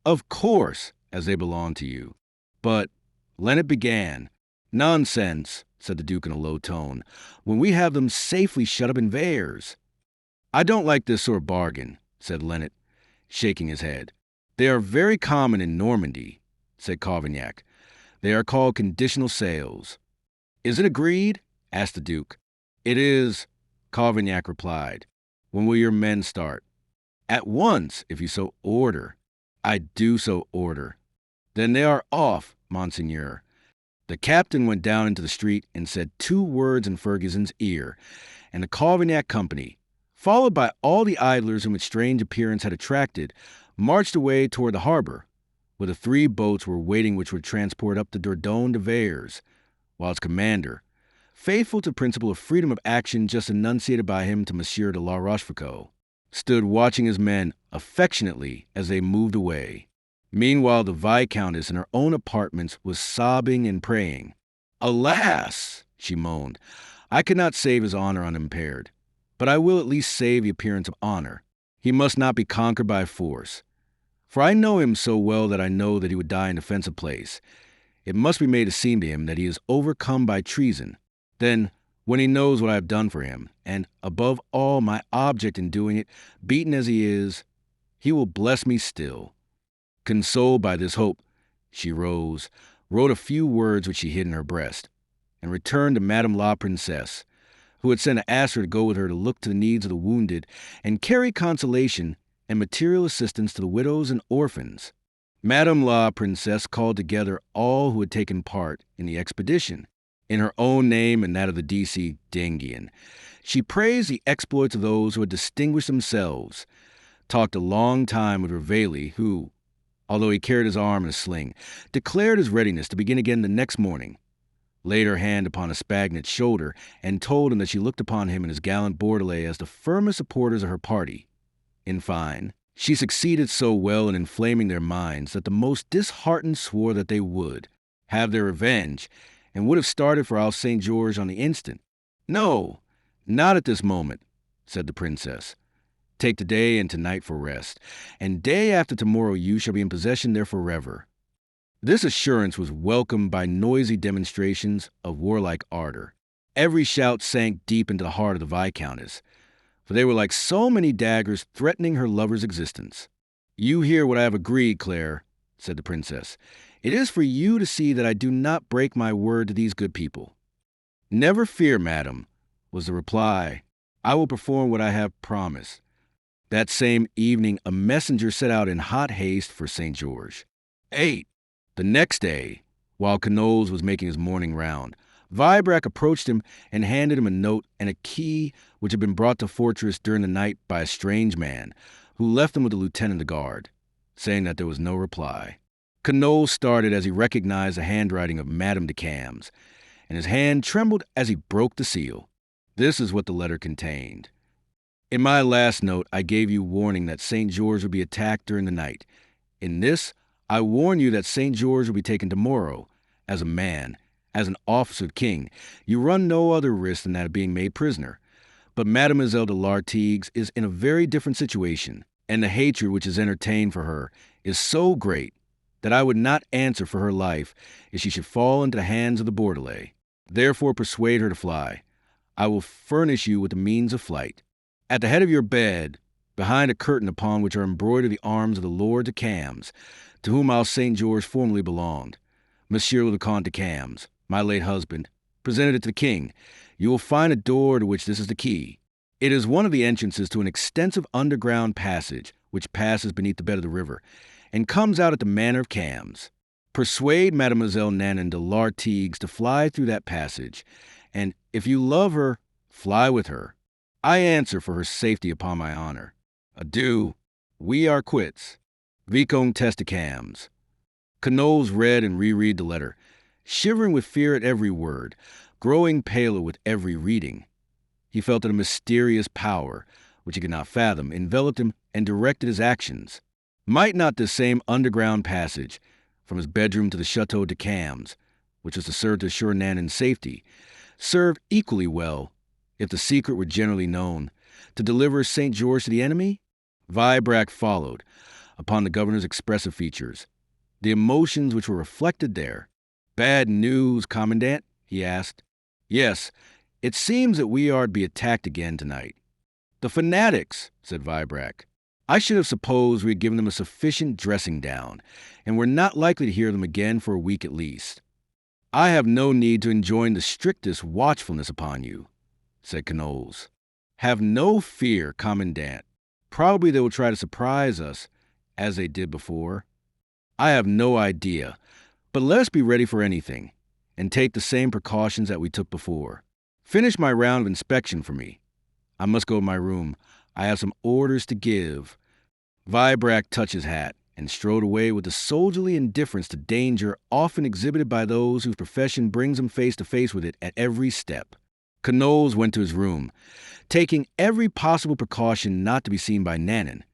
Of course, as they belong to you. But, Lennet began. Nonsense, said the Duke in a low tone, when we have them safely shut up in Vayres. I don't like this sort of bargain, said Lennet, shaking his head. They are very common in Normandy, said Cavaignac. They are called conditional sales. Is it agreed? Asked the Duke. It is, Cavaignac replied. When will your men start? At once, if you so order. I do so order. Then they are off, Monseigneur. The captain went down into the street and said 2 words in Ferguson's ear, and the Cavaignac company, followed by all the idlers whom its strange appearance had attracted, marched away toward the harbor, where the 3 boats were waiting which would transport up the Dordogne to Vayres, while its commander, faithful to the principle of freedom of action just enunciated by him to Monsieur de La Rochefoucauld, stood watching his men affectionately as they moved away. Meanwhile, the Viscountess in her own apartments was sobbing and praying. Alas, she moaned, I could not save his honor unimpaired, but I will at least save the appearance of honor. He must not be conquered by force. For I know him so well that I know that he would die in defense of place. It must be made to seem to him that he is overcome by treason. Then, when he knows what I have done for him, and, above all, my object in doing it, beaten as he is, he will bless me still. Consoled by this hope, she rose, wrote a few words which she hid in her breast, and returned to Madame la Princesse, who had sent to ask her to go with her to look to the needs of the wounded and carry consolation and material assistance to the widows and orphans. Madame la Princesse called together all who had taken part in the expedition, in her own name and that of the D.C. Dingian. She praised the exploits of those who had distinguished themselves, talked a long time with Reveille, who, although he carried his arm in a sling, declared his readiness to begin again the next morning, laid her hand upon a Spagnet's shoulder, and told him that she looked upon him and his gallant Bordelais as the firmest supporters of her party. In fine, she succeeded so well in inflaming their minds that the most disheartened swore that they would have their revenge, and would have started for Alsace St. George on the instant. No, not at this moment, said the princess. Take today and tonight for rest, and day after tomorrow you shall be in possession there forever. This assurance was welcomed by noisy demonstrations of warlike ardor. Every shout sank deep into the heart of the Viscountess, for they were like so many daggers threatening her lover's existence. You hear what I have agreed, Claire, said the princess. It is for you to see that I do not break my word to these good people. Never fear, madam, was the reply. I will perform what I have promised. That same evening, a messenger set out in hot haste for St. George. 8. The next day, while Quenouille was making his morning round, Vibrac approached him and handed him a note and a key which had been brought to fortress during the night by a strange man, who left them with the lieutenant of the guard, saying that there was no reply. Quenouille started as he recognized the handwriting of Madame de Cambes, and his hand trembled as he broke the seal. This is what the letter contained. In my last note, I gave you warning that St. George would be attacked during the night. In this, I warn you that St. George will be taken tomorrow. As a man, as an officer of the king, you run no other risk than that of being made prisoner. But Mademoiselle de Lartigues is in a very different situation, and the hatred which is entertained for her is so great that I would not answer for her life if she should fall into the hands of the Bordelais. Therefore persuade her to fly. I will furnish you with the means of flight. At the head of your bed, behind a curtain upon which are embroidered the arms of the Lord de Cambes, to whom Alsace St. George formerly belonged, Monsieur le Comte de Cambes, my late husband, presented it to the king. You will find a door to which this is the key. It is one of the entrances to an extensive underground passage which passes beneath the bed of the river, and comes out at the manor of Cambes. Persuade Mademoiselle Nanon de Lartigues to fly through that passage, and if you love her, fly with her. I answer for her safety upon my honor. Adieu. We are quits. Vicomtesse de Cambes. Canoles read and reread the letter, shivering with fear at every word, growing paler with every reading. He felt that a mysterious power, which he could not fathom, enveloped him and directed his actions. Might not this same underground passage, from his bedroom to the Chateau de Cambes, which was to serve to assure Nanon's safety, serve equally well, if the secret were generally known, to deliver St. George to the enemy? Vibrac followed, upon the governor's expressive features, the emotions which were reflected there. "Bad news, Commandant?" he asked. "Yes, it seems that we are to be attacked again tonight." "The fanatics," said Vibrac. "I should have supposed we had given them a sufficient dressing down, and were not likely to hear them again for a week at least." "I have no need to enjoin the strictest watchfulness upon you," said Canoles. "Have no fear, Commandant. Probably they will try to surprise us, as they did before. I have no idea, but let us be ready for anything, and take the same precautions that we took before. Finish my round of inspection for me. I must go to my room. I have some orders to give." Vibrac touched his hat and strode away with the soldierly indifference to danger often exhibited by those whose profession brings them face to face with it at every step. Canoles went to his room, taking every possible precaution not to be seen by Nanon,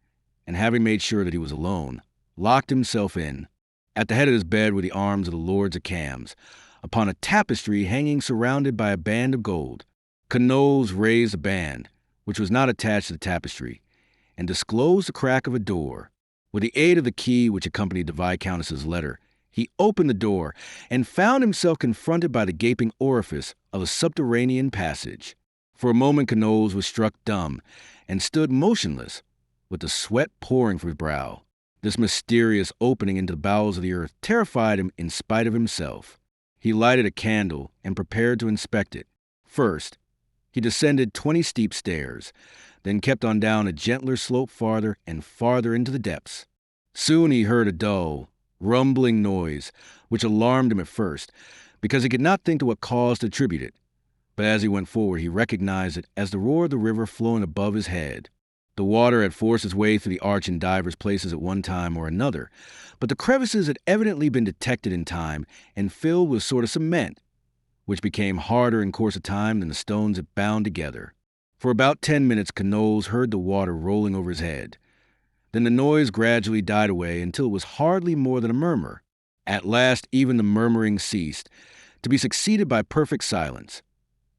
and having made sure that he was alone, locked himself in. At the head of his bed were the arms of the lords of Cambes, upon a tapestry hanging surrounded by a band of gold. Canoles raised the band, which was not attached to the tapestry, and disclosed the crack of a door. With the aid of the key which accompanied the Viscountess's letter, he opened the door and found himself confronted by the gaping orifice of a subterranean passage. For a moment Canoles was struck dumb and stood motionless, with the sweat pouring from his brow. This mysterious opening into the bowels of the earth terrified him in spite of himself. He lighted a candle and prepared to inspect it. First, he descended 20 steep stairs, then kept on down a gentler slope farther and farther into the depths. Soon he heard a dull, rumbling noise, which alarmed him at first, because he could not think to what cause to attribute it. But as he went forward, he recognized it as the roar of the river flowing above his head. The water had forced its way through the arch in divers places at one time or another, but the crevices had evidently been detected in time and filled with a sort of cement, which became harder in course of time than the stones it bound together. For about 10 minutes Canoles heard the water rolling over his head. Then the noise gradually died away until it was hardly more than a murmur. At last even the murmuring ceased, to be succeeded by perfect silence.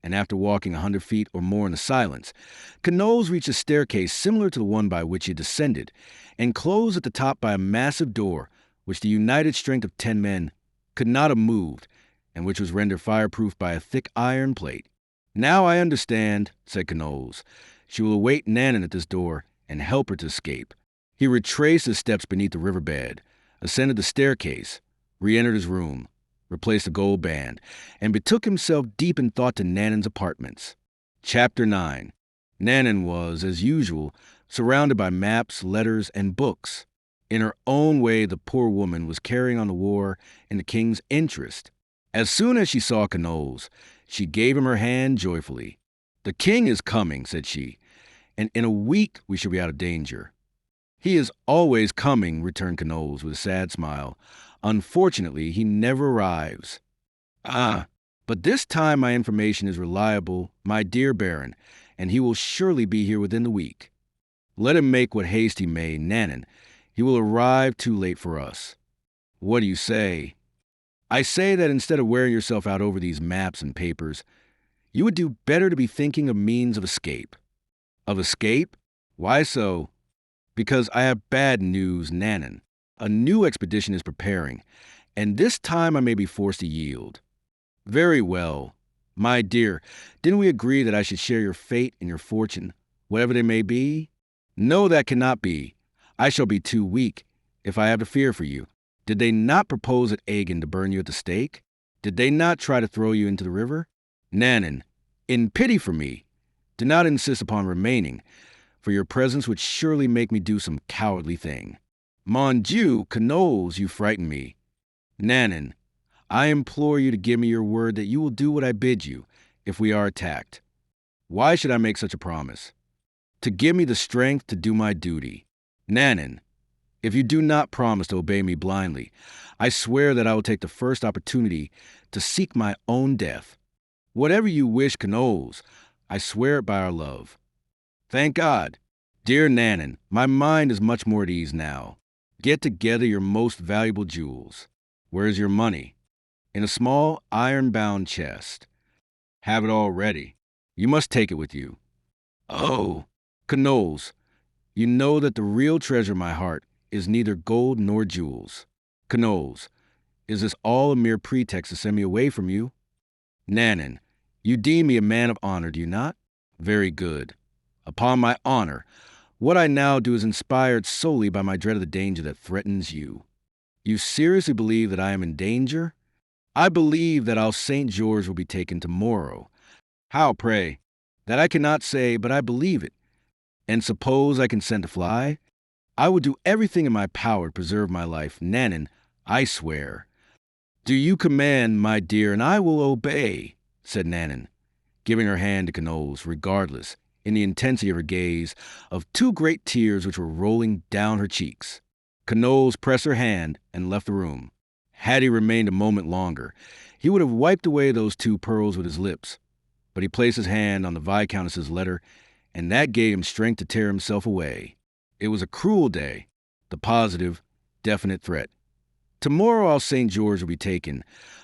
And after walking 100 feet or more in the silence, Canoles reached a staircase similar to the one by which he had descended, and closed at the top by a massive door which the united strength of 10 men could not have moved, and which was rendered fireproof by a thick iron plate. "Now I understand," said Canoles. "She will await Nanon at this door and help her to escape." He retraced his steps beneath the riverbed, ascended the staircase, re-entered his room, replaced the gold band, and betook himself deep in thought to Nanon's apartments. Chapter 9. Nanon was, as usual, surrounded by maps, letters, and books. In her own way, the poor woman was carrying on the war in the king's interest. As soon as she saw Canoles, she gave him her hand joyfully. "The king is coming," said she, "and in a week we shall be out of danger." "He is always coming," returned Canoles with a sad smile. "Unfortunately, he never arrives." "Ah, but this time my information is reliable, my dear Baron, and he will surely be here within the week. Let him make what haste he may, Nanon, he will arrive too late for us." "What do you say?" "I say that instead of wearing yourself out over these maps and papers, you would do better to be thinking of means of escape." "Of escape? Why so?" "Because I have bad news, Nanon. A new expedition is preparing, and this time I may be forced to yield." "Very well. My dear, didn't we agree that I should share your fate and your fortune, whatever they may be?" "No, that cannot be. I shall be too weak, if I have to fear for you. Did they not propose at Agen to burn you at the stake? Did they not try to throw you into the river? Nanon, in pity for me, do not insist upon remaining, for your presence would surely make me do some cowardly thing." "Mon Dieu, Canoles, you frighten me." "Nanon, I implore you to give me your word that you will do what I bid you, if we are attacked." "Why should I make such a promise?" "To give me the strength to do my duty." "Nanon, If you do not promise to obey me blindly, I swear that I will take the first opportunity to seek my own death. Whatever you wish connols, I swear it by our love. Thank God. Dear Nanan, my mind is much more at ease now. Get together your most valuable jewels. Where is your money? In a small, iron-bound chest. Have it all ready. You must take it with you. Oh, Knowles, you know that the real treasure of my heart is neither gold nor jewels. Knowles, is this all a mere pretext to send me away from you? Nanan, you deem me a man of honor, do you not? Very good. Upon my honor, what I now do is inspired solely by my dread of the danger that threatens you. You seriously believe that I am in danger? I believe that our St. George will be taken tomorrow. How, pray? That I cannot say, but I believe it. And suppose I consent to fly? I will do everything in my power to preserve my life. Nanan, I swear. Do you command, my dear, and I will obey, said Nanan, giving her hand to Knowles, regardless, in the intensity of her gaze, of two great tears which were rolling down her cheeks. Knowles pressed her hand and left the room. Had he remained a moment longer, he would have wiped away those two pearls with his lips. But he placed his hand on the Viscountess's letter, and that gave him strength to tear himself away. It was a cruel day, the positive, definite threat. Tomorrow our St. George will be taken,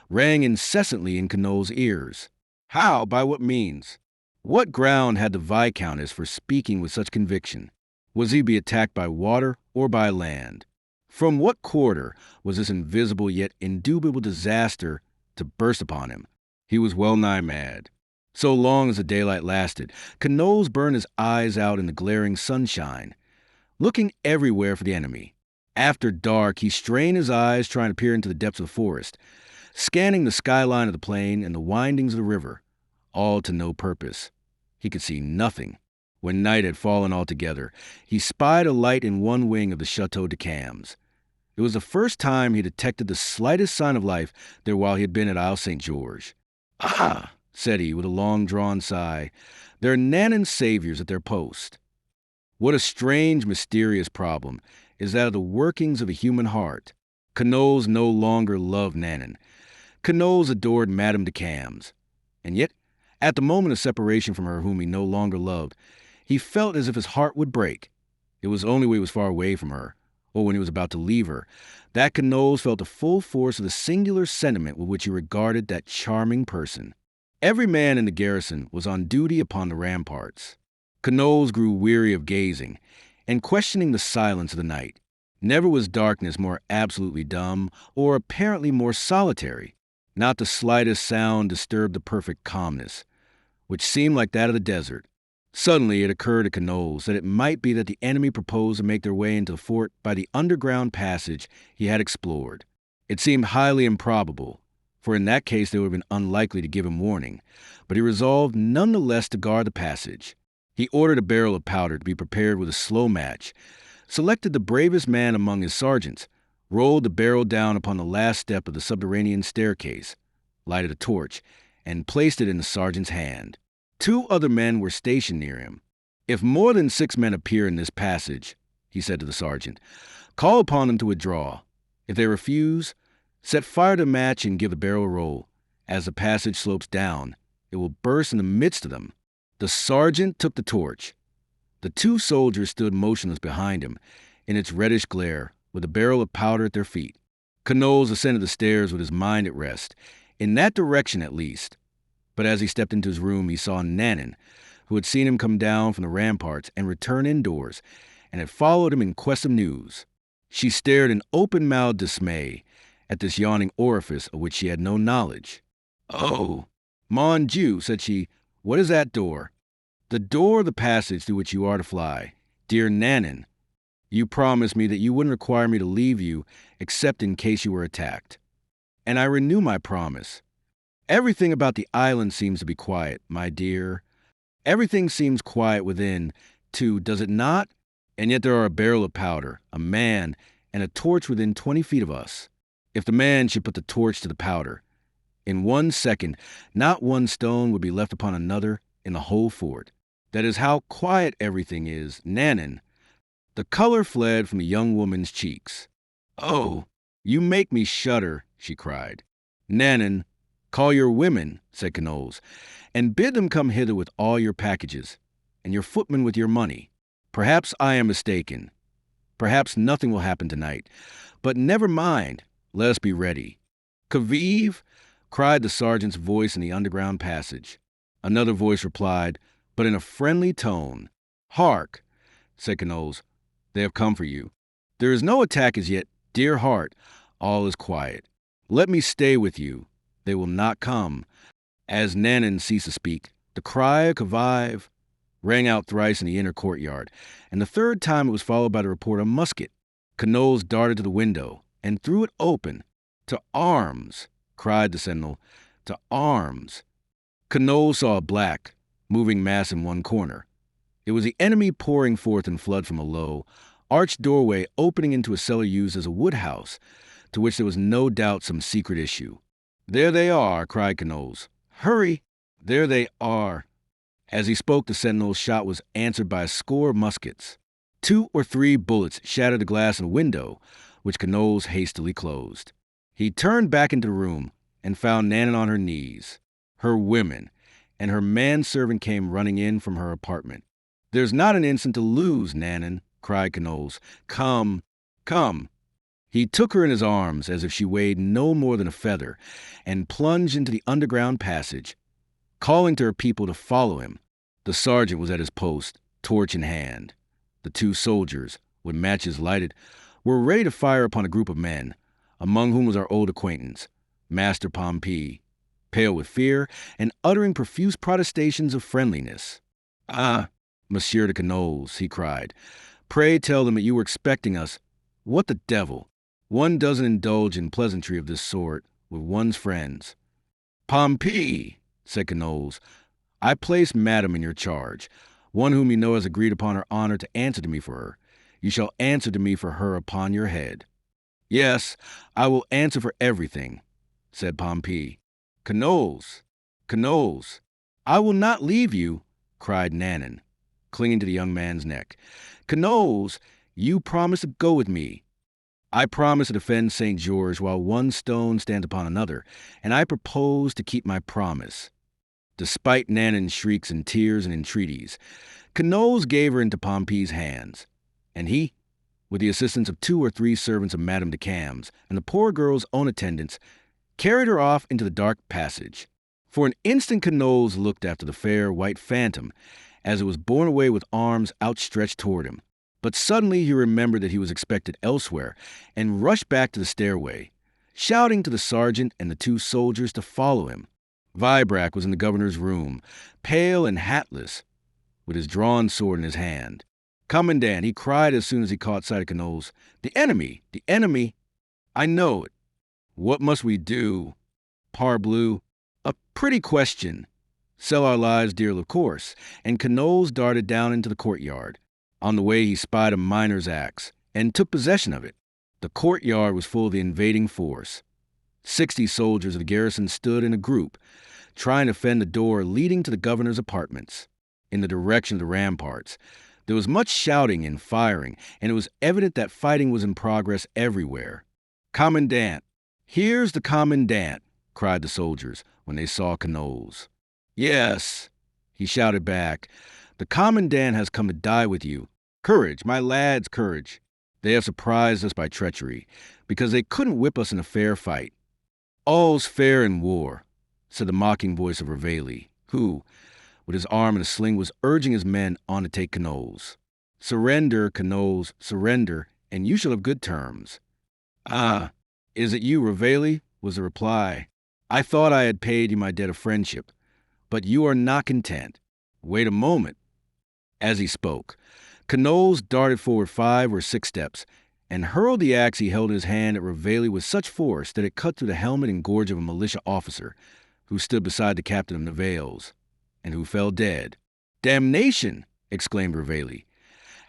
rang incessantly in Knowles' ears. How? By what means? What ground had the Viscountess for speaking with such conviction? Was he to be attacked by water or by land? From what quarter was this invisible yet indubitable disaster to burst upon him? He was well nigh mad. So long as the daylight lasted, Knowles burned his eyes out in the glaring sunshine, looking everywhere for the enemy. After dark, he strained his eyes trying to peer into the depths of the forest, scanning the skyline of the plain and the windings of the river, all to no purpose. He could see nothing. When night had fallen altogether, he spied a light in one wing of the Chateau de Cambes. It was the first time he detected the slightest sign of life there while he had been at Isle St. George. Ah, said he with a long-drawn sigh, there are Nanan's saviors at their post. What a strange, mysterious problem is that of the workings of a human heart. Knowles no longer loved Nanan. Knowles adored Madame de Cambes. And yet, at the moment of separation from her whom he no longer loved, he felt as if his heart would break. It was only when he was far away from her, or when he was about to leave her, that Knowles felt the full force of the singular sentiment with which he regarded that charming person. Every man in the garrison was on duty upon the ramparts. Knowles grew weary of gazing and questioning the silence of the night. Never was darkness more absolutely dumb or apparently more solitary. Not the slightest sound disturbed the perfect calmness, which seemed like that of the desert. Suddenly it occurred to Knowles that it might be that the enemy proposed to make their way into the fort by the underground passage he had explored. It seemed highly improbable, for in that case they would have been unlikely to give him warning, but he resolved none the less to guard the passage. He ordered a barrel of powder to be prepared with a slow match, selected the bravest man among his sergeants, rolled the barrel down upon the last step of the subterranean staircase, lighted a torch, and placed it in the sergeant's hand. 2 other men were stationed near him. If more than 6 men appear in this passage, he said to the sergeant, call upon them to withdraw. If they refuse, set fire to the match and give the barrel a roll. As the passage slopes down, it will burst in the midst of them. The sergeant took the torch. The 2 soldiers stood motionless behind him, in its reddish glare, with a barrel of powder at their feet. Knowles ascended the stairs with his mind at rest, in that direction at least. But as he stepped into his room, he saw Nanan, who had seen him come down from the ramparts and return indoors, and had followed him in quest of news. She stared in open-mouthed dismay at this yawning orifice of which she had no knowledge. Oh, mon Dieu, said she, what is that door? The door of the passage through which you are to fly. Dear Nanan, you promised me that you wouldn't require me to leave you except in case you were attacked. And I renew my promise. Everything about the island seems to be quiet, my dear. Everything seems quiet within, too, does it not? And yet there are a barrel of powder, a man, and a torch within 20 feet of us. If the man should put the torch to the powder, in 1 second, not one stone would be left upon another in the whole fort. That is how quiet everything is, Nanan. The color fled from the young woman's cheeks. "Oh, you make me shudder," she cried. "Nanan, call your women," said Knowles, "and bid them come hither with all your packages, and your footmen with your money. Perhaps I am mistaken. Perhaps nothing will happen tonight. But never mind, let us be ready." "Kaviv!" cried the sergeant's voice in the underground passage. Another voice replied, but in a friendly tone. "Hark!" said Knowles. "They have come for you. There is no attack as yet. Dear heart, all is quiet. Let me stay with you. They will not come." As Nanan ceased to speak, the cry of Kaviv rang out thrice in the inner courtyard, and the third time it was followed by the report of a musket. Knowles darted to the window and threw it open. "To arms!" cried the sentinel. "To arms!" Knowles saw a black, moving mass in one corner. It was the enemy pouring forth in flood from a low, arched doorway opening into a cellar used as a woodhouse, to which there was no doubt some secret issue. "There they are!" cried Knowles. "Hurry! There they are!" As he spoke, the sentinel's shot was answered by a score of muskets. 2 or 3 bullets shattered the glass in a window, which Knowles hastily closed. He turned back into the room and found Nanan on her knees, her women, and her manservant came running in from her apartment. "There's not an instant to lose, Nanan," cried Knowles. "Come, come." He took her in his arms as if she weighed no more than a feather and plunged into the underground passage, calling to her people to follow him. The sergeant was at his post, torch in hand. The 2 soldiers, with matches lighted, were ready to fire upon a group of men, among whom was our old acquaintance, Master Pompey, pale with fear and uttering profuse protestations of friendliness. "Ah, Monsieur de Knowles," he cried, "pray tell them that you were expecting us. What the devil! One doesn't indulge in pleasantry of this sort with one's friends." "Pompey," said Knowles, "I place Madame in your charge, one whom you know has agreed upon her honor to answer to me for her. You shall answer to me for her upon your head." "Yes, I will answer for everything," said Pompey. "Knowles, Knowles." "I will not leave you," cried Nanan, clinging to the young man's neck. "Knowles, you promise to go with me." "I promise to defend St. George while one stone stands upon another, and I propose to keep my promise." Despite Nanan's shrieks and tears and entreaties, Knowles gave her into Pompey's hands, and he, with the assistance of 2 or 3 servants of Madame de Cambes and the poor girl's own attendants, carried her off into the dark passage. For an instant Knowles looked after the fair white phantom as it was borne away with arms outstretched toward him. But suddenly he remembered that he was expected elsewhere and rushed back to the stairway, shouting to the sergeant and the 2 soldiers to follow him. Vibrac was in the governor's room, pale and hatless, with his drawn sword in his hand. "Commandant," he cried as soon as he caught sight of Knowles. "The enemy! The enemy! I know it. What must we do?" "Parbleu! A pretty question. Sell our lives dear, of course." And Knowles darted down into the courtyard. On the way he spied a miner's axe and took possession of it. The courtyard was full of the invading force. 60 soldiers of the garrison stood in a group, trying to fend the door leading to the governor's apartments, in the direction of the ramparts. There was much shouting and firing, and it was evident that fighting was in progress everywhere. "Commandant! Here's the commandant!" cried the soldiers when they saw Knowles. "Yes," he shouted back, "the commandant has come to die with you. Courage, my lads, courage. They have surprised us by treachery, because they couldn't whip us in a fair fight." "All's fair in war," said the mocking voice of Reveille, who, with his arm in a sling, was urging his men on to take Knowles. "Surrender, Knowles, surrender, and you shall have good terms." "Ah, is it you, Reveille?" was the reply. "I thought I had paid you my debt of friendship, but you are not content. Wait a moment." As he spoke, Knowles darted forward 5 or 6 steps and hurled the axe he held in his hand at Reveille with such force that it cut through the helmet and gorge of a militia officer who stood beside the captain of Nivelles, and who fell dead. "Damnation!" exclaimed Reveille.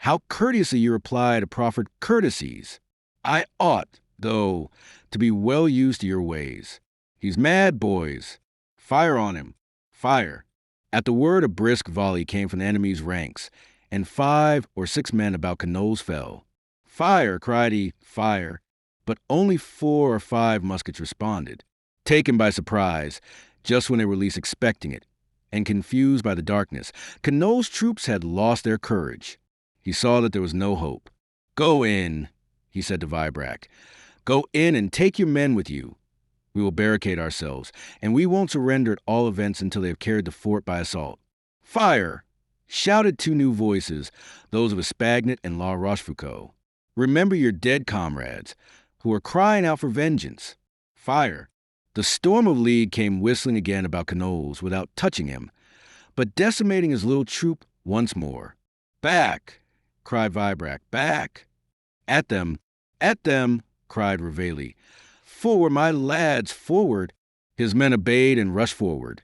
"How courteously you reply to proffered courtesies. I ought, though, to be well used to your ways. He's mad, boys. Fire on him. Fire." At the word, a brisk volley came from the enemy's ranks, and 5 or 6 men about Canolles fell. "Fire!" cried he, "fire!" But only 4 or 5 muskets responded. Taken by surprise, just when they were least expecting it, and confused by the darkness, Canolles' troops had lost their courage. He saw that there was no hope. "Go in," he said to Vibrac. "Go in and take your men with you. We will barricade ourselves, and we won't surrender at all events until they have carried the fort by assault." "Fire!" shouted 2 new voices, those of Espagnet and La Rochefoucauld. "Remember your dead comrades, who are crying out for vengeance." Fire! The storm of lead came whistling again about Canolles without touching him, but decimating his little troop once more. "Back!" cried Vibrac. "Back!" "At them! At them!" cried Reveille. "Forward, my lads, forward!" His men obeyed and rushed forward.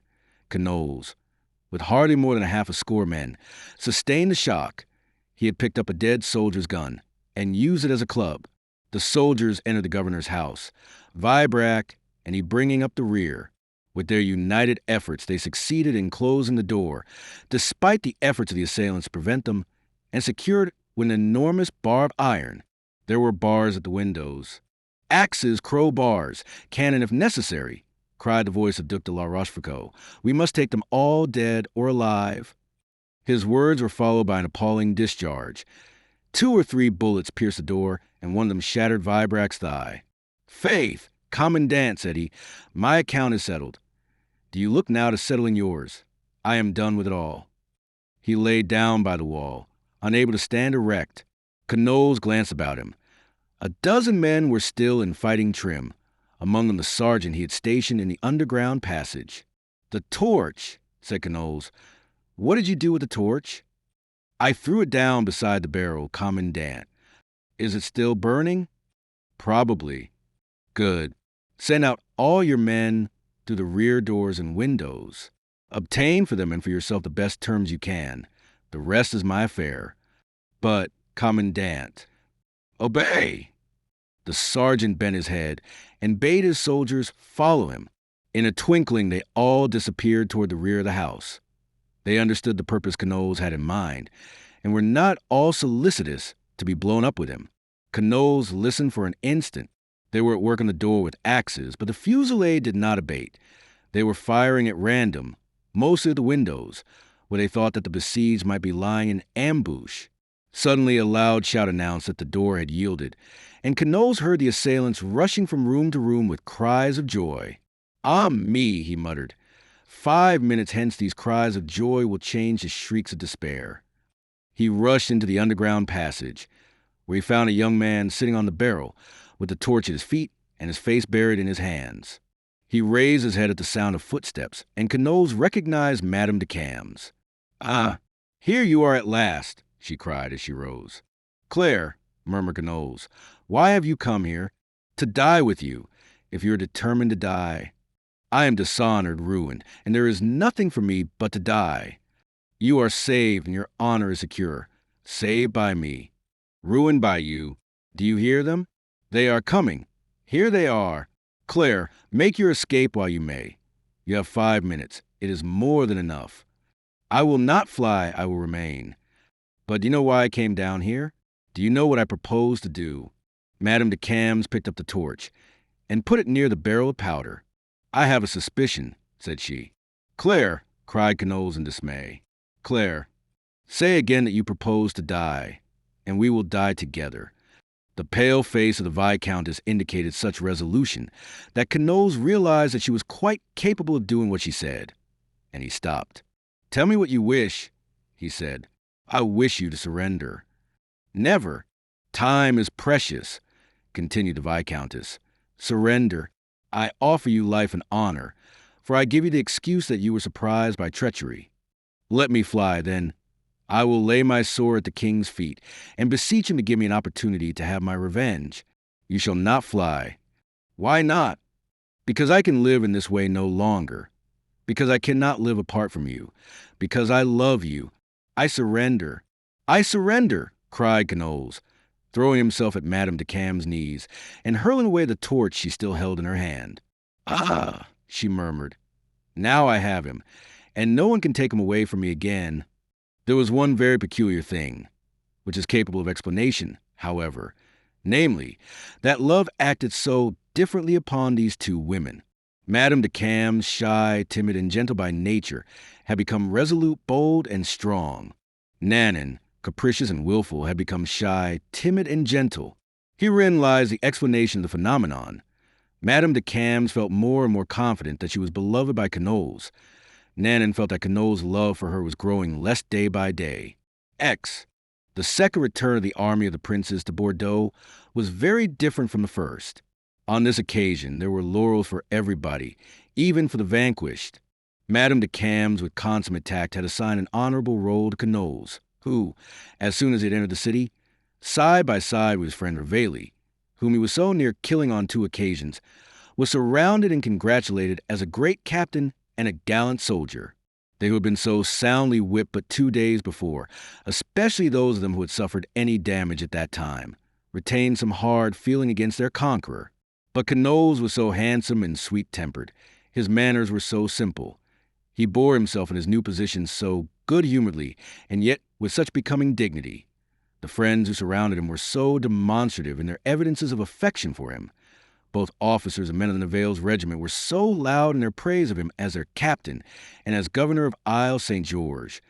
Canolles, with hardly more than half a score men, sustained the shock. He had picked up a dead soldier's gun and used it as a club. The soldiers entered the governor's house, Vibrac and he bringing up the rear. With their united efforts, they succeeded in closing the door, despite the efforts of the assailants to prevent them, and secured with an enormous barbed iron. There were bars at the windows. "Axes, crowbars, cannon if necessary," cried the voice of Duc de la Rochefoucauld. "We must take them all dead or alive." His words were followed by an appalling discharge. 2 or 3 bullets pierced the door, and one of them shattered Vibrac's thigh. "Faith, Commandant," said he, "my account is settled. Do you look now to settling yours? I am done with it all." He lay down by the wall, unable to stand erect. Canolles glanced about him. A dozen men were still in fighting trim, among them the sergeant he had stationed in the underground passage. "The torch," said Canolles. "What did you do with the torch?" "I threw it down beside the barrel, Commandant." "Is it still burning?" "Probably." "Good. Send out all your men through the rear doors and windows. Obtain for them and for yourself the best terms you can. The rest is my affair." "But, Commandant—" "Obey!" The sergeant bent his head and bade his soldiers follow him. In a twinkling, they all disappeared toward the rear of the house. They understood the purpose Canolles had in mind, and were not all solicitous to be blown up with him. Canolles listened for an instant. They were at work on the door with axes, but the fusillade did not abate. They were firing at random, mostly at the windows, where they thought that the besieged might be lying in ambush. Suddenly a loud shout announced that the door had yielded, and Canolles heard the assailants rushing from room to room with cries of joy. "Ah me," he muttered. 5 minutes hence these cries of joy will change to shrieks of despair." He rushed into the underground passage, where he found a young man sitting on the barrel, with the torch at his feet and his face buried in his hands. He raised his head at the sound of footsteps, and Canolles recognized Madame de Cambes. "Ah, here you are at last," she cried as she rose. "Claire," murmured Canolles, "why have you come here?" "To die with you, if you are determined to die." "I am dishonored, ruined, and there is nothing for me but to die." "You are saved, and your honor is secure. Saved by me. Ruined by you. Do you hear them? They are coming. Here they are. Claire, make your escape while you may. You have 5 minutes. It is more than enough." "I will not fly. I will remain." "But do you know why I came down here? Do you know what I propose to do?" Madame de Cambes picked up the torch and put it near the barrel of powder. "I have a suspicion," said she. "Claire," cried Canolles in dismay. "Claire, say again that you propose to die, and we will die together." The pale face of the Viscountess indicated such resolution that Canolles realized that she was quite capable of doing what she said, and he stopped. "Tell me what you wish," he said. "I wish you to surrender." "Never. Time is precious," continued the Viscountess. "Surrender. I offer you life and honor, for I give you the excuse that you were surprised by treachery. Let me fly, then. I will lay my sword at the king's feet and beseech him to give me an opportunity to have my revenge. You shall not fly." "Why not?" "Because I can live in this way no longer. Because I cannot live apart from you. Because I love you. I surrender." "I surrender," cried Canolles, throwing himself at Madame de Cambes' knees and hurling away the torch she still held in her hand. "Ah," she murmured, "now I have him, and no one can take him away from me again." There was one very peculiar thing, which is capable of explanation, however, namely, that love acted so differently upon these two women. Madame de Cambes, shy, timid, and gentle by nature, had become resolute, bold, and strong. Nanon, capricious and willful, had become shy, timid, and gentle. Herein lies the explanation of the phenomenon. Madame de Cambes felt more and more confident that she was beloved by Quenouls. Nanon felt that Quenouls' love for her was growing less day by day. The second return of the army of the princes to Bordeaux was very different from the first. On this occasion, there were laurels for everybody, even for the vanquished. Madame de Cambes, with consummate tact, had assigned an honorable role to Quenouls, who, as soon as he had entered the city, side by side with his friend Reveille, whom he was so near killing on 2 occasions, was surrounded and congratulated as a great captain and a gallant soldier. They who had been so soundly whipped but 2 days before, especially those of them who had suffered any damage at that time, retained some hard feeling against their conqueror. But Quenouls was so handsome and sweet-tempered, his manners were so simple, he bore himself in his new position so good-humoredly, and yet with such becoming dignity. The friends who surrounded him were so demonstrative in their evidences of affection for him. Both officers and men of the Nivelles regiment were so loud in their praise of him as their captain and as governor of Isle St. George,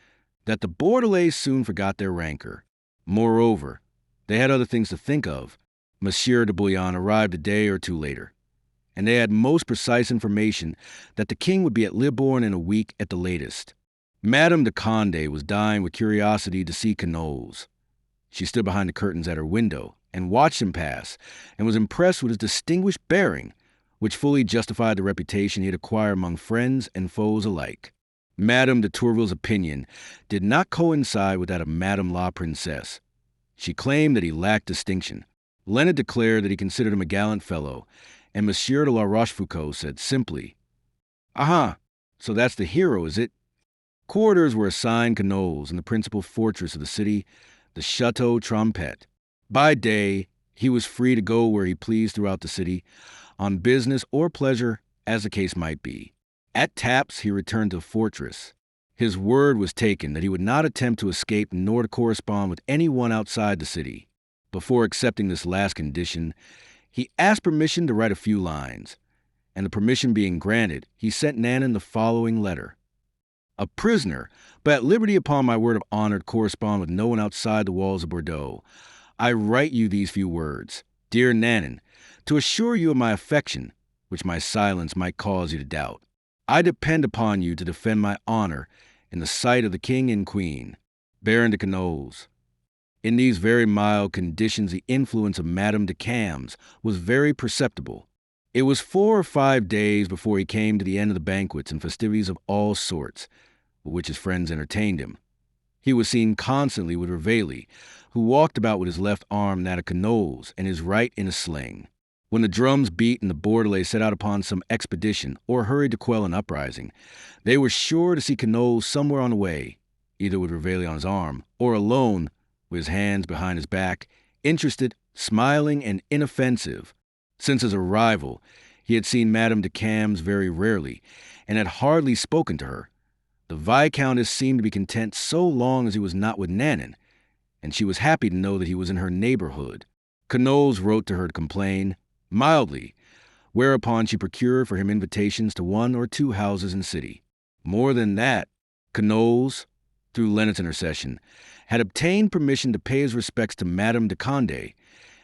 that the Bordelais soon forgot their rancor. Moreover, they had other things to think of. Monsieur de Bouillon arrived a day or 2 later, and they had most precise information that the king would be at Libourne in a week at the latest. Madame de Condé was dying with curiosity to see Quenouls. She stood behind the curtains at her window and watched him pass, and was impressed with his distinguished bearing, which fully justified the reputation he had acquired among friends and foes alike. Madame de Tourville's opinion did not coincide with that of Madame la Princesse. She claimed that he lacked distinction. Leonard declared that he considered him a gallant fellow, and Monsieur de la Rochefoucauld said simply, "Aha, so that's the hero, is it?" Quarters were assigned Quenouls in the principal fortress of the city, the Chateau Trompette. By day, he was free to go where he pleased throughout the city, on business or pleasure, as the case might be. At taps, he returned to the fortress. His word was taken that he would not attempt to escape nor to correspond with anyone outside the city. Before accepting this last condition, he asked permission to write a few lines, and the permission being granted, he sent Nanon the following letter. "A prisoner, but at liberty upon my word of honor to correspond with no one outside the walls of Bordeaux. I write you these few words, dear Nanon, to assure you of my affection, which my silence might cause you to doubt. I depend upon you to defend my honor in the sight of the king and queen. Baron de Quenouls." In these very mild conditions, the influence of Madame de Cambes was very perceptible. It was 4 or 5 days before he came to the end of the banquets and festivities of all sorts, with which his friends entertained him. He was seen constantly with Reveille, who walked about with his left arm that of Quenouls and his right in a sling. When the drums beat and the Bordelais set out upon some expedition or hurried to quell an uprising, they were sure to see Quenouls somewhere on the way, either with Reveille on his arm or alone, with his hands behind his back, interested, smiling, and inoffensive. Since his arrival, he had seen Madame de Cambes very rarely, and had hardly spoken to her. The Viscountess seemed to be content so long as he was not with Nanon, and she was happy to know that he was in her neighborhood. Quenouls wrote to her to complain, mildly, whereupon she procured for him invitations to 1 or 2 houses in the city. More than that, Quenouls, through Leonard's intercession, had obtained permission to pay his respects to Madame de Condé,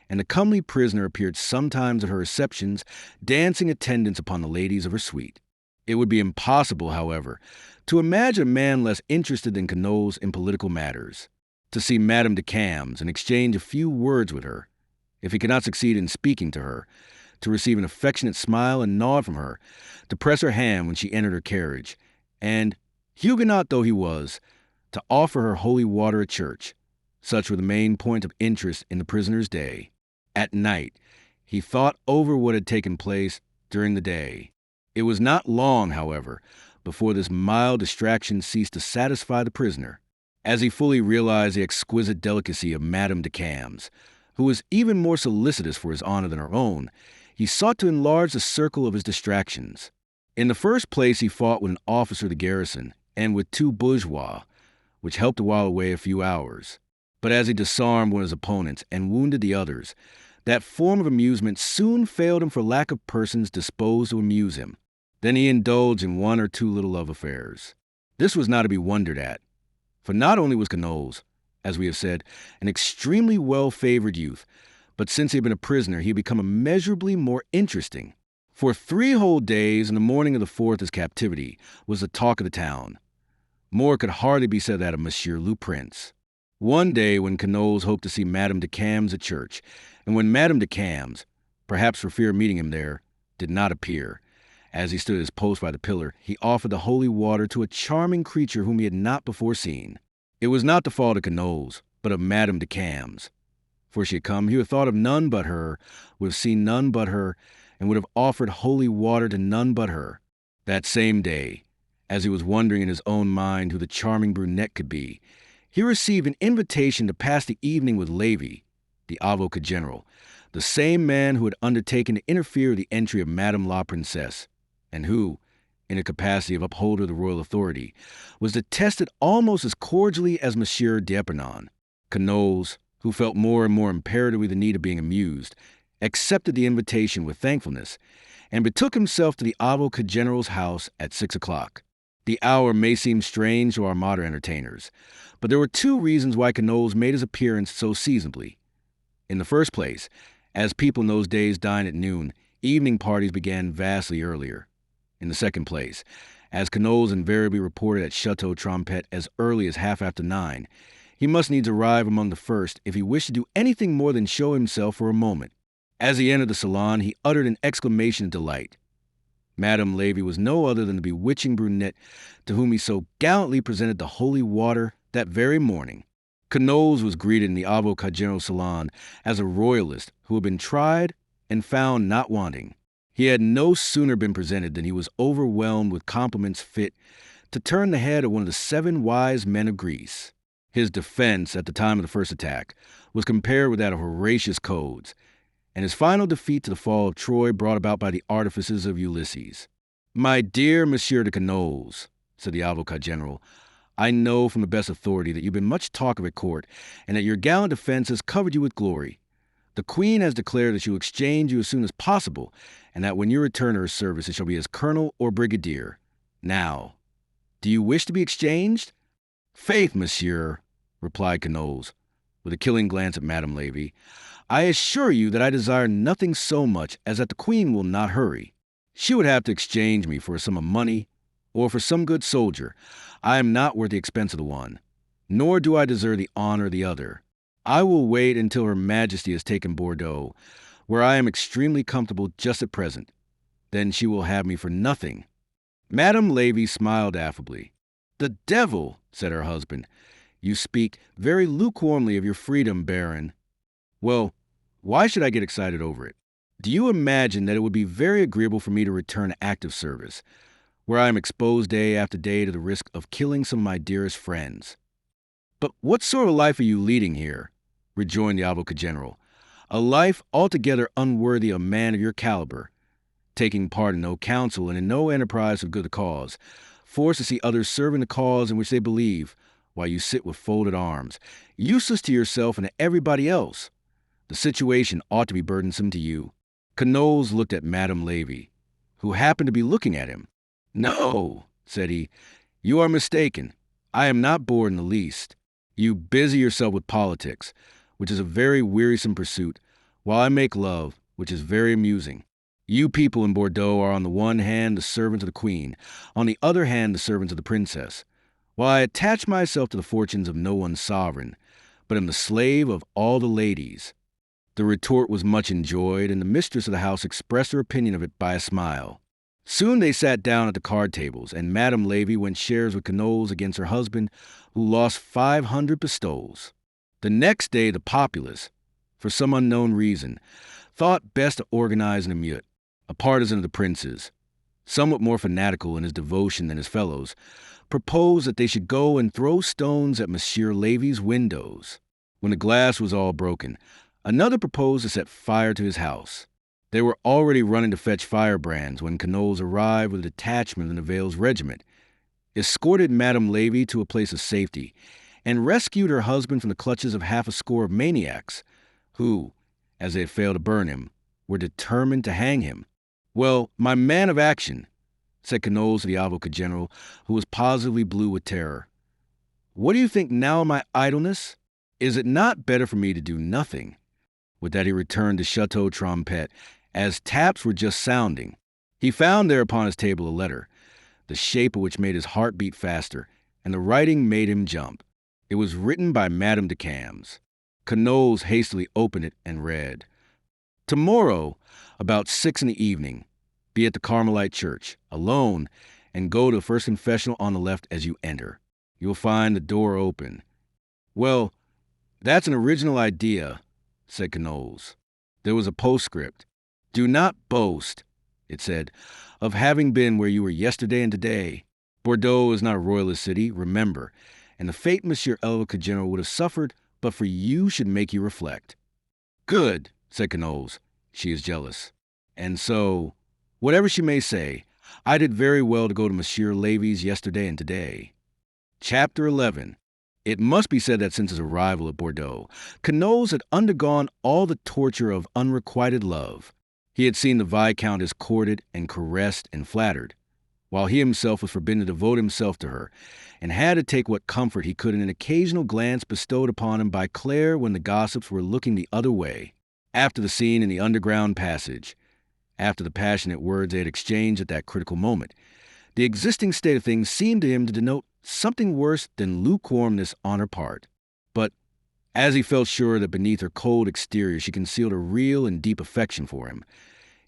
and the comely prisoner appeared sometimes at her receptions, dancing attendance upon the ladies of her suite. It would be impossible, however, to imagine a man less interested than Quenouls in political matters. To see Madame de Cambes and exchange a few words with her, if he could not succeed in speaking to her, to receive an affectionate smile and nod from her, to press her hand when she entered her carriage, and, Huguenot though he was, to offer her holy water at church. Such were the main point of interest in the prisoner's day. At night, he thought over what had taken place during the day. It was not long, however, before this mild distraction ceased to satisfy the prisoner. As he fully realized the exquisite delicacy of Madame de Cambes, who was even more solicitous for his honor than her own, he sought to enlarge the circle of his distractions. In the first place, he fought with an officer of the garrison and with 2 bourgeois, which helped to while away a few hours. But as he disarmed one of his opponents and wounded the others, that form of amusement soon failed him for lack of persons disposed to amuse him. Then he indulged in one or two little love affairs. This was not to be wondered at, for not only was Canoles, as we have said, an extremely well-favored youth, but since he had been a prisoner, he had become immeasurably more interesting. For 3 whole days, and the morning of the 4th his captivity was the talk of the town. More could hardly be said that of Monsieur le Prince. One day, when Canoles hoped to see Madame de Cambes at church, and when Madame de Cambes, perhaps for fear of meeting him there, did not appear, as he stood at his post by the pillar, he offered the holy water to a charming creature whom he had not before seen. It was not the fault of Canoles, but of Madame de Cambes. For she had come, he would have thought of none but her, would have seen none but her, and would have offered holy water to none but her. That same day, as he was wondering in his own mind who the charming brunette could be, he received an invitation to pass the evening with Lévy, the avocat general, the same man who had undertaken to interfere with the entry of Madame la Princesse, and who, in a capacity of upholder of the royal authority, was detested almost as cordially as Monsieur d'Epernon. Canoles, who felt more and more imperatively the need of being amused, accepted the invitation with thankfulness, and betook himself to the avocat general's house at 6 o'clock. The hour may seem strange to our modern entertainers, but there were 2 reasons why Canoles made his appearance so seasonably. In the first place, as people in those days dined at noon, evening parties began vastly earlier. In the second place, as Canoles invariably reported at Chateau Trompette as early as half after 9, he must needs arrive among the first if he wished to do anything more than show himself for a moment. As he entered the salon, he uttered an exclamation of delight. Madame Lévy was no other than the bewitching brunette to whom he so gallantly presented the holy water that very morning. Canoles was greeted in the avocat general's salon as a royalist who had been tried and found not wanting. He had no sooner been presented than he was overwhelmed with compliments fit to turn the head of one of the 7 wise men of Greece. His defense at the time of the first attack was compared with that of Horatius' codes, and his final defeat to the fall of Troy brought about by the artifices of Ulysses. "My dear Monsieur de Canoles," said the avocat general, "I know from the best authority that you've been much talk of at court, and that your gallant defense has covered you with glory. The Queen has declared that she will exchange you as soon as possible, and that when you return to her service it shall be as colonel or brigadier. Now, do you wish to be exchanged?" "Faith, monsieur," replied Canoles, with a killing glance at Madame Lévy, "I assure you that I desire nothing so much as that the Queen will not hurry. She would have to exchange me for a sum of money, or for some good soldier. I am not worth the expense of the one, nor do I deserve the honor of the other. I will wait until Her Majesty has taken Bordeaux, where I am extremely comfortable just at present. Then she will have me for nothing." Madame Lévy smiled affably. "The devil!" said her husband. "You speak very lukewarmly of your freedom, Baron. Well, why should I get excited over it? Do you imagine that it would be very agreeable for me to return to active service, where I am exposed day after day to the risk of killing some of my dearest friends?" "But what sort of life are you leading here?" rejoined the avocat general. "A life altogether unworthy of a man of your caliber, taking part in no council and in no enterprise of good cause, forced to see others serving the cause in which they believe, while you sit with folded arms, useless to yourself and to everybody else. The situation ought to be burdensome to you." Canoles looked at Madame Lévy, who happened to be looking at him. "No," said he, "you are mistaken. I am not bored in the least. You busy yourself with politics, which is a very wearisome pursuit, while I make love, which is very amusing. You people in Bordeaux are on the one hand the servants of the Queen, on the other hand the servants of the Princess, while I attach myself to the fortunes of no one sovereign, but am the slave of all the ladies." The retort was much enjoyed, and the mistress of the house expressed her opinion of it by a smile. Soon they sat down at the card tables, and Madame Lévy went shares with Canoles against her husband, who lost 500 pistoles. The next day the populace, for some unknown reason, thought best to organize an émeute. A partisan of the prince's, somewhat more fanatical in his devotion than his fellows, proposed that they should go and throw stones at Monsieur Lévy's windows. When the glass was all broken, another proposed to set fire to his house. They were already running to fetch firebrands when Canoles arrived with a detachment of Nivelles' regiment, escorted Madame Lévy to a place of safety, and rescued her husband from the clutches of half a score of maniacs, who, as they had failed to burn him, were determined to hang him. "Well, my man of action," said Canolles to the avocat general, who was positively blue with terror, "what do you think now of my idleness? Is it not better for me to do nothing?" With that he returned to Chateau Trompette, as taps were just sounding. He found there upon his table a letter, the shape of which made his heart beat faster, and the writing made him jump. It was written by Madame de Cambes. Canolles hastily opened it and read, "Tomorrow, about 6 in the evening, be at the Carmelite church, alone, and go to the first confessional on the left as you enter. You will find the door open." "Well, that's an original idea," said Canolles. There was a postscript. "Do not boast," it said, "of having been where you were yesterday and today. Bordeaux is not a royalist city, remember, and the fate Monsieur Avocat General would have suffered but for you should make you reflect." "Good," said Canolles. "She is jealous. And so, whatever she may say, I did very well to go to Monsieur Lévy's yesterday and today." Chapter 11. It must be said that since his arrival at Bordeaux, Canolles had undergone all the torture of unrequited love. He had seen the Viscountess courted and caressed and flattered, while he himself was forbidden to devote himself to her, and had to take what comfort he could in an occasional glance bestowed upon him by Claire when the gossips were looking the other way. After the scene in the underground passage, after the passionate words they had exchanged at that critical moment, the existing state of things seemed to him to denote something worse than lukewarmness on her part. But as he felt sure that beneath her cold exterior she concealed a real and deep affection for him,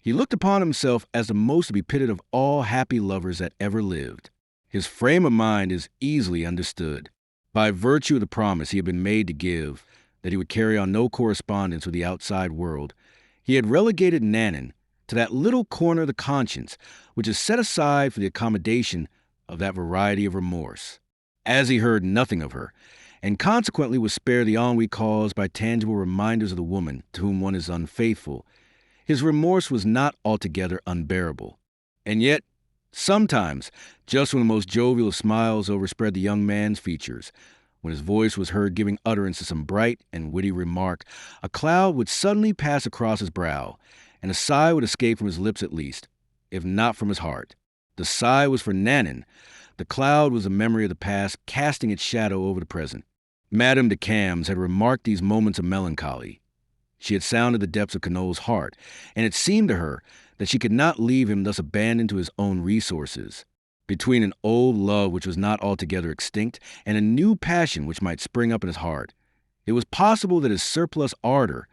he looked upon himself as the most to be pitied of all happy lovers that ever lived. His frame of mind is easily understood. By virtue of the promise he had been made to give, that he would carry on no correspondence with the outside world, he had relegated Nanon to that little corner of the conscience which is set aside for the accommodation of that variety of remorse. As he heard nothing of her, and consequently was spared the ennui caused by tangible reminders of the woman to whom one is unfaithful, his remorse was not altogether unbearable. And yet, sometimes, just when the most jovial of smiles overspread the young man's features, when his voice was heard giving utterance to some bright and witty remark, a cloud would suddenly pass across his brow, and a sigh would escape from his lips at least, if not from his heart. The sigh was for Nanon. The cloud was a memory of the past casting its shadow over the present. Madame de Cambes had remarked these moments of melancholy. She had sounded the depths of Canolles' heart, and it seemed to her that she could not leave him thus abandoned to his own resources. Between an old love which was not altogether extinct and a new passion which might spring up in his heart, it was possible that his surplus ardor,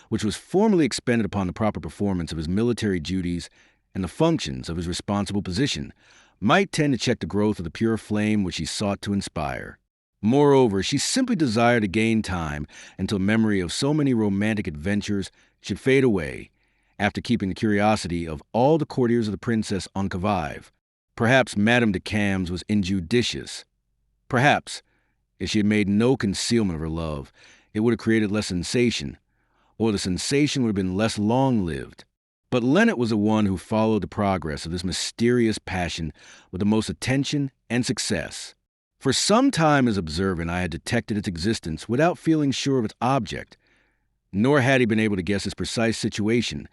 which was formerly expended upon the proper performance of his military duties and the functions of his responsible position, might tend to check the growth of the pure flame which he sought to inspire. Moreover, she simply desired to gain time until memory of so many romantic adventures should fade away, after keeping the curiosity of all the courtiers of the princess on qui vive. Perhaps Madame de Cambes was injudicious. Perhaps, if she had made no concealment of her love, it would have created less sensation, or the sensation would have been less long-lived. But Lennet was the one who followed the progress of this mysterious passion with the most attention and success. For some time as observant I had detected its existence without feeling sure of its object, nor had he been able to guess its precise situation,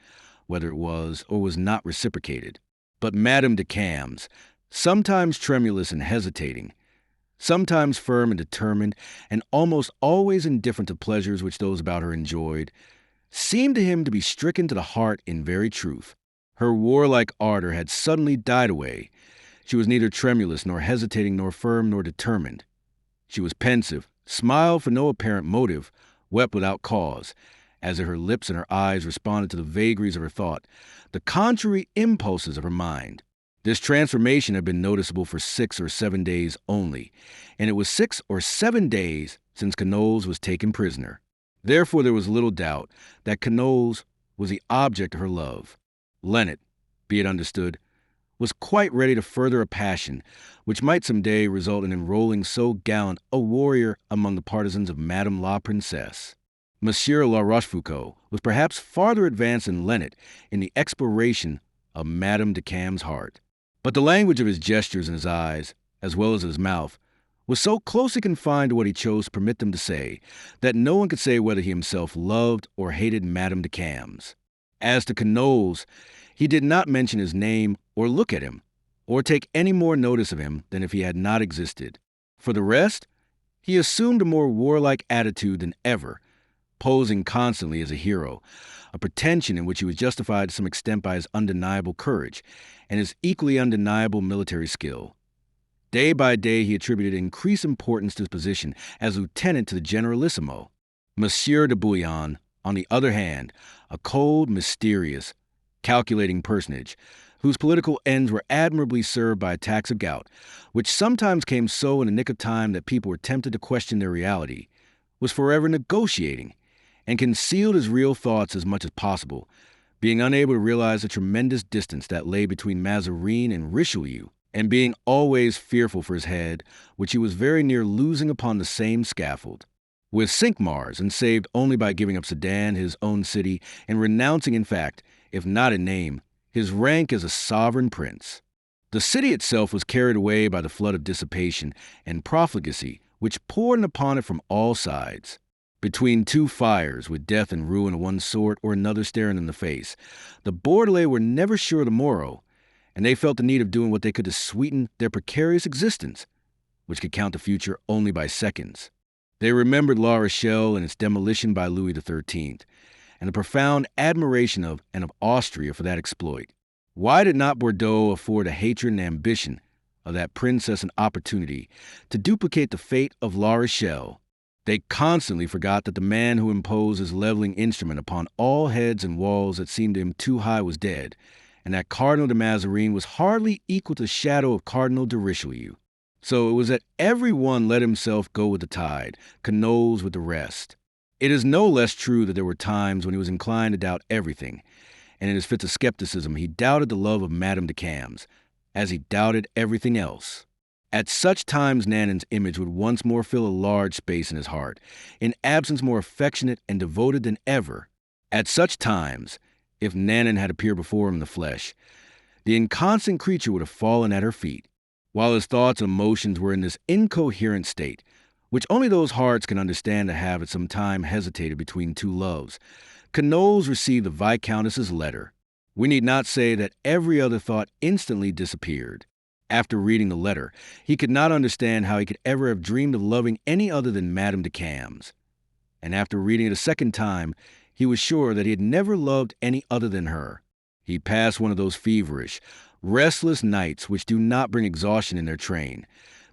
whether it was or was not reciprocated. But Madame de Cambes, sometimes tremulous and hesitating, sometimes firm and determined, and almost always indifferent to pleasures which those about her enjoyed, seemed to him to be stricken to the heart in very truth. Her warlike ardor had suddenly died away. She was neither tremulous, nor hesitating, nor firm, nor determined. She was pensive, smiled for no apparent motive, wept without cause, as her lips and her eyes responded to the vagaries of her thought, the contrary impulses of her mind. This transformation had been noticeable for 6 or 7 days only, and it was 6 or 7 days since Canolles was taken prisoner. Therefore there was little doubt that Canolles was the object of her love. Lennet, be it understood, was quite ready to further a passion which might some day result in enrolling so gallant a warrior among the partisans of Madame la Princesse. Monsieur La Rochefoucauld was perhaps farther advanced than Lennet in the exploration of Madame de Cambes' heart. But the language of his gestures and his eyes, as well as his mouth, was so closely confined to what he chose to permit them to say that no one could say whether he himself loved or hated Madame de Cambes. As to Canolles, he did not mention his name or look at him, or take any more notice of him than if he had not existed. For the rest, he assumed a more warlike attitude than ever, posing constantly as a hero, a pretension in which he was justified to some extent by his undeniable courage and his equally undeniable military skill. Day by day he attributed increased importance to his position as lieutenant to the generalissimo. Monsieur de Bouillon, on the other hand, a cold, mysterious, calculating personage, whose political ends were admirably served by attacks of gout, which sometimes came so in the nick of time that people were tempted to question their reality, was forever negotiating, and concealed his real thoughts as much as possible, being unable to realize the tremendous distance that lay between Mazarin and Richelieu, and being always fearful for his head, which he was very near losing upon the same scaffold. With Cinq-Mars, and saved only by giving up Sedan, his own city, and renouncing in fact, if not in name, his rank as a sovereign prince. The city itself was carried away by the flood of dissipation and profligacy which poured in upon it from all sides. Between two fires, with death and ruin of one sort or another staring in the face, the Bordelais were never sure of the morrow, and they felt the need of doing what they could to sweeten their precarious existence, which could count the future only by seconds. They remembered La Rochelle and its demolition by Louis XIII, and the profound admiration of and of Austria for that exploit. Why did not Bordeaux afford the hatred and ambition of that princess an opportunity to duplicate the fate of La Rochelle? They constantly forgot that the man who imposed his leveling instrument upon all heads and walls that seemed to him too high was dead, and that Cardinal de Mazarin was hardly equal to the shadow of Cardinal de Richelieu. So it was that every one let himself go with the tide, Canolles with the rest. It is no less true that there were times when he was inclined to doubt everything, and in his fits of skepticism he doubted the love of Madame de Cambes, as he doubted everything else. At such times Nanon's image would once more fill a large space in his heart, in absence more affectionate and devoted than ever. At such times, if Nanon had appeared before him in the flesh, the inconstant creature would have fallen at her feet. While his thoughts and emotions were in this incoherent state, which only those hearts can understand to have at some time hesitated between two loves, Canolles received the Viscountess's letter. We need not say that every other thought instantly disappeared. After reading the letter, he could not understand how he could ever have dreamed of loving any other than Madame de Cambes. And after reading it a second time, he was sure that he had never loved any other than her. He passed one of those feverish, restless nights which do not bring exhaustion in their train,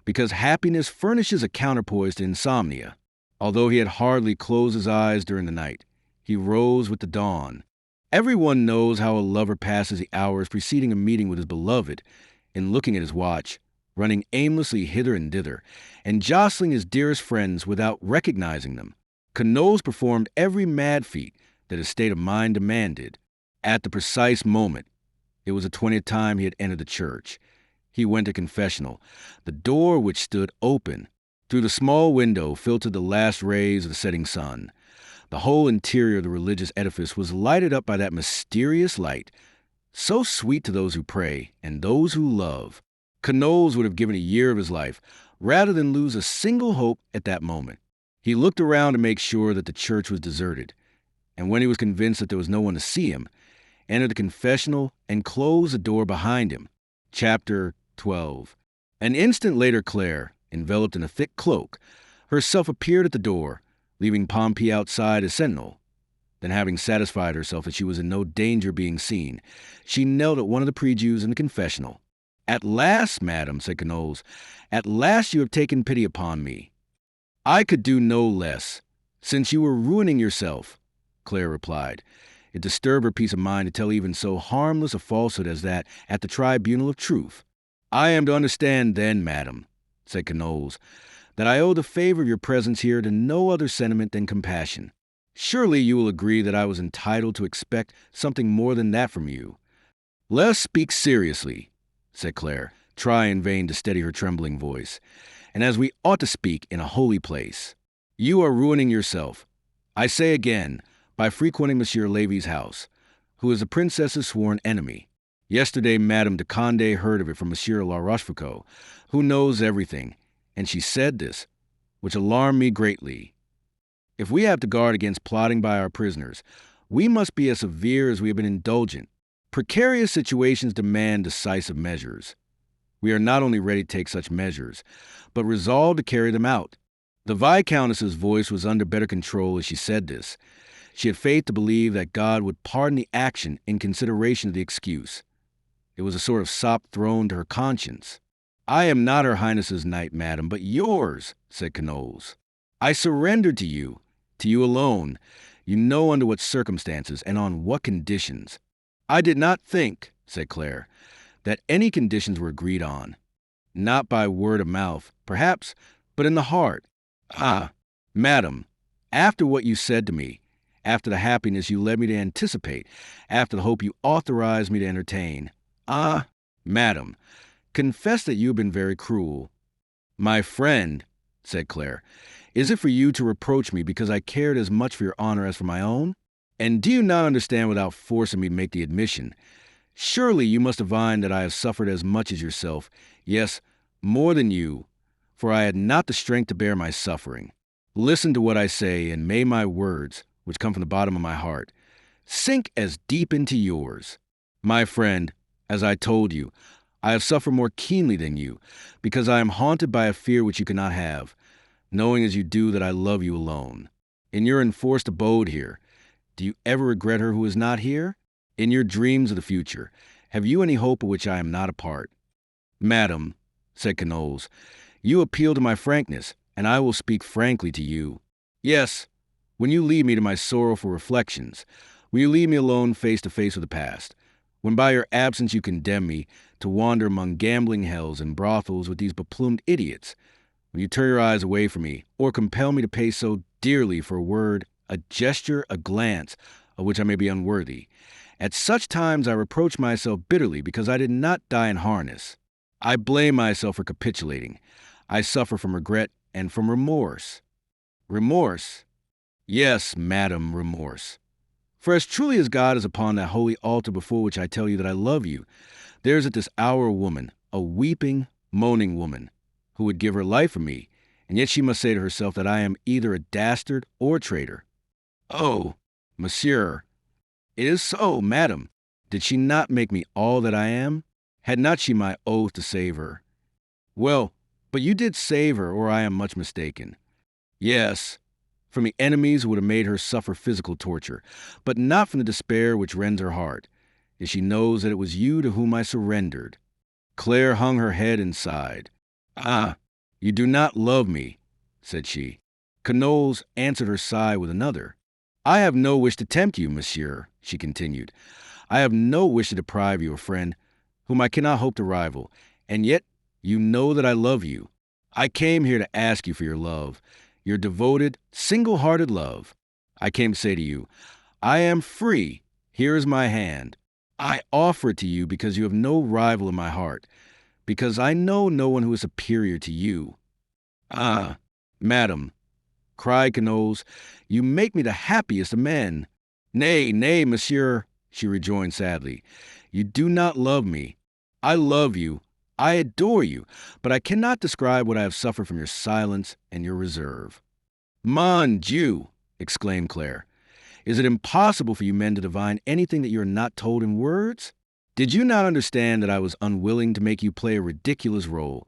because happiness furnishes a counterpoise to insomnia. Although he had hardly closed his eyes during the night, he rose with the dawn. Everyone knows how a lover passes the hours preceding a meeting with his beloved, in looking at his watch, running aimlessly hither and thither, and jostling his dearest friends without recognizing them. Canolles performed every mad feat that his state of mind demanded. At the precise moment, it was the 20th time he had entered the church, he went to confessional, the door which stood open. Through the small window filtered the last rays of the setting sun. The whole interior of the religious edifice was lighted up by that mysterious light, so sweet to those who pray and those who love. Canolles would have given a year of his life rather than lose a single hope at that moment. He looked around to make sure that the church was deserted, and when he was convinced that there was no one to see him, entered the confessional and closed the door behind him. Chapter 12. An instant later Claire, enveloped in a thick cloak, herself appeared at the door, leaving Pompey outside as sentinel. Then, having satisfied herself that she was in no danger of being seen, she knelt at one of the prie-Dieux in the confessional. "At last, madam," said Canolles, "at last you have taken pity upon me." "I could do no less, since you were ruining yourself," Claire replied. It disturbed her peace of mind to tell even so harmless a falsehood as that at the tribunal of truth. "I am to understand then, madam," said Canolles, "that I owe the favor of your presence here to no other sentiment than compassion. Surely you will agree that I was entitled to expect something more than that from you." "Let us speak seriously," said Claire, trying in vain to steady her trembling voice, "and as we ought to speak in a holy place. You are ruining yourself, I say again, by frequenting Monsieur Lévy's house, who is the princess's sworn enemy. Yesterday, Madame de Condé heard of it from Monsieur La Rochefoucauld, who knows everything, and she said this, which alarmed me greatly. If we have to guard against plotting by our prisoners, we must be as severe as we have been indulgent. Precarious situations demand decisive measures. We are not only ready to take such measures, but resolved to carry them out. The Viscountess's voice was under better control as she said this. She had faith to believe that God would pardon the action in consideration of the excuse. It was a sort of sop thrown to her conscience. "I am not Her Highness's knight, madam, but yours," said Knowles. "I surrendered to you alone. You know under what circumstances and on what conditions." "I did not think," said Claire, "that any conditions were agreed on. Not by word of mouth, perhaps, but in the heart. Ah, madam, after what you said to me, after the happiness you led me to anticipate, after the hope you authorized me to entertain, madam, confess that you have been very cruel." "My friend," said Claire, "is it for you to reproach me because I cared as much for your honor as for my own? And do you not understand without forcing me to make the admission? Surely you must divine that I have suffered as much as yourself, yes, more than you, for I had not the strength to bear my suffering. Listen to what I say, and may my words, which come from the bottom of my heart, sink as deep into yours. My friend, as I told you, I have suffered more keenly than you, because I am haunted by a fear which you cannot have, knowing as you do that I love you alone. In your enforced abode here, do you ever regret her who is not here? In your dreams of the future, have you any hope of which I am not a part?" "Madam," said Knowles, "you appeal to my frankness, and I will speak frankly to you. Yes, when you leave me to my sorrowful reflections, when you leave me alone face to face with the past, when by your absence you condemn me to wander among gambling hells and brothels with these beplumed idiots, when you turn your eyes away from me, or compel me to pay so dearly for a word, a gesture, a glance, of which I may be unworthy, at such times I reproach myself bitterly because I did not die in harness. I blame myself for capitulating. I suffer from regret and from remorse." "Remorse?" "Yes, madam, remorse. For as truly as God is upon that holy altar before which I tell you that I love you, there is at this hour a woman, a weeping, moaning woman, who would give her life for me, and yet she must say to herself that I am either a dastard or a traitor. Oh, monsieur, it is so, madam. Did she not make me all that I am? Had not she my oath to save her? Well, but you did save her, or I am much mistaken. Yes, from the enemies who would have made her suffer physical torture, but not from the despair which rends her heart, as she knows that it was you to whom I surrendered." Claire hung her head and sighed. "Ah, you do not love me," said she. Knowles answered her sigh with another. "I have no wish to tempt you, monsieur," she continued. "I have no wish to deprive you of a friend whom I cannot hope to rival, and yet you know that I love you. I came here to ask you for your love, your devoted, single-hearted love. I came to say to you, I am free. Here is my hand. I offer it to you because you have no rival in my heart, because I know no one who is superior to you." "Ah, madam," cried Knowles, "you make me the happiest of men." "Nay, nay, monsieur," she rejoined sadly. "You do not love me. I love you. I adore you, but I cannot describe what I have suffered from your silence and your reserve." "Mon Dieu!" exclaimed Claire. "Is it impossible for you men to divine anything that you are not told in words? Did you not understand that I was unwilling to make you play a ridiculous role,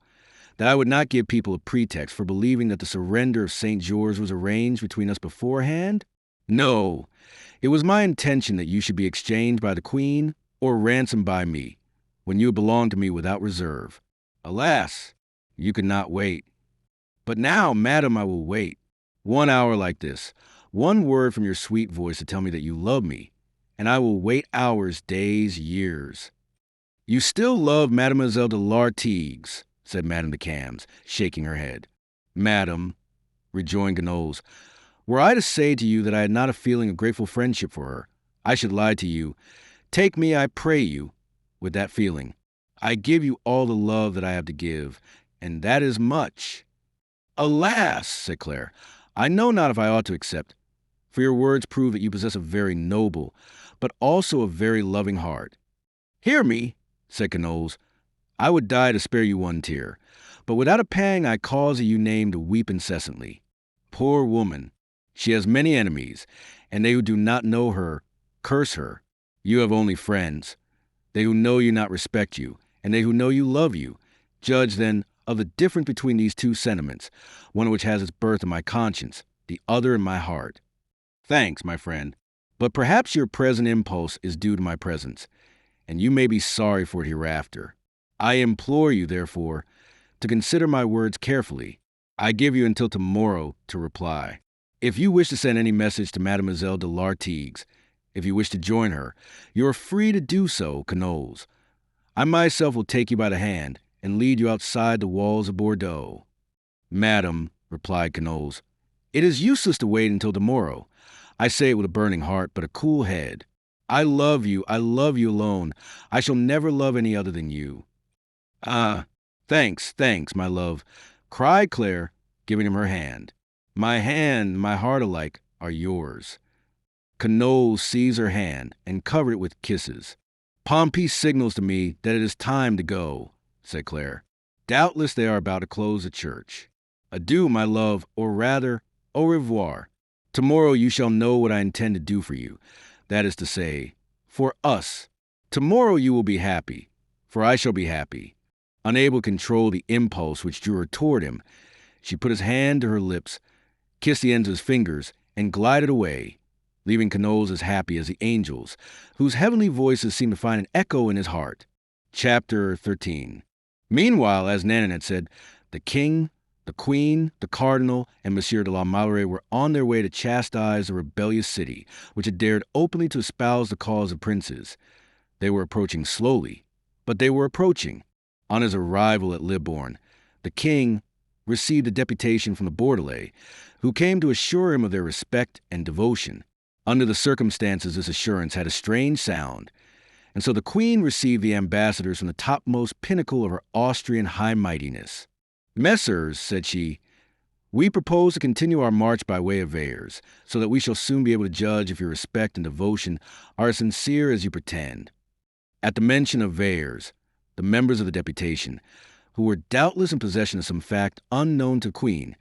that I would not give people a pretext for believing that the surrender of St. George was arranged between us beforehand? No, it was my intention that you should be exchanged by the Queen or ransomed by me, when you belonged to me without reserve. Alas, you could not wait. But now, madam, I will wait. 1 hour like this, one word from your sweet voice to tell me that you love me, and I will wait hours, days, years." "You still love Mademoiselle de Lartigues," said Madame de Cambes, shaking her head. "Madam," rejoined Knowles, "were I to say to you that I had not a feeling of grateful friendship for her, I should lie to you. Take me, I pray you, with that feeling. I give you all the love that I have to give, and that is much." "Alas," said Claire, "I know not if I ought to accept, for your words prove that you possess a very noble, but also a very loving heart. Hear me, said Canolles. I would die to spare you one tear, but without a pang I cause a you name to weep incessantly. Poor woman, she has many enemies, and they who do not know her curse her. You have only friends. They who know you not respect you, and they who know you love you. Judge, then, of the difference between these two sentiments, one which has its birth in my conscience, the other in my heart. Thanks, my friend, but perhaps your present impulse is due to my presence, and you may be sorry for it hereafter. I implore you, therefore, to consider my words carefully. I give you until tomorrow to reply. If you wish to send any message to Mademoiselle de Lartigues, if you wish to join her, you are free to do so, Canolles. I myself will take you by the hand and lead you outside the walls of Bordeaux. Madam, replied Canolles, it is useless to wait until tomorrow. I say it with a burning heart, but a cool head. I love you alone. I shall never love any other than you. Thanks, my love, cried Claire, giving him her hand. My hand, my heart alike, are yours. Canolles seized her hand and covered it with kisses. Pompey signals to me that it is time to go, said Claire. Doubtless they are about to close the church. Adieu, my love, or rather, au revoir. Tomorrow you shall know what I intend to do for you. That is to say, for us. Tomorrow you will be happy, for I shall be happy. Unable to control the impulse which drew her toward him, she put his hand to her lips, kissed the ends of his fingers, and glided away, leaving Canolles as happy as the angels, whose heavenly voices seemed to find an echo in his heart. Chapter 13. Meanwhile, as Nanon had said, the king, the queen, the cardinal, and Monsieur de la Mallory were on their way to chastise the rebellious city, which had dared openly to espouse the cause of princes. They were approaching slowly, but they were approaching. On his arrival at Libourne, the king received a deputation from the Bordelais, who came to assure him of their respect and devotion. Under the circumstances, this assurance had a strange sound, and so the queen received the ambassadors from the topmost pinnacle of her Austrian high mightiness. Messrs, said she, we propose to continue our march by way of Vayres, so that we shall soon be able to judge if your respect and devotion are as sincere as you pretend. At the mention of Vayres, the members of the deputation, who were doubtless in possession of some fact unknown to the queen,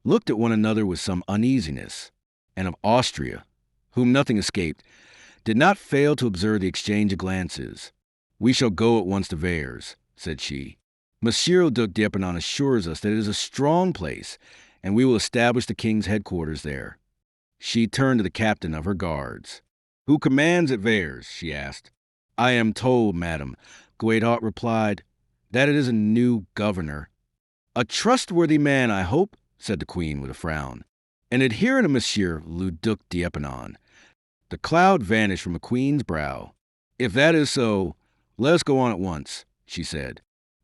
looked at one another with some uneasiness, and of Austria, whom nothing escaped, did not fail to observe the exchange of glances. We shall go at once to Vayres, said she. Monsieur le Duc d'Epernon assures us that it is a strong place, and we will establish the king's headquarters there. She turned to the captain of her guards. Who commands at Vayres? She asked. I am told, madam, Guédot replied, that it is a new governor. A trustworthy man, I hope, said the queen with a frown. An adherent of Monsieur le Duc d'Epernon. The cloud vanished from the queen's brow. If that is so, let us go on at once, she said.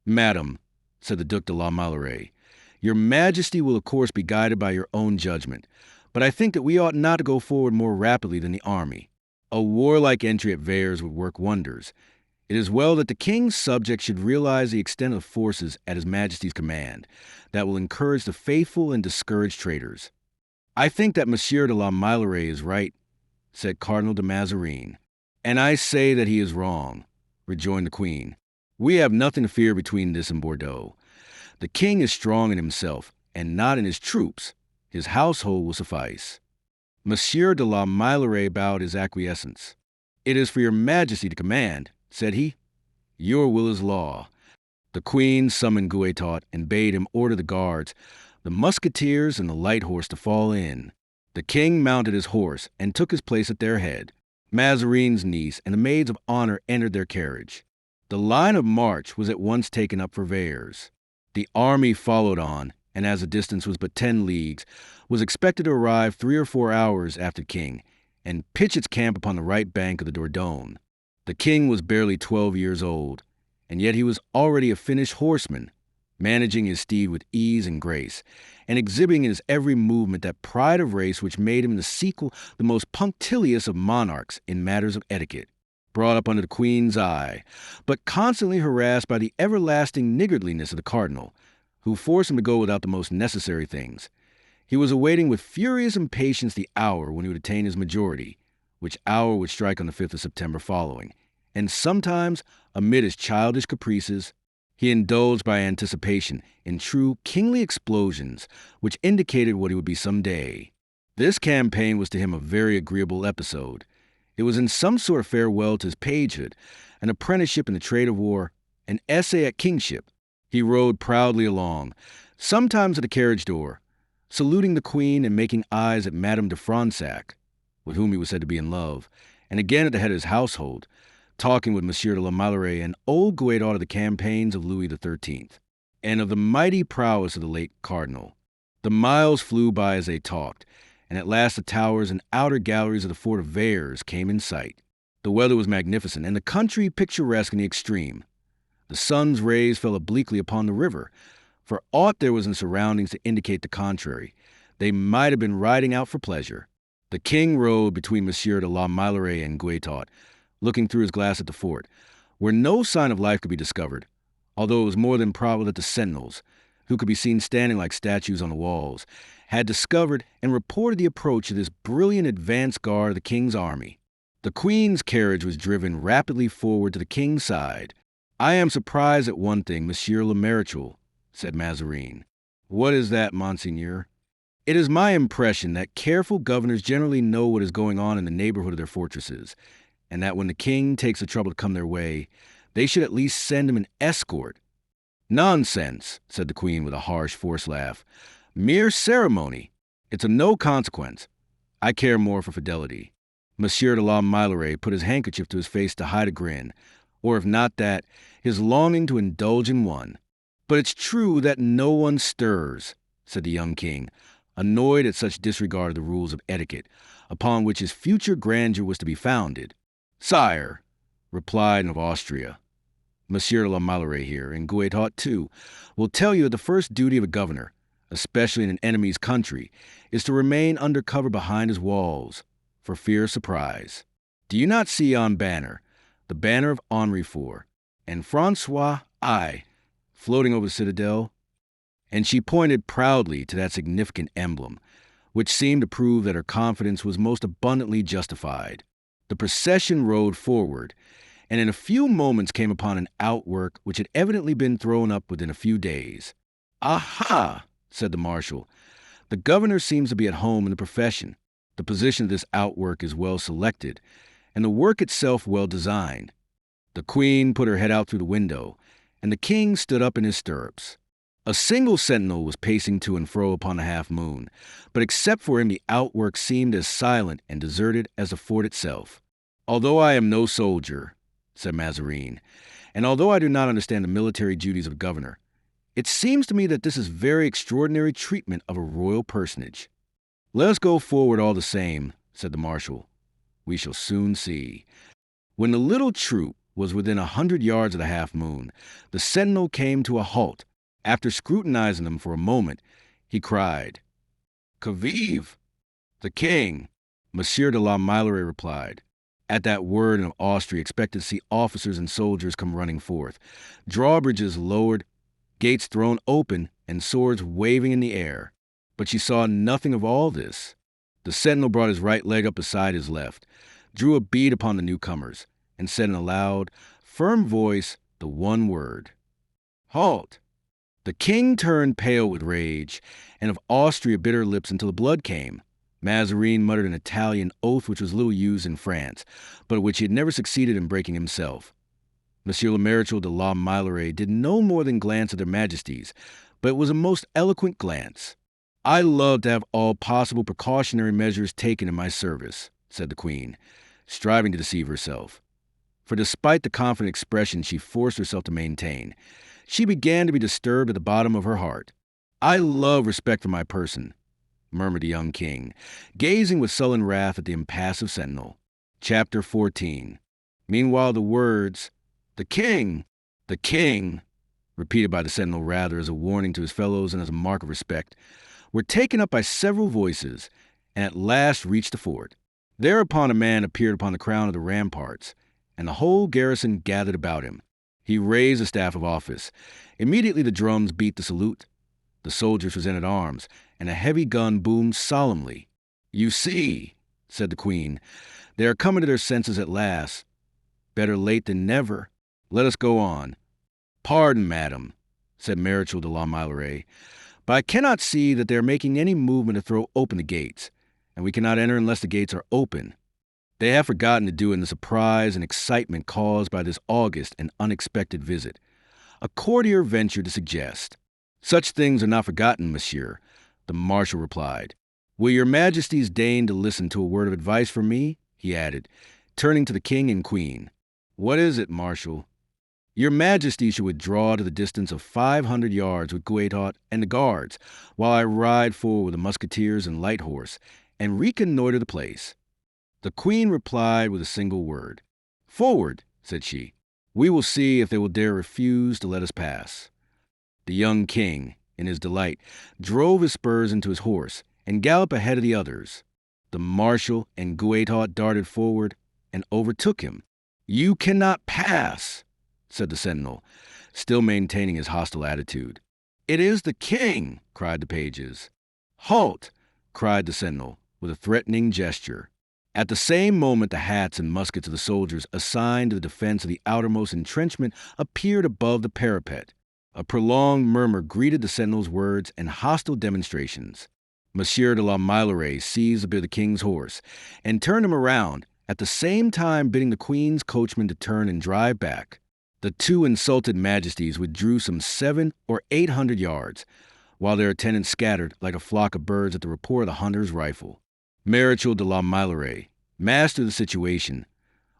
Madam, said the Duc de la Mallory, your majesty will of course be guided by your own judgment, but I think that we ought not to go forward more rapidly than the army. A warlike entry at Vayres would work wonders. It is well that the king's subjects should realize the extent of forces at his majesty's command that will encourage the faithful and discourage traitors. I think that Monsieur de la Mallory is right, said Cardinal de Mazarin. And I say that he is wrong, rejoined the queen. We have nothing to fear between this and Bordeaux. The king is strong in himself, and not in his troops. His household will suffice. Monsieur de la Mallory bowed his acquiescence. It is for your majesty to command, said he. Your will is law. The queen summoned Guédot and bade him order the guards, the musketeers and the light horse to fall in. The king mounted his horse and took his place at their head. Mazarin's niece and the maids of honor entered their carriage. The line of march was at once taken up for Vayres. The army followed on, and as the distance was but 10 leagues, was expected to arrive 3 or 4 hours after the king, and pitch its camp upon the right bank of the Dordogne. The king was barely 12 years old, and yet he was already a finished horseman, managing his steed with ease and grace, and exhibiting in his every movement that pride of race which made him the sequel, the most punctilious of monarchs in matters of etiquette. Brought up under the queen's eye, but constantly harassed by the everlasting niggardliness of the cardinal, who forced him to go without the most necessary things. He was awaiting with furious impatience the hour when he would attain his majority, which hour would strike on the 5th of September following, and sometimes, amid his childish caprices, he indulged by anticipation in true kingly explosions which indicated what he would be some day. This campaign was to him a very agreeable episode. It was in some sort of farewell to his pagehood, an apprenticeship in the trade of war, an essay at kingship. He rode proudly along, sometimes at the carriage door, saluting the queen and making eyes at Madame de Fronsac, with whom he was said to be in love, and again at the head of his household, talking with Monsieur de la Mallory and old Guédot of the campaigns of Louis XIII, and of the mighty prowess of the late cardinal. The miles flew by as they talked, and at last the towers and outer galleries of the fort of Vayres came in sight. The weather was magnificent, and the country picturesque in the extreme. The sun's rays fell obliquely upon the river. For aught there was in surroundings to indicate the contrary, they might have been riding out for pleasure. The king rode between Monsieur de la Mallory and Guédot, looking through his glass at the fort, where no sign of life could be discovered, although it was more than probable that the sentinels, who could be seen standing like statues on the walls, had discovered and reported the approach of this brilliant advance guard of the king's army. The queen's carriage was driven rapidly forward to the king's side. "I am surprised at one thing, Monsieur le Marechal," said Mazarin. "What is that, Monseigneur?" "It is my impression that careful governors generally know what is going on in the neighborhood of their fortresses, and that when the king takes the trouble to come their way, they should at least send him an escort." "Nonsense," said the queen with a harsh, forced laugh. "Mere ceremony. It's of no consequence. I care more for fidelity." Monsieur de la Mallory put his handkerchief to his face to hide a grin, or if not that, his longing to indulge in one. "But it's true that no one stirs," said the young king, annoyed at such disregard of the rules of etiquette, upon which his future grandeur was to be founded. "Sire," replied one of Austria, Monsieur de la Mallory here, and Guédot too, will tell you that the first duty of a governor, especially in an enemy's country, is to remain under cover behind his walls, for fear of surprise. Do you not see yon banner, the banner of Henri IV, and Francois I, floating over the citadel?" And she pointed proudly to that significant emblem, which seemed to prove that her confidence was most abundantly justified. The procession rode forward, and in a few moments came upon an outwork which had evidently been thrown up within a few days. "Aha!" said the marshal. "The governor seems to be at home in the profession. The position of this outwork is well selected, and the work itself well designed." The queen put her head out through the window, and the king stood up in his stirrups. A single sentinel was pacing to and fro upon the half-moon, but except for him the outwork seemed as silent and deserted as the fort itself. "Although I am no soldier," said Mazarin, "and although I do not understand the military duties of a governor, it seems to me that this is very extraordinary treatment of a royal personage." "Let us go forward all the same," said the marshal. "We shall soon see." When the little troop was within 100 yards of the half-moon, the sentinel came to a halt. After scrutinizing them for a moment, he cried, "Que vive the king!" Monsieur de la Mallory replied. At that word, and of Austria expected to see officers and soldiers come running forth, drawbridges lowered, gates thrown open, and swords waving in the air. But she saw nothing of all this. The sentinel brought his right leg up beside his left, drew a bead upon the newcomers, and said in a loud, firm voice the one word, "Halt!" The king turned pale with rage, and of Austria bit her lips until the blood came. Mazarin muttered an Italian oath which was little used in France, but which he had never succeeded in breaking himself. Monsieur le Marechal de la Mallory did no more than glance at their majesties, but it was a most eloquent glance. "I love to have all possible precautionary measures taken in my service," said the queen, striving to deceive herself. For despite the confident expression she forced herself to maintain, she began to be disturbed at the bottom of her heart. "I love respect for my person," murmured the young king, gazing with sullen wrath at the impassive sentinel. Chapter 14. Meanwhile the words, the king," repeated by the sentinel rather as a warning to his fellows and as a mark of respect, were taken up by several voices, and at last reached the fort. Thereupon a man appeared upon the crown of the ramparts, and the whole garrison gathered about him. He raised the staff of office. Immediately the drums beat the salute. The soldiers presented arms, and a heavy gun boomed solemnly. "You see," said the queen, "they are coming to their senses at last. Better late than never. Let us go on. Pardon, madam, said Marechal de la Meilleraie, but I cannot see that they are making any movement to throw open the gates, and we cannot enter unless the gates are open. They have forgotten to do it in the surprise and excitement caused by this august and unexpected visit. A courtier ventured to suggest. Such things are not forgotten, monsieur, the marshal replied. Will your majesties deign to listen to a word of advice from me? He added, turning to the king and queen. What is it, marshal? Your majesty should withdraw to the distance of 500 yards with Guétot and the guards, while I ride forward with the musketeers and light horse, and reconnoiter the place. The queen replied with a single word. Forward, said she. We will see if they will dare refuse to let us pass. The young king, in his delight, drove his spurs into his horse and galloped ahead of the others. The marshal and Guétot darted forward and overtook him. You cannot pass, said the sentinel, still maintaining his hostile attitude. It is the king, cried the pages. Halt, cried the sentinel, with a threatening gesture. At the same moment, the hats and muskets of the soldiers assigned to the defense of the outermost entrenchment appeared above the parapet. A prolonged murmur greeted the sentinel's words and hostile demonstrations. Monsieur de la Meilleraie seized a bit of the king's horse and turned him around, at the same time bidding the queen's coachman to turn and drive back. The two insulted majesties withdrew some 700 or 800 yards, while their attendants scattered like a flock of birds at the report of the hunter's rifle. Marechal de la Meilleraie, master of the situation,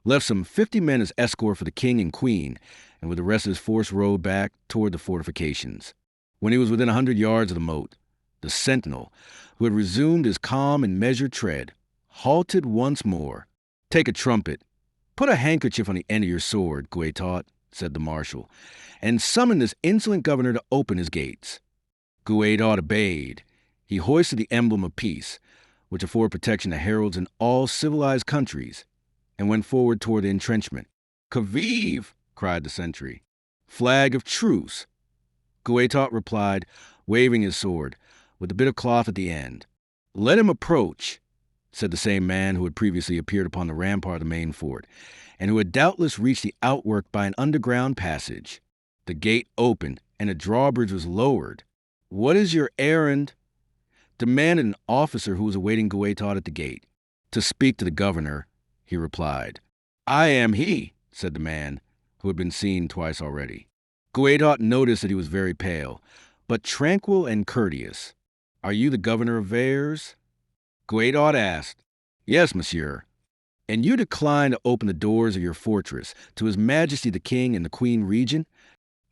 left some 50 men as escort for the king and queen, and with the rest of his force rode back toward the fortifications. When he was within 100 yards of the moat, the sentinel, who had resumed his calm and measured tread, halted once more. Take a trumpet. Put a handkerchief on the end of your sword, Guétot, said the marshal, and summon this insolent governor to open his gates. Guétot obeyed. He hoisted the emblem of peace, which afford protection to heralds in all civilized countries, and went forward toward the entrenchment. Que vive! Cried the sentry. Flag of truce. Guétot replied, waving his sword, with a bit of cloth at the end. Let him approach, said the same man who had previously appeared upon the rampart of the main fort, and who had doubtless reached the outwork by an underground passage. The gate opened, and a drawbridge was lowered. What is your errand? Demanded an officer who was awaiting Guétot at the gate. To speak to the governor, he replied. I am he, said the man, who had been seen twice already. Guétot noticed that he was very pale, but tranquil and courteous. Are you the governor of Vers? Guétot asked. Yes, monsieur. And you decline to open the doors of your fortress to His Majesty the King and the Queen Regent?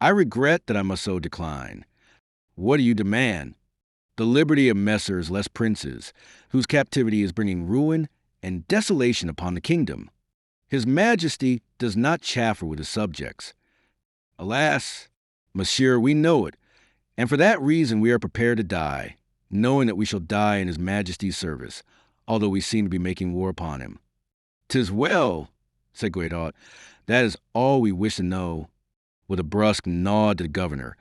I regret that I must so decline. What do you demand? The liberty of messers less princes, whose captivity is bringing ruin and desolation upon the kingdom. His Majesty does not chaffer with his subjects. Alas, monsieur, we know it, and for that reason we are prepared to die, knowing that we shall die in His Majesty's service, although we seem to be making war upon him. 'Tis well, said Guétot. That is all we wish to know, with a brusque nod to the governor,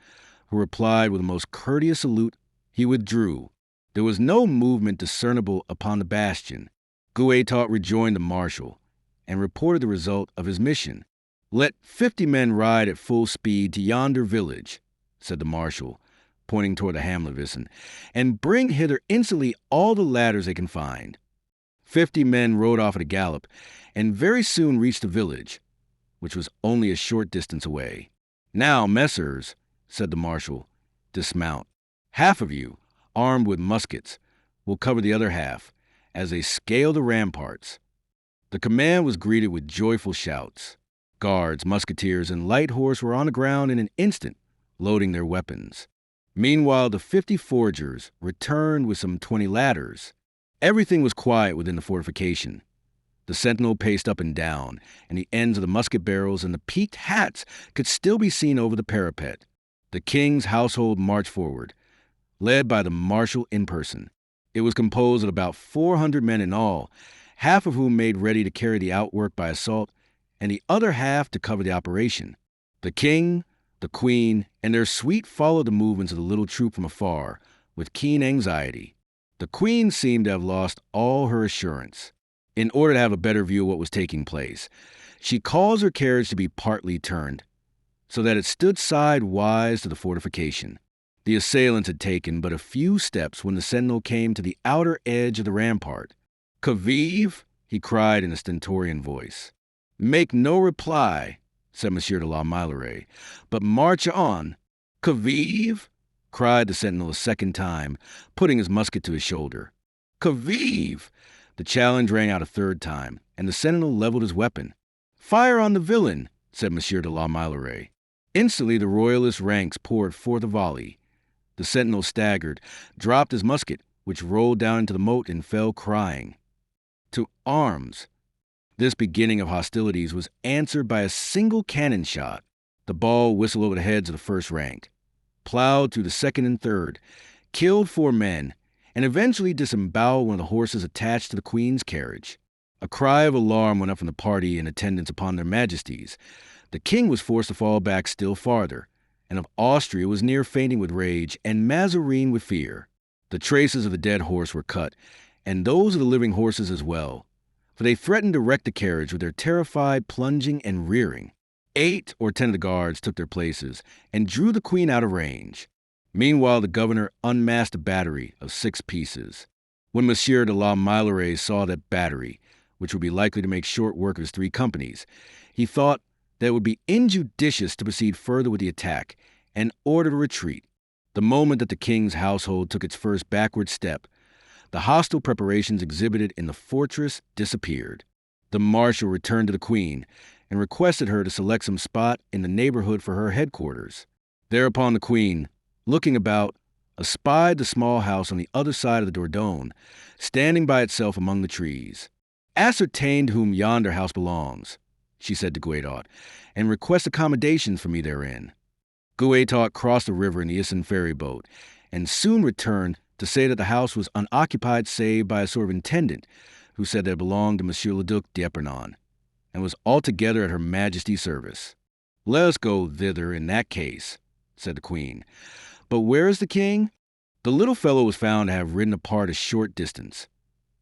who replied with a most courteous salute. He withdrew. There was no movement discernible upon the bastion. Guétot rejoined the marshal, and reported the result of his mission. Let 50 men ride at full speed to yonder village, said the marshal, pointing toward the hamlet of Isen, and bring hither instantly all the ladders they can find. 50 men rode off at a gallop, and very soon reached the village, which was only a short distance away. Now, messers, said the marshal, dismount. Half of you, armed with muskets, will cover the other half, as they scale the ramparts. The command was greeted with joyful shouts. Guards, musketeers, and light horse were on the ground in an instant, loading their weapons. Meanwhile, the 50 foragers returned with some 20 ladders. Everything was quiet within the fortification. The sentinel paced up and down, and the ends of the musket barrels and the peaked hats could still be seen over the parapet. The king's household marched forward, led by the marshal in person. It was composed of about 400 men in all, half of whom made ready to carry the outwork by assault, and the other half to cover the operation. The king, the queen, and their suite followed the movements of the little troop from afar, with keen anxiety. The queen seemed to have lost all her assurance. in order to have a better view of what was taking place. She caused her carriage to be partly turned, so that it stood sidewise to the fortification. The assailants had taken but a few steps when the sentinel came to the outer edge of the rampart. "Que vive?" he cried in a stentorian voice. "Make no reply," said Monsieur de la Meilleraie, "but march on." "Que vive?" cried the sentinel a second time, putting his musket to his shoulder. "Que vive?" The challenge rang out a third time, and the sentinel leveled his weapon. "Fire on the villain," said Monsieur de la Meilleraie. Instantly the royalist ranks poured forth a volley. The sentinel staggered, dropped his musket, which rolled down into the moat and fell crying. To arms! This beginning of hostilities was answered by a single cannon shot. The ball whistled over the heads of the first rank, plowed through the second and third, killed 4 men, and eventually disemboweled one of the horses attached to the Queen's carriage. A cry of alarm went up from the party in attendance upon their majesties. The king was forced to fall back still farther, and of Austria was near fainting with rage, and Mazarin with fear. The traces of the dead horse were cut, and those of the living horses as well, for they threatened to wreck the carriage with their terrified plunging and rearing. 8 or 10 of the guards took their places and drew the Queen out of range. Meanwhile, the governor unmasked a battery of 6 pieces. When Monsieur de la Meilleraie saw that battery, which would be likely to make short work of his 3 companies, he thought that it would be injudicious to proceed further with the attack and ordered a retreat. The moment that the king's household took its first backward step, the hostile preparations exhibited in the fortress disappeared. The marshal returned to the Queen and requested her to select some spot in the neighborhood for her headquarters. Thereupon the Queen, looking about, espied the small house on the other side of the Dordogne, standing by itself among the trees. "Ascertain to whom yonder house belongs," she said to Guétot, "and request accommodations for me therein." Guétot crossed the river in the Isen ferry boat, and soon returned to say that the house was unoccupied save by a sort of intendant, who said that it belonged to Monsieur le Duc d'Epernon, and was altogether at Her Majesty's service. "Let us go thither in that case," said the Queen. "But where is the king?" The little fellow was found to have ridden apart a short distance.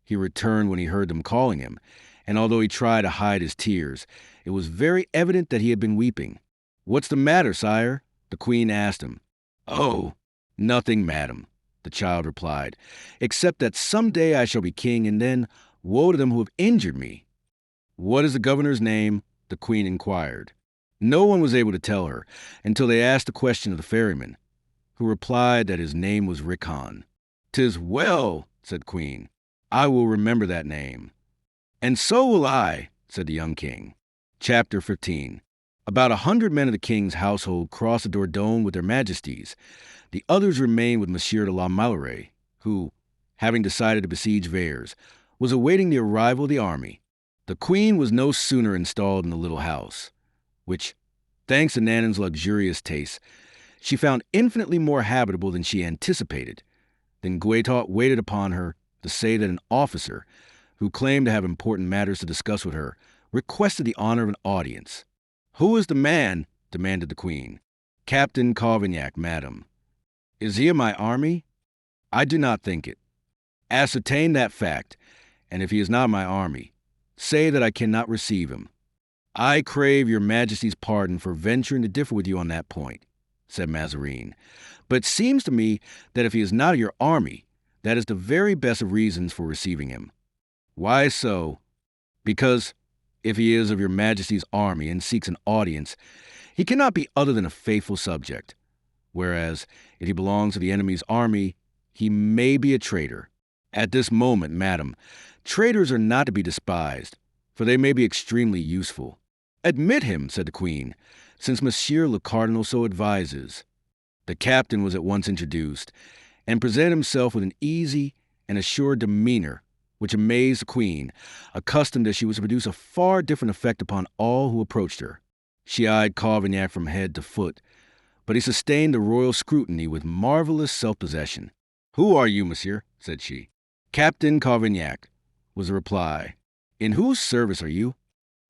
He returned when he heard them calling him, and although he tried to hide his tears, it was very evident that he had been weeping. "What's the matter, sire?" the Queen asked him. "Oh, nothing, madam," the child replied, "except that some day I shall be king, and then woe to them who have injured me." "What is the governor's name?" the Queen inquired. No one was able to tell her until they asked the question of the ferryman, who replied that his name was Riccon. "'Tis well," said Queen. "I will remember that name." "And so will I," said the young king. Chapter 15. About 100 men of the king's household crossed the Dordogne with their majesties. The others remained with Monsieur de la Meilleraie, who, having decided to besiege Vers, was awaiting the arrival of the army. The Queen was no sooner installed in the little house, which, thanks to Nanon's luxurious taste, she found infinitely more habitable than she anticipated, than Guétot waited upon her to say that an officer, who claimed to have important matters to discuss with her, requested the honor of an audience. "Who is the man?" demanded the Queen. "Captain Cavaignac, madam." "Is he of my army?" "I do not think it." "Ascertain that fact, and if he is not my army, say that I cannot receive him." "I crave your Majesty's pardon for venturing to differ with you on that point," said Mazarin. "But it seems to me that if he is not of your army, that is the very best of reasons for receiving him." "Why so?" "Because, if he is of your Majesty's army and seeks an audience, he cannot be other than a faithful subject. Whereas, if he belongs to the enemy's army, he may be a traitor. At this moment, madam, traitors are not to be despised, for they may be extremely useful." "Admit him," said the Queen, "since Monsieur le Cardinal so advises." The captain was at once introduced, and presented himself with an easy and assured demeanor which amazed the Queen, accustomed as she was to produce a far different effect upon all who approached her. She eyed Cavaignac from head to foot, but he sustained the royal scrutiny with marvelous self-possession. "Who are you, monsieur?" said she. "Captain Cavaignac," was the reply. "In whose service are you?"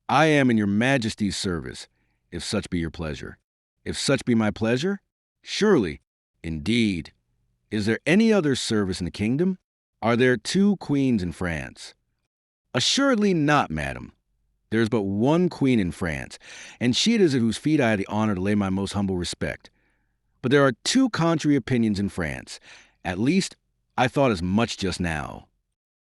"I am in your Majesty's service, if such be your pleasure." "If such be my pleasure? Surely." "Indeed. Is there any other service in the kingdom? Are there 2 queens in France?" Assuredly not, madam. There is but one queen in France, and she it is at whose feet I have the honor to lay my most humble respect. But there are two contrary opinions in France. At least, I thought as much just now.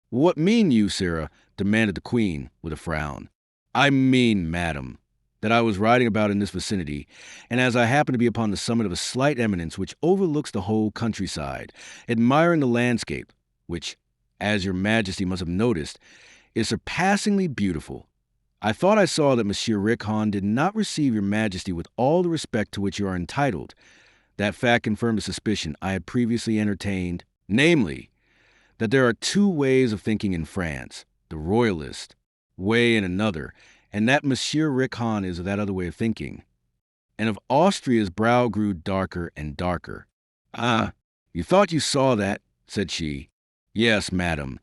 What mean you, sirrah? Demanded the queen, with a frown. I mean, madam, that I was riding about in this vicinity, and as I happened to be upon the summit of a slight eminence which overlooks the whole countryside, admiring the landscape, which, as your majesty must have noticed, is surpassingly beautiful, I thought I saw that Monsieur Richon did not receive your majesty with all the respect to which you are entitled. That fact confirmed a suspicion I had previously entertained, namely, that there are two ways of thinking in France, the royalist way and another, and that Monsieur Richon is of that other way of thinking. And of Austria's brow grew darker and darker. Ah, you thought you saw that, said she. Yes, madam.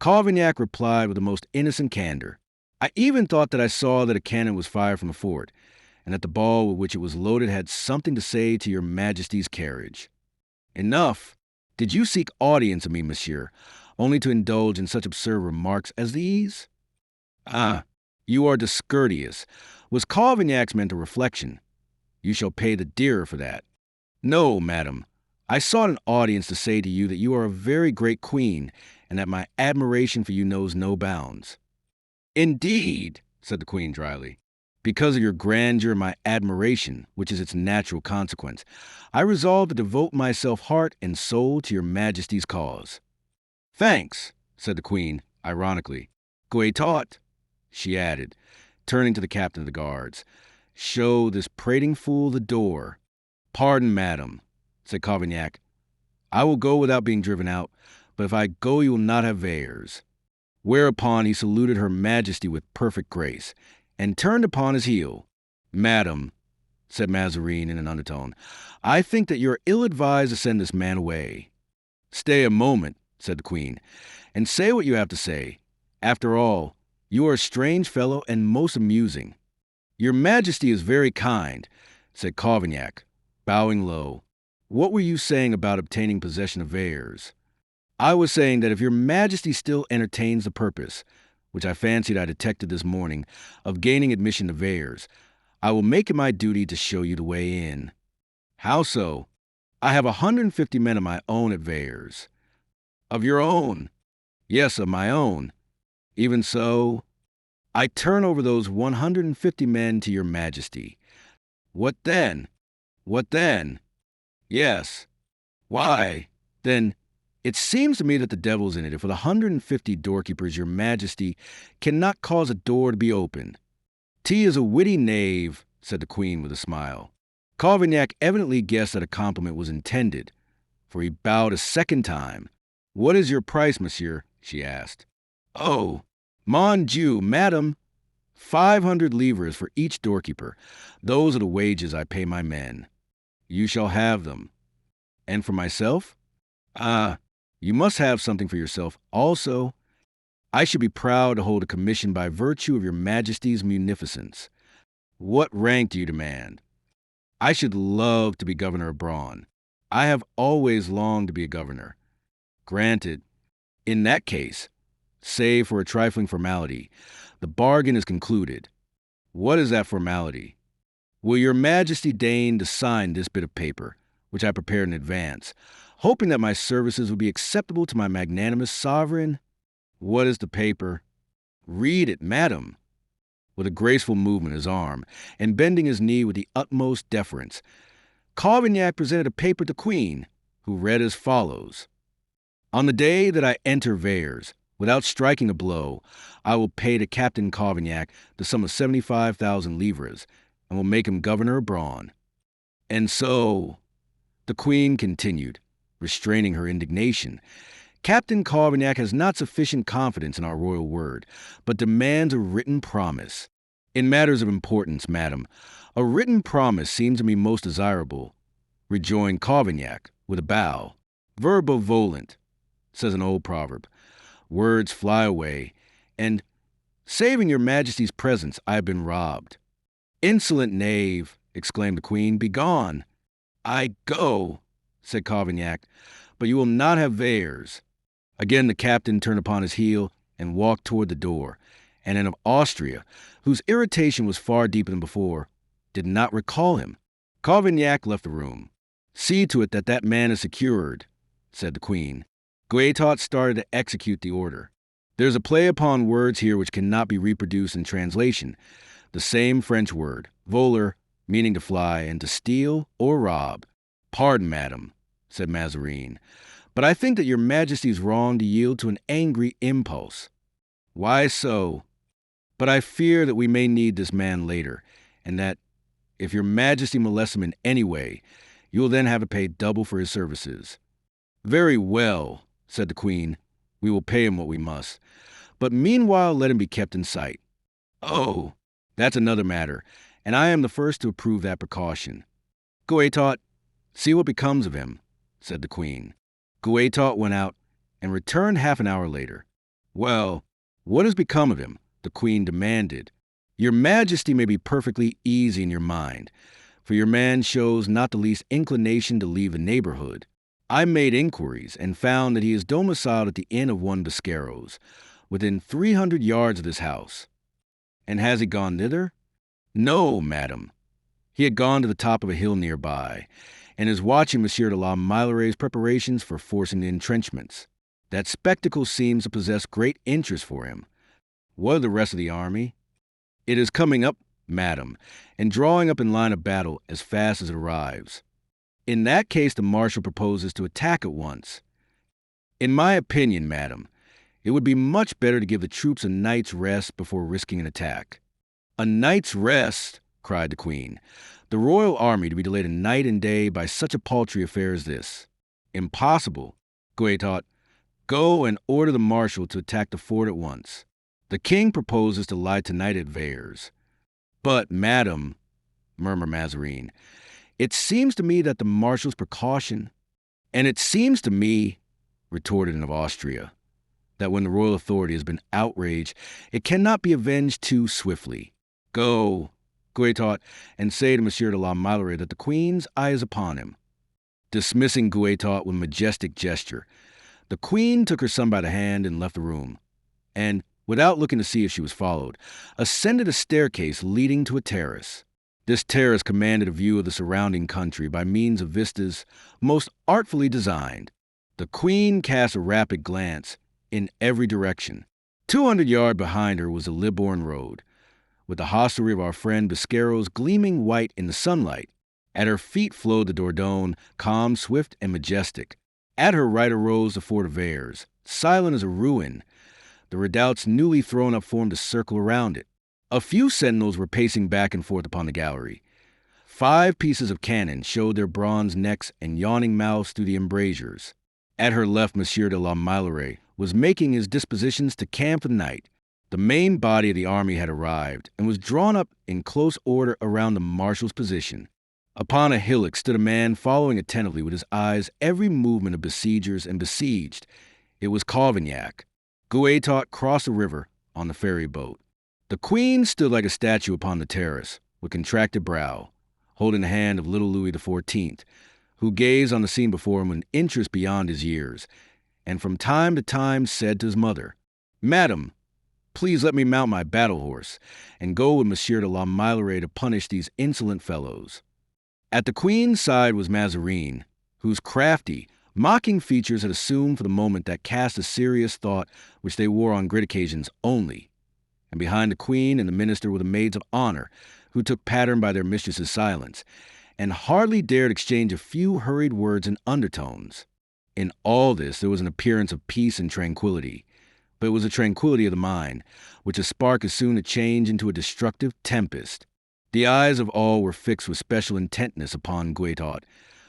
Cavaignac replied with the most innocent candor. I even thought that I saw that a cannon was fired from the fort, and that the ball with which it was loaded had something to say to your majesty's carriage. Enough. Did you seek audience of me, monsieur, only to indulge in such absurd remarks as these? Ah, you are discourteous. Was Cavagnac's meant a reflection? You shall pay the dearer for that. No, madam. I sought an audience to say to you that you are a very great queen, and that my admiration for you knows no bounds. Indeed, said the queen dryly. Because of your grandeur and my admiration, which is its natural consequence, I resolve to devote myself heart and soul to your majesty's cause. Thanks, said the queen, ironically. Goetot, she added, turning to the captain of the guards. Show this prating fool the door. Pardon, madam, said Cavaignac. I will go without being driven out, but if I go you will not have veilleurs. Whereupon he saluted her majesty with perfect grace, and turned upon his heel. Madam, said Mazarin in an undertone, I think that you are ill-advised to send this man away. Stay a moment, said the queen, and say what you have to say. After all, you are a strange fellow and most amusing. Your majesty is very kind, said Cavaignac, bowing low. What were you saying about obtaining possession of veilleurs? I was saying that if your majesty still entertains the purpose, which I fancied I detected this morning, of gaining admission to veilleurs, I will make it my duty to show you the way in. How so? I have 150 men of my own at veilleurs. Of your own? Yes, of my own. Even so, I turn over those 150 men to your majesty. What then? What then? Yes. Why, then, it seems to me that the devil's in it if with 150 doorkeepers your majesty cannot cause a door to be opened. T is a witty knave, said the queen with a smile. Cavaignac evidently guessed that a compliment was intended, for he bowed a second time. What is your price, monsieur? She asked. Oh, mon Dieu, madam, 500 livres for each doorkeeper. Those are the wages I pay my men. You shall have them. And for myself? Ah, you must have something for yourself also. I should be proud to hold a commission by virtue of your majesty's munificence. What rank do you demand? I should love to be governor of Braun. I have always longed to be a governor. Granted. In that case, save for a trifling formality, the bargain is concluded. What is that formality? Will your majesty deign to sign this bit of paper, which I prepared in advance, hoping that my services would be acceptable to my magnanimous sovereign? What is the paper? Read it, madam. With a graceful movement of his arm, and bending his knee with the utmost deference, Cavaignac presented a paper to the queen, who read as follows. On the day that I enter veilleurs, without striking a blow, I will pay to Captain Cavaignac the sum of 75,000 livres, and will make him governor of Braun. And so, the queen continued, restraining her indignation, Captain Cavaignac has not sufficient confidence in our royal word, but demands a written promise. In matters of importance, madam, a written promise seems to me most desirable, rejoined Cavaignac with a bow. Verba volant, says an old proverb. Words fly away, and, saving your majesty's presence, I have been robbed. Insolent knave, exclaimed the queen, begone. I go, said Cavaignac, but you will not have veilleurs. Again the captain turned upon his heel and walked toward the door. And Anne of Austria, whose irritation was far deeper than before, did not recall him. Cavaignac left the room. "See to it that that man is secured," said the queen. Guaitot started to execute the order. There's a play upon words here which cannot be reproduced in translation. The same French word, voler, meaning to fly, and to steal or rob. "Pardon, madam," said Mazarin, "but I think that your majesty is wrong to yield to an angry impulse." "Why so?" "But I fear that we may need this man later, and that, if your majesty molests him in any way, you will then have to pay double for his services." "Very well," said the queen, "we will pay him what we must. But meanwhile let him be kept in sight." "Oh, that's another matter, and I am the first to approve that precaution." "Guaitot, see what becomes of him," said the queen. Guaitot went out and returned half an hour later. "Well, what has become of him?" the queen demanded. "Your majesty may be perfectly easy in your mind, for your man shows not the least inclination to leave the neighborhood. I made inquiries and found that he is domiciled at the inn of one Biscaros, within 300 yards of this house." "And has he gone thither?" "No, madam. He had gone to the top of a hill nearby, and is watching Monsieur de la Meillerais' preparations for forcing the entrenchments. That spectacle seems to possess great interest for him." "What of the rest of the army?" "It is coming up, madam, and drawing up in line of battle as fast as it arrives." "In that case the marshal proposes to attack at once." "In my opinion, madam, it would be much better to give the troops a night's rest before risking an attack." "A night's rest!" cried the queen. "The royal army to be delayed a night and day by such a paltry affair as this. Impossible. Guaitot, go and order the marshal to attack the fort at once. The king proposes to lie tonight at Vayres." "But, madam," murmured Mazarin, "it seems to me that the marshal's precaution—" "And it seems to me," retorted Anne of Austria, "that when the royal authority has been outraged, it cannot be avenged too swiftly. Go, Guaitot, and say to Monsieur de la Meillerais that the queen's eye is upon him." Dismissing Guaitot with a majestic gesture, the queen took her son by the hand and left the room, and, without looking to see if she was followed, ascended a staircase leading to a terrace. This terrace commanded a view of the surrounding country by means of vistas most artfully designed. The queen cast a rapid glance in every direction. 200 yards behind her was the Libourne road, with the hostelry of our friend Biscaros gleaming white in the sunlight. At her feet flowed the Dordogne, calm, swift, and majestic. At her right arose the fort of Vayres, silent as a ruin. The redoubts newly thrown up formed a circle around it. A few sentinels were pacing back and forth upon the gallery. 5 pieces of cannon showed their bronze necks and yawning mouths through the embrasures. At her left, Monsieur de la Meillerais was making his dispositions to camp for the night. The main body of the army had arrived and was drawn up in close order around the marshal's position. Upon a hillock stood a man following attentively with his eyes every movement of besiegers and besieged. It was Cavaignac. Guaitot crossed the river on the ferry boat. The queen stood like a statue upon the terrace, with contracted brow, holding the hand of little Louis XIV, who gazed on the scene before him with interest beyond his years, and from time to time said to his mother, "Madam, please let me mount my battle horse, and go with Monsieur de la Meillerais to punish these insolent fellows." At the queen's side was Mazarin, whose crafty, mocking features had assumed for the moment that cast of serious thought which they wore on great occasions only. And behind the queen and the minister were the maids of honor, who took pattern by their mistress's silence, and hardly dared exchange a few hurried words in undertones. In all this there was an appearance of peace and tranquility, but it was a tranquility of the mind, which a spark is soon to change into a destructive tempest. The eyes of all were fixed with special intentness upon Guaitot,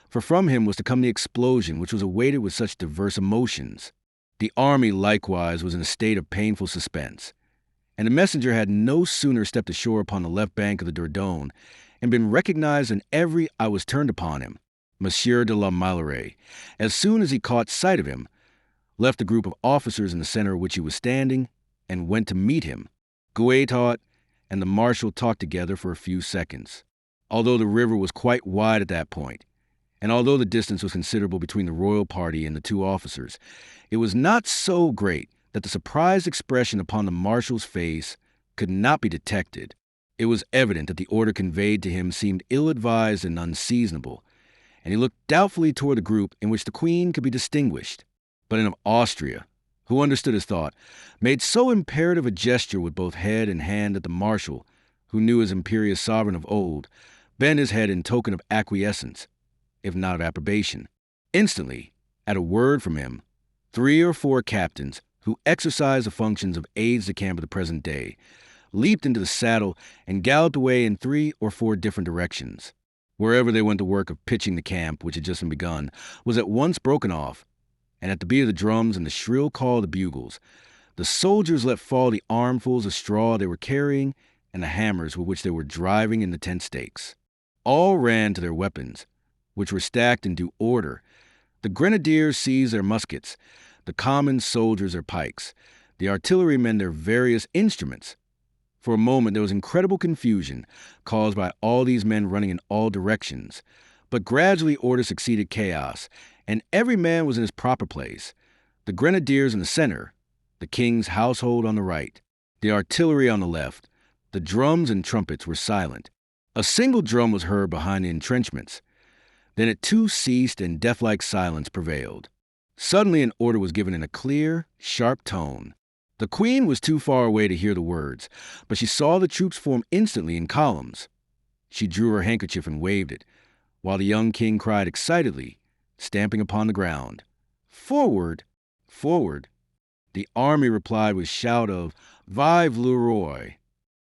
for from him was to come the explosion which was awaited with such diverse emotions. The army likewise was in a state of painful suspense, and the messenger had no sooner stepped ashore upon the left bank of the Dordogne and been recognized in every eye was turned upon him. Monsieur de la Meillerais, as soon as he caught sight of him, left the group of officers in the center of which he was standing and went to meet him. Guaitot and the marshal talked together for a few seconds. Although the river was quite wide at that point, and although the distance was considerable between the royal party and the 2 officers, it was not so great that the surprised expression upon the marshal's face could not be detected. It was evident that the order conveyed to him seemed ill-advised and unseasonable, and he looked doubtfully toward the group in which the Queen could be distinguished. But of Austria, who understood his thought, made so imperative a gesture with both head and hand that the marshal, who knew his imperious sovereign of old, bent his head in token of acquiescence, if not of approbation. Instantly, at a word from him, 3 or 4 captains, who exercised the functions of aides-de-camp of the present day, leaped into the saddle and galloped away in 3 or 4 different directions. Wherever they went, the work of pitching the camp, which had just been begun, was at once broken off, and at the beat of the drums and the shrill call of the bugles, the soldiers let fall the armfuls of straw they were carrying and the hammers with which they were driving in the tent stakes. All ran to their weapons, which were stacked in due order. The grenadiers seized their muskets, the common soldiers their pikes, the artillerymen their various instruments. For a moment there was incredible confusion, caused by all these men running in all directions, but gradually order succeeded chaos, and every man was in his proper place. The grenadiers in the center, the king's household on the right, the artillery on the left. The drums and trumpets were silent. A single drum was heard behind the entrenchments. Then it too ceased, and deathlike silence prevailed. Suddenly an order was given in a clear, sharp tone. The Queen was too far away to hear the words, but she saw the troops form instantly in columns. She drew her handkerchief and waved it, while the young king cried excitedly, stamping upon the ground, "Forward! Forward!" The army replied with a shout of "Vive le Roi!"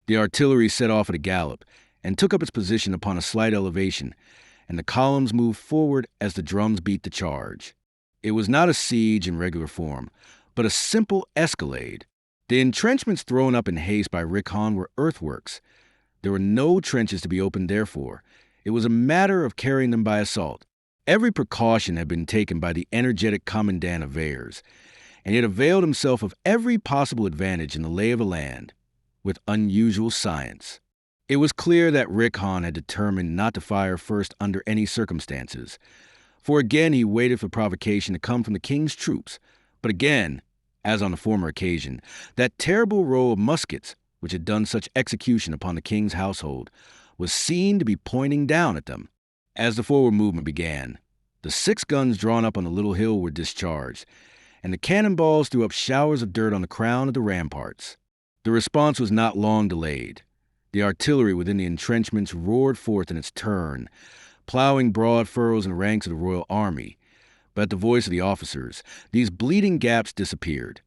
The artillery set off at a gallop, and took up its position upon a slight elevation, and the columns moved forward as the drums beat the charge. It was not a siege in regular form, but a simple escalade. The entrenchments thrown up in haste by Richness were earthworks. There were no trenches to be opened therefore. It was a matter of carrying them by assault. Every precaution had been taken by the energetic commandant of Vayres, and he had availed himself of every possible advantage in the lay of the land, with unusual science. It was clear that Richness had determined not to fire first under any circumstances, for again he waited for provocation to come from the king's troops. But again, as on the former occasion, that terrible row of muskets, which had done such execution upon the king's household, was seen to be pointing down at them. As the forward movement began, the 6 guns drawn up on the little hill were discharged, and the cannonballs threw up showers of dirt on the crown of the ramparts. The response was not long delayed. The artillery within the entrenchments roared forth in its turn, plowing broad furrows in the ranks of the royal army. But at the voice of the officers, these bleeding gaps disappeared.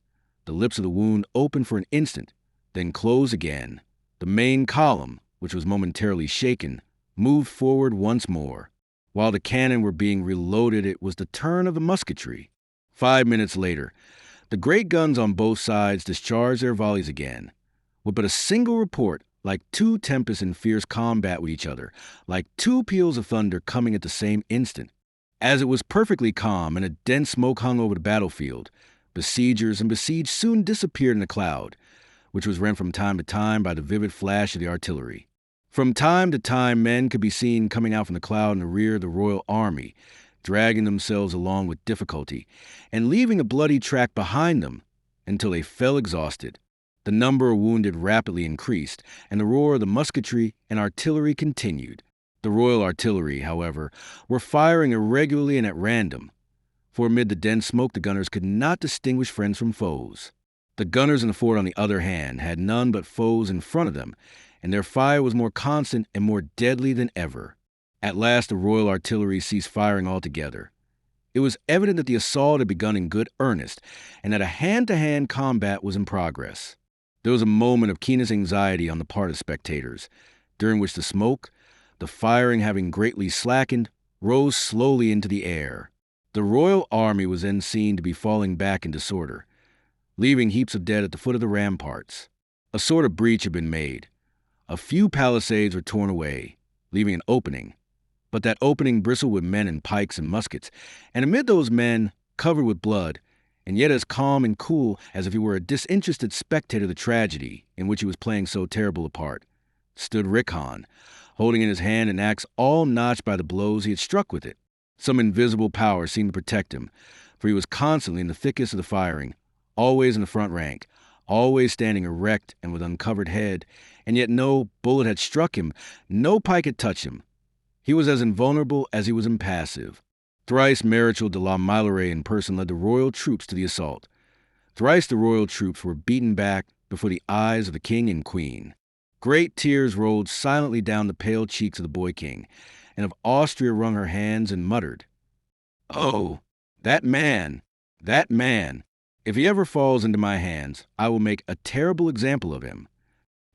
The lips of the wound opened for an instant, then closed again. The main column, which was momentarily shaken, moved forward once more. While the cannon were being reloaded, it was the turn of the musketry. 5 minutes later, the great guns on both sides discharged their volleys again, with but a single report, like 2 tempests in fierce combat with each other, like 2 peals of thunder coming at the same instant. As it was perfectly calm and a dense smoke hung over the battlefield, besiegers and besieged soon disappeared in the cloud, which was rent from time to time by the vivid flash of the artillery. From time to time men could be seen coming out from the cloud in the rear of the royal army, dragging themselves along with difficulty, and leaving a bloody track behind them until they fell exhausted. The number of wounded rapidly increased, and the roar of the musketry and artillery continued. The royal artillery, however, were firing irregularly and at random, for amid the dense smoke the gunners could not distinguish friends from foes. The gunners in the fort, on the other hand, had none but foes in front of them, and their fire was more constant and more deadly than ever. At last the royal artillery ceased firing altogether. It was evident that the assault had begun in good earnest, and that a hand-to-hand combat was in progress. There was a moment of keenest anxiety on the part of spectators, during which the smoke, the firing having greatly slackened, rose slowly into the air. The royal army was then seen to be falling back in disorder, leaving heaps of dead at the foot of the ramparts. A sort of breach had been made. A few palisades were torn away, leaving an opening, but that opening bristled with men and pikes and muskets, and amid those men, covered with blood, and yet as calm and cool as if he were a disinterested spectator of the tragedy in which he was playing so terrible a part, stood Richness, holding in his hand an axe all notched by the blows he had struck with it. Some invisible power seemed to protect him, for he was constantly in the thickest of the firing, always in the front rank, always standing erect and with uncovered head, and yet no bullet had struck him, no pike had touched him. He was as invulnerable as he was impassive. Thrice Marechal de la Meilleraie in person led the royal troops to the assault. Thrice the royal troops were beaten back before the eyes of the king and queen. Great tears rolled silently down the pale cheeks of the boy king, and of Austria wrung her hands and muttered, "Oh, that man, that man. If he ever falls into my hands, I will make a terrible example of him."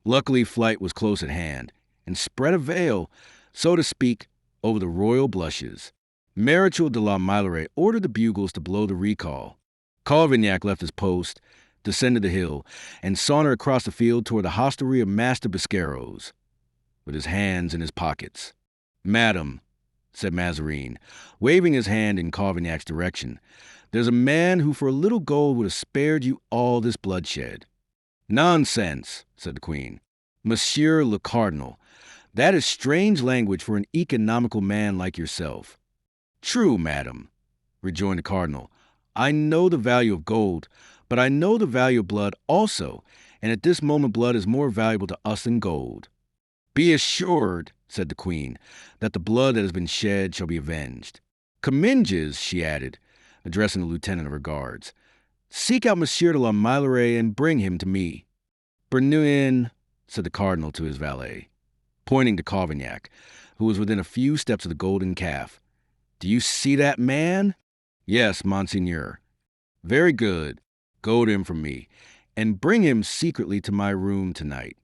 Luckily, flight was close at hand, and spread a veil, so to speak, over the royal blushes. Marechal de la Meilleraie ordered the bugles to blow the recall. Cavaignac left his post, descended the hill, and sauntered across the field toward the hostelry of Master Biscaros, with his hands in his pockets. "Madam," said Mazarin, waving his hand in Cavaignac's direction, "there's a man who for a little gold would have spared you all this bloodshed." "Nonsense," said the queen. "Monsieur le Cardinal, that is strange language for an economical man like yourself." "True, madam," rejoined the cardinal. "I know the value of gold, but I know the value of blood also, and at this moment blood is more valuable to us than gold." "Be assured," said the queen, "that the blood that has been shed shall be avenged. Comminges," she added, addressing the lieutenant of her guards, "seek out Monsieur de la Meilleraie and bring him to me." "Bernouin," said the cardinal to his valet, pointing to Cavaignac, who was within a few steps of the golden calf. "Do you see that man?" "Yes, monseigneur." "Very good. Go to him from me, and bring him secretly to my room tonight.